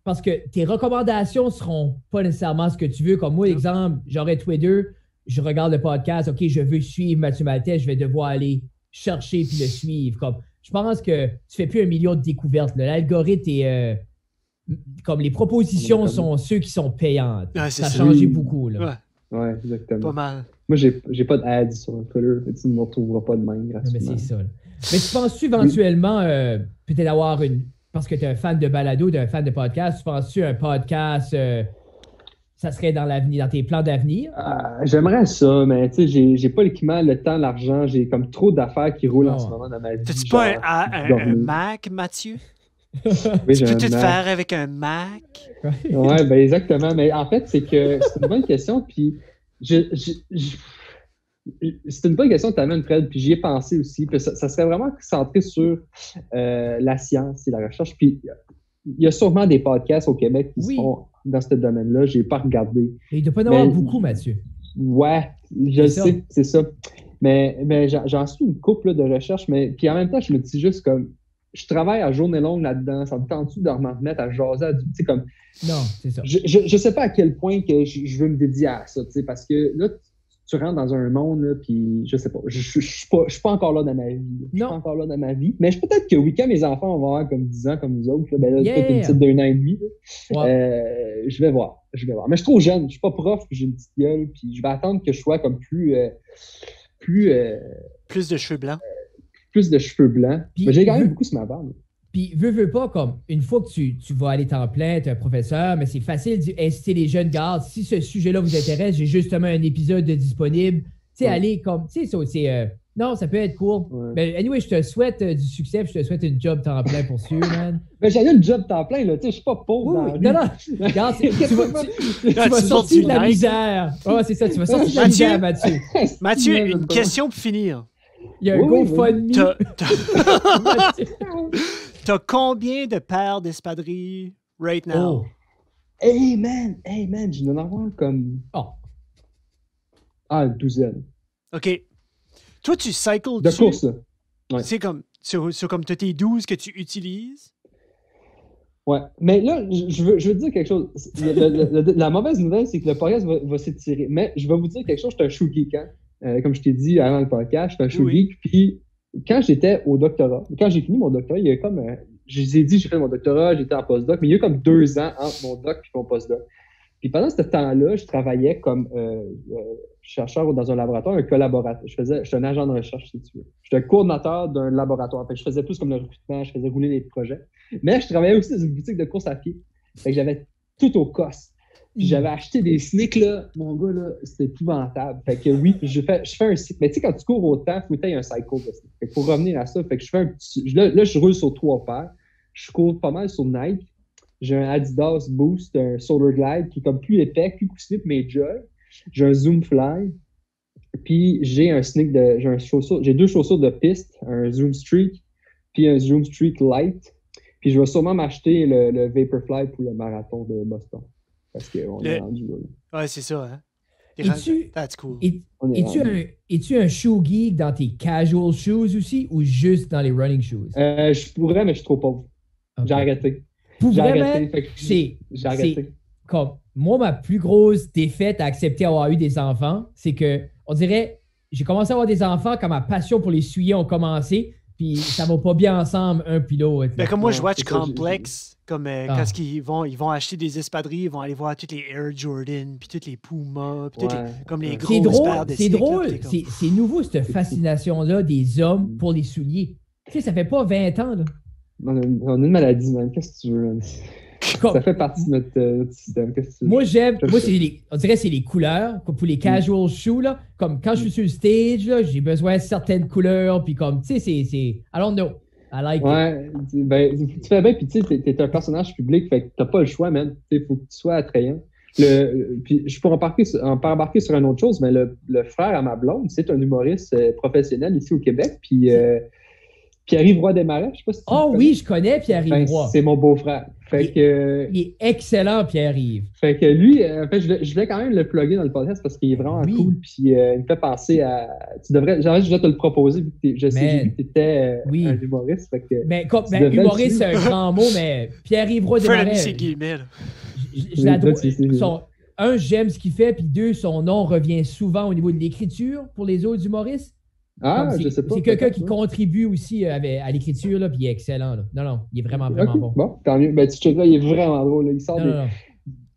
parce que tes recommandations ne seront pas nécessairement ce que tu veux. Comme moi, exemple, j'aurais Twitter, je regarde le podcast, OK, je veux suivre Mathieu Maltais, je vais devoir aller chercher puis le suivre. Comme, je pense que tu fais plus 1 million de découvertes. L'algorithme est... comme les propositions sont ceux qui sont payantes. Ouais, ça a changé beaucoup. Là. Ouais, exactement. Pas mal. Moi, j'ai pas d'ads sur Twitter. Tu ne me retrouveras pas de même gratuitement. Mais c'est ça. Là. Mais tu penses-tu éventuellement peut-être avoir une... Parce que tu es un fan de balado, tu es un fan de podcast, tu penses-tu un podcast, ça serait dans l'avenir, dans tes plans d'avenir? J'aimerais ça, mais tu sais, j'ai pas l'équipement, le temps, l'argent. J'ai comme trop d'affaires qui roulent en ce moment dans ma vie. T'as-tu pas un Mac, Mathieu? Oui, tu peux tout faire avec un Mac? Ouais, ben exactement. Mais en fait, c'est une bonne question. Puis c'est une bonne question que tu amènes, Fred. Puis j'y ai pensé aussi. Puis ça serait vraiment centré sur la science et la recherche. Puis il y a sûrement des podcasts au Québec qui sont dans ce domaine-là. Je n'ai pas regardé. Et il ne doit pas en avoir beaucoup, Mathieu. Ouais, je sais, c'est ça. Mais j'en suis une couple de recherches. Puis en même temps, je me dis juste comme. Je travaille à journée longue là-dedans. Ça me tente-tu de me remettre à jaser à du... Tu sais, comme... Non, c'est ça. Je sais pas à quel point que je veux me dédier à ça, tu sais, parce que là, tu rentres dans un monde, là, puis je sais pas. Je suis pas encore là dans ma vie. Je suis pas encore là dans ma vie. Mais peut-être que oui, quand mes enfants vont avoir comme 10 ans, comme nous autres, là, ben là, peut-être une petite d'1 an et demi, je vais voir. Mais je suis trop jeune. Je suis pas prof, j'ai une petite gueule, puis je vais attendre que je sois comme plus de cheveux blancs. Plus de cheveux blancs. Mais j'ai gagné beaucoup sur ma barbe. Puis, veux pas, comme une fois que tu vas aller temps plein, tu es un professeur, mais c'est facile d'inciter les jeunes gardes. Si ce sujet-là vous intéresse, j'ai justement un épisode disponible. Tu sais, allez comme. Tu sais, c'est. Non, ça peut être cool. Ouais. Mais anyway, je te souhaite du succès, puis je te souhaite une job temps plein pour sûr, man. Mais j'ai une job temps plein, là. Tu sais, je suis pas pauvre. Non. Regarde, tu vas sortir de la misère. Ouais, c'est ça, tu vas sortir de la misère, Mathieu. Mathieu, une question pour finir. Il y a un GoFundMe. T'as combien de paires d'espadrilles right now? Oh. Hey man, je dois en avoir comme... une douzaine. OK. Toi, tu cycles de course, là. Ouais. C'est comme t'as tes 12 que tu utilises? Ouais. Mais là, je veux te dire quelque chose. La mauvaise nouvelle, c'est que le podcast va s'étirer. Mais je vais vous dire quelque chose, je suis un shoe geek, hein. Comme je t'ai dit avant le podcast, je suis un shoe geek. Puis quand j'étais au doctorat, quand j'ai fini mon doctorat, il y a comme... je vous ai dit, j'ai fait mon doctorat, j'étais en postdoc, mais il y a eu comme 2 ans entre mon doc et mon postdoc. Puis pendant ce temps-là, je travaillais comme chercheur dans un laboratoire, un collaborateur. J'étais un agent de recherche, si tu veux. J'étais un coordinateur d'un laboratoire. Fait que je faisais plus comme le recrutement, je faisais rouler les projets. Mais je travaillais aussi dans une boutique de course à pied. Fait que j'avais tout au cost. Puis j'avais acheté des sneaks, là. Mon gars, là, c'était épouvantable. Fait que oui, je fais un cycle. Mais tu sais, quand tu cours autant, il faut que tu aies un cycle de sneaks. Fait que pour revenir à ça, fait que je fais un petit... Là, je roule sur 3 paires. Je cours pas mal sur Nike. J'ai un Adidas Boost, un Solar Glide qui est comme plus épais, plus coussiné pour mes jogs. J'ai un Zoom Fly. Puis j'ai un sneak j'ai 2 chaussures de piste, un Zoom Streak, puis un Zoom Streak Light. Puis je vais sûrement m'acheter le Vaporfly pour le marathon de Boston. Parce qu'on est rendu là. Ouais, c'est ça, hein. That's cool. Es-tu un shoe geek dans tes casual shoes aussi ou juste dans les running shoes? Je pourrais, mais je suis trop pauvre. Okay. J'ai arrêté. J'ai arrêté. Comme moi, ma plus grosse défaite à accepter avoir eu des enfants, c'est que, on dirait, j'ai commencé à avoir des enfants quand ma passion pour les souliers ont commencé, puis ça va pas bien ensemble, un puis l'autre. Ben, comme moi, je watch Complex, comme quand ils vont acheter des espadrilles, ils vont aller voir toutes les Air Jordan, puis toutes les Puma, puis toutes comme les grosses paires de C'est drôle, c'est nouveau, cette fascination-là des hommes pour les souliers. Tu sais, ça fait pas 20 ans, là. On a une maladie, man. Qu'est-ce que tu veux, man? Ça fait partie de notre système. Qu'est-ce que tu veux? Moi, on dirait que c'est les couleurs. Pour les casual shoes, là, comme quand je suis sur le stage, là, j'ai besoin de certaines couleurs. Puis comme, tu sais, c'est. I don't know. I like it. Ben, tu fais bien, puis tu sais, t'es un personnage public, fait que t'as pas le choix, man. Il faut que tu sois attrayant. Puis je pourrais embarquer sur une autre chose, mais le frère à ma blonde, c'est un humoriste professionnel ici au Québec, puis Pierre-Yves Roy Desmarais, je sais pas si tu oui, je connais Pierre-Yves Roy. C'est mon beau-frère. Il est excellent, Pierre-Yves. Fait que lui, en fait, je voulais quand même le plugger dans le podcast parce qu'il est vraiment cool, puis il me fait penser à... je devrais te le proposer, vu que j'ai vu que tu étais un humoriste. Fait que mais humoriste, c'est un grand mot, mais Pierre-Yves Roy Desmarais... c'est guillemets, là. Je l'adore. Un, j'aime ce qu'il fait, puis deux, son nom revient souvent au niveau de l'écriture pour les autres humoristes. Je sais pas. C'est quelqu'un qui contribue aussi à l'écriture, là, puis il est excellent. Là. Non, il est vraiment bon. Bon, tant mieux. Ben, tu checkeras, il est vraiment drôle. Là. Il sort des...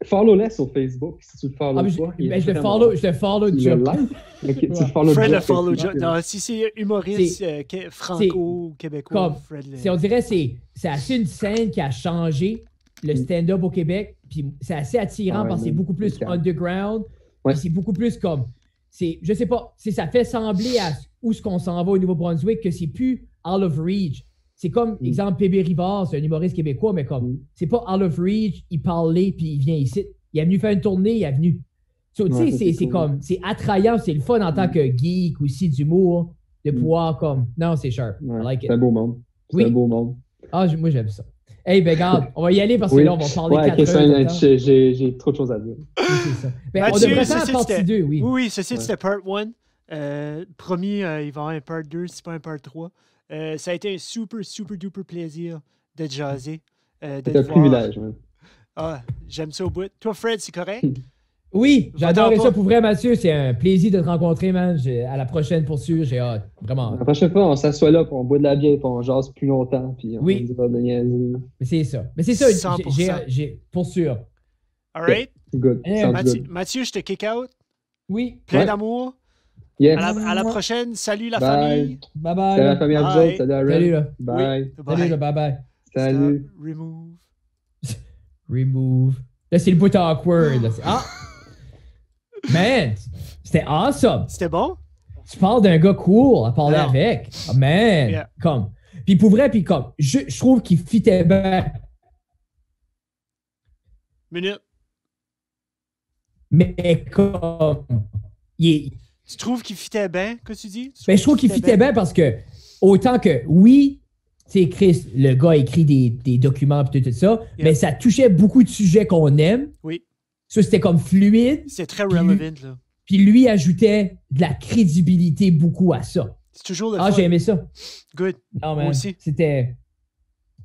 Follow-le sur Facebook, si tu le follow pas. Je le follow Joe. Tu le follow Fred le follow Joe. Non, si c'est humoriste franco-québécois, Fred le... On dirait que c'est assez une scène qui a changé le stand-up au Québec, puis c'est assez attirant parce que c'est beaucoup plus underground, puis c'est beaucoup plus comme... Je sais pas, ça fait sembler à où ce qu'on s'en va au Nouveau-Brunswick, que c'est plus out of reach. C'est comme, exemple, P.B. Rivard, c'est un humoriste québécois, mais comme, c'est pas out of reach, il parlait, puis il vient ici. Il est venu faire une tournée, il est venu. So, tu sais, c'est comme, c'est attrayant, c'est le fun en tant que geek aussi d'humour, de pouvoir comme, non, c'est sharp. I like it. C'est un beau monde. C'est un beau monde. Moi, j'aime ça. Hey, ben, regarde, on va y aller parce que là, on va parler 4 heures. J'ai trop de choses à dire. C'est ça. Ben, on devrait faire partie 2, oui. Oui, ceci, c'était part 1. Promis, il va y avoir un part 2, si pas un part 3. Ça a été un super, super duper plaisir de jaser. C'est un privilège, man. Ah, j'aime ça au bout. Toi, Fred, c'est correct? Oui, j'adorais ça pour vrai, Mathieu. C'est un plaisir de te rencontrer, man. À la prochaine, pour sûr. J'ai hâte. Vraiment. La prochaine fois, on s'assoit là, puis on boit de la bière, puis on jase plus longtemps, puis on dira de niaiser. Mais c'est ça. J'ai pour sûr. All right. Good. Mathieu, je te kick out. Oui. Plein d'amour. Yes. À la prochaine. Salut la famille. Bye bye. Salut la famille à vous autres. Salut Aaron. Salut là. Bye. Salut là. Bye bye. Salut. Remove. Là, c'est le bout awkward. Là. Ah! Man! C'était awesome. C'était bon? Tu parles d'un gars cool à parler avec. Oh, man! Yeah. Comme. Puis pour vrai, je trouve qu'il fitait bien. Minute. Mais comme. Tu trouves qu'il fitait bien, que tu dis? Je trouve qu'il fitait bien parce que, autant que, oui, tu sais, Chris, le gars écrit des documents et tout ça, mais ça touchait beaucoup de sujets qu'on aime. Oui. Ça, c'était comme fluide. C'est très relevant, là. Puis lui ajoutait de la crédibilité beaucoup à ça. C'est toujours le fun. J'ai aimé ça. Good. Non, moi aussi. C'était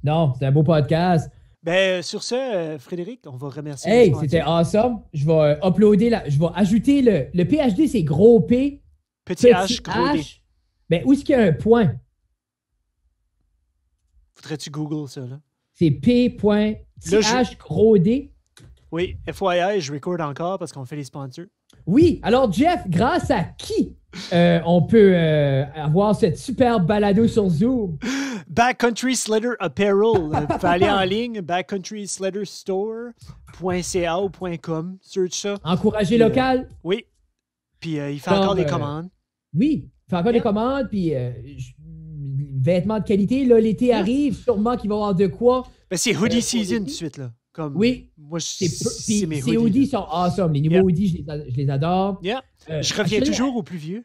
un beau podcast. Ben, sur ce, Frédéric, on va remercier. Hey, c'était awesome. Je vais je vais ajouter le PhD, c'est gros P. Petit H, gros D. Ben, où est-ce qu'il y a un point? Faudrait-tu Google ça, là? C'est P.H, gros D. Oui, FYI, je record encore parce qu'on fait les sponsors. Oui, alors Jeff, grâce à qui on peut avoir cette super balado sur Zoom? Backcountry Sledder Apparel. Vous pouvez aller en ligne, backcountrysledderstore.ca ou .com. Search ça. Encourager local. Oui. Puis il fait encore des commandes. Oui, il fait encore des commandes. Puis vêtements de qualité. Là, l'été arrive. Sûrement qu'il va y avoir de quoi. Ben, c'est hoodie season tout de suite. Là. Comme, oui. Moi, c'est mes hoodies. Ces hoodies sont awesome. Les nouveaux hoodies, je les adore. Yeah. Je reviens toujours au plus vieux.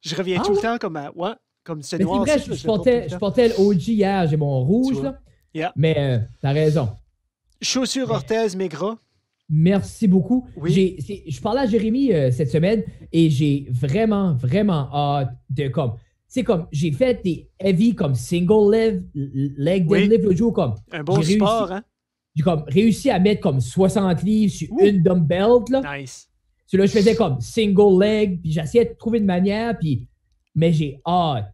Je reviens tout le temps comme à... Ouais. Comme c'est noir. Mais c'est vrai, je portais l'OG hier, j'ai mon rouge, là. Yeah. Mais t'as raison. Chaussures Orthez Maigrat. Merci beaucoup. Oui. Je parlais à Jérémy cette semaine et j'ai vraiment, vraiment hâte de comme. C'est comme, j'ai fait des heavy comme single leg deadlift l'autre jour. Comme, un bon sport, hein? J'ai comme réussi à mettre comme 60 livres sur une dumbbell, là. Nice. So, là, je faisais comme single leg, puis j'essayais de trouver une manière, mais j'ai hâte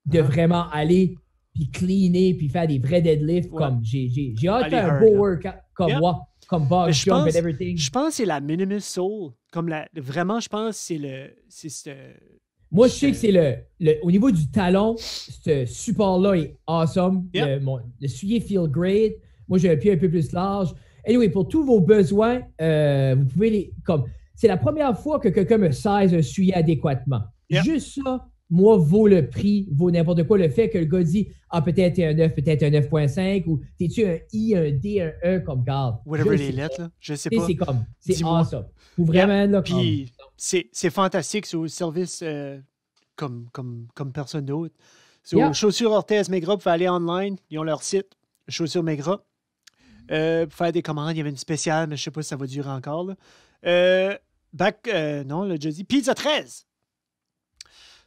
de vraiment aller puis cleaner puis faire des vrais deadlifts. Comme j'ai hâte de faire un beau workout comme moi, comme box jump and everything. Je pense que c'est la minimus soul. Comme vraiment, je pense que c'est Moi, je sais que c'est au niveau du talon, ce support-là est awesome. Yep. Le soulier feel great. Moi, j'ai un pied un peu plus large. Anyway, pour tous vos besoins, vous pouvez c'est la première fois que quelqu'un me size un soulier adéquatement. Yep. Juste ça, moi, vaut le prix, vaut n'importe quoi. Le fait que le gars dit peut-être t'es un 9, peut-être un 9.5, ou t'es-tu un I, un D, un E comme garde. Whatever les lettres, là. Je sais pas. C'est awesome. Faut vraiment, là, puis c'est fantastique, c'est au service comme personne d'autre. Chaussures Orthez Maigra, vous pouvez aller online, ils ont leur site, Chaussures Maigra. Pour faire des commandes, il y avait une spéciale, mais je sais pas si ça va durer encore. Là. Non, le jeudi. Pizza 13.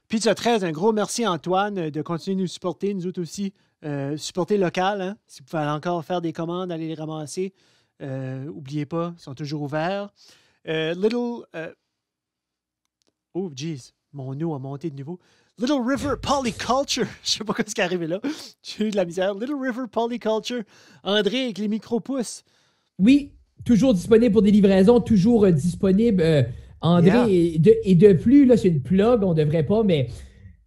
Pizza 13, un gros merci Antoine de continuer de nous supporter, nous autres aussi. Supporter local, hein? Si vous pouvez encore faire des commandes, aller les ramasser. N'oubliez pas, ils sont toujours ouverts. Oh, jeez, mon eau a monté de nouveau. Little River Polyculture. Je sais pas ce qui est arrivé là. J'ai eu de la misère. Little River Polyculture. André avec les micro-pousses. Oui, toujours disponible pour des livraisons, toujours disponible. André, et de plus, là, c'est une plug, on ne devrait pas, mais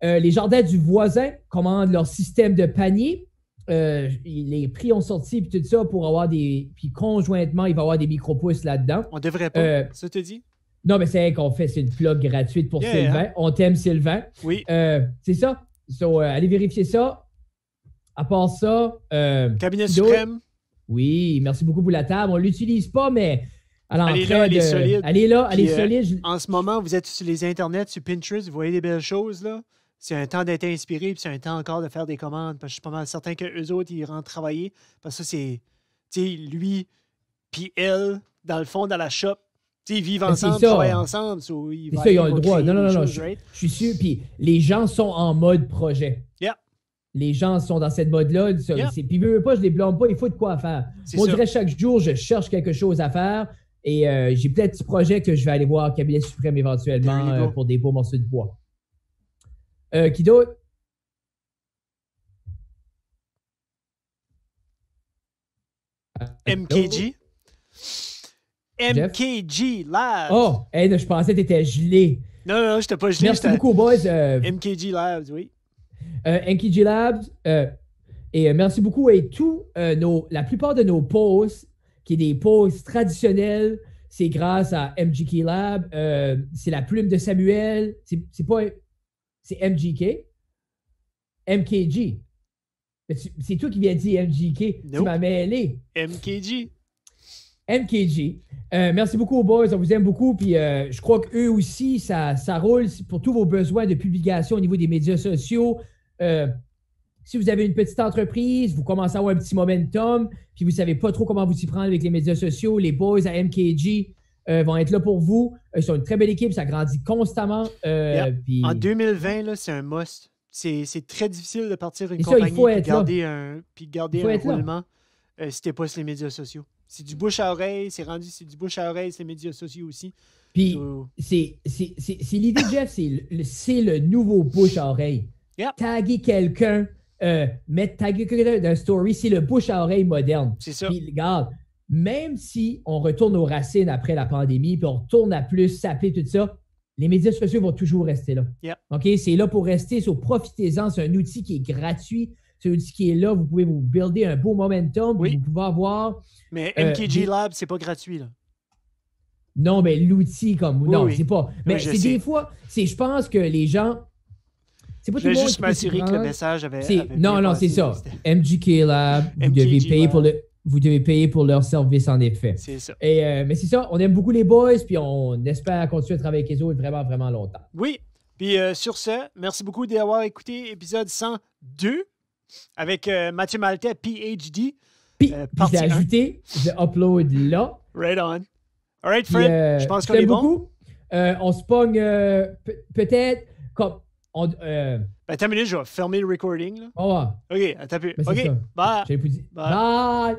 les jardins du voisin commandent leur système de panier. Les prix ont sorti, puis tout ça, pour avoir des. Puis conjointement, il va y avoir des micro-pousses là-dedans. On devrait pas. Ça te dit? Non, mais c'est qu'on fait, c'est une plug gratuite pour Sylvain. Hein? On t'aime, Sylvain. Oui. C'est ça. Allez vérifier ça. À part ça. Cabinet suprême. Oui, merci beaucoup pour la table. On ne l'utilise pas, mais. Allez là, elle est solide. Allez là, elle est solide. En ce moment, vous êtes sur les internets, sur Pinterest, vous voyez des belles choses, là. C'est un temps d'être inspiré, puis c'est un temps encore de faire des commandes. Parce que je suis pas mal certain qu'eux autres, ils rentrent travailler. Parce que ça, c'est, tu sais, lui, puis elle, dans le fond, dans la shop, tu sais, ils vivent ensemble, travaillent ensemble. So, ils ont le droit. Non, je suis sûr. Puis les gens sont en mode projet. Yeah. Les gens sont dans cette mode-là. Puis même pas, je les blâme pas, il faut de quoi faire. Moi, je dirais chaque jour, je cherche quelque chose à faire. Et j'ai peut-être un petit projet que je vais aller voir au Cabinet suprême éventuellement pour des beaux morceaux de bois. Qui d'autre? MKG. MKG Labs. Oh, je pensais que tu étais gelé. Non, je n'étais pas gelé. Merci beaucoup, boys. MKG Labs, oui. MKG Labs. Et merci beaucoup. Et la plupart de nos posts, qui est des posts traditionnels, c'est grâce à MGK Lab. C'est la plume de Samuel. C'est pas... C'est MGK. MKG. C'est toi qui viens de dire MGK. Nope. Tu m'as mêlé. MKG. MKG. Merci beaucoup aux boys. On vous aime beaucoup. Puis je crois qu'eux aussi, ça roule pour tous vos besoins de publication au niveau des médias sociaux. Si vous avez une petite entreprise, vous commencez à avoir un petit momentum, puis vous ne savez pas trop comment vous y prendre avec les médias sociaux, les boys à MKG vont être là pour vous. Ils sont une très belle équipe, ça grandit constamment. Puis... En 2020, là, c'est un must. C'est très difficile de partir une compagnie et garder un roulement si tu n'es pas sur les médias sociaux. C'est du bouche à oreille, c'est du bouche à oreille, c'est les médias sociaux aussi. Puis c'est l'idée, Jeff, c'est le nouveau bouche à oreille. Yep. Taguer quelqu'un, taguer quelqu'un d'un story, c'est le bouche à oreille moderne. C'est ça. Puis regarde, même si on retourne aux racines après la pandémie, puis on retourne à plus s'appeler tout ça, les médias sociaux vont toujours rester là. Yep. OK? C'est là pour rester, profitez-en. C'est un outil qui est gratuit. C'est un outil qui est là. Vous pouvez vous builder un beau momentum. Oui. Vous pouvez avoir... Mais MKG Lab, c'est pas gratuit, là. Non, mais l'outil comme... Oui, non, oui. c'est pas... Mais c'est des fois... Je pense que les gens... C'est pas tout le monde juste m'assurer que le message avait non, c'est ça. MGK Lab, vous devez payer pour leur service, en effet. C'est ça. Mais c'est ça, on aime beaucoup les boys, puis on espère continuer à travailler avec les autres vraiment, vraiment longtemps. Oui. Puis sur ce, merci beaucoup d'avoir écouté épisode 102 avec Mathieu Maltais, PhD. Puis je l'ai ajouté, je l'upload là. Right on. All right, Fred, je pense qu'on est bon. Beaucoup. On se pogne peut-être comme... Attends une minute, je vais fermer le recording. Là. Oh, OK, attends un peu. OK, ça. bye. Bye.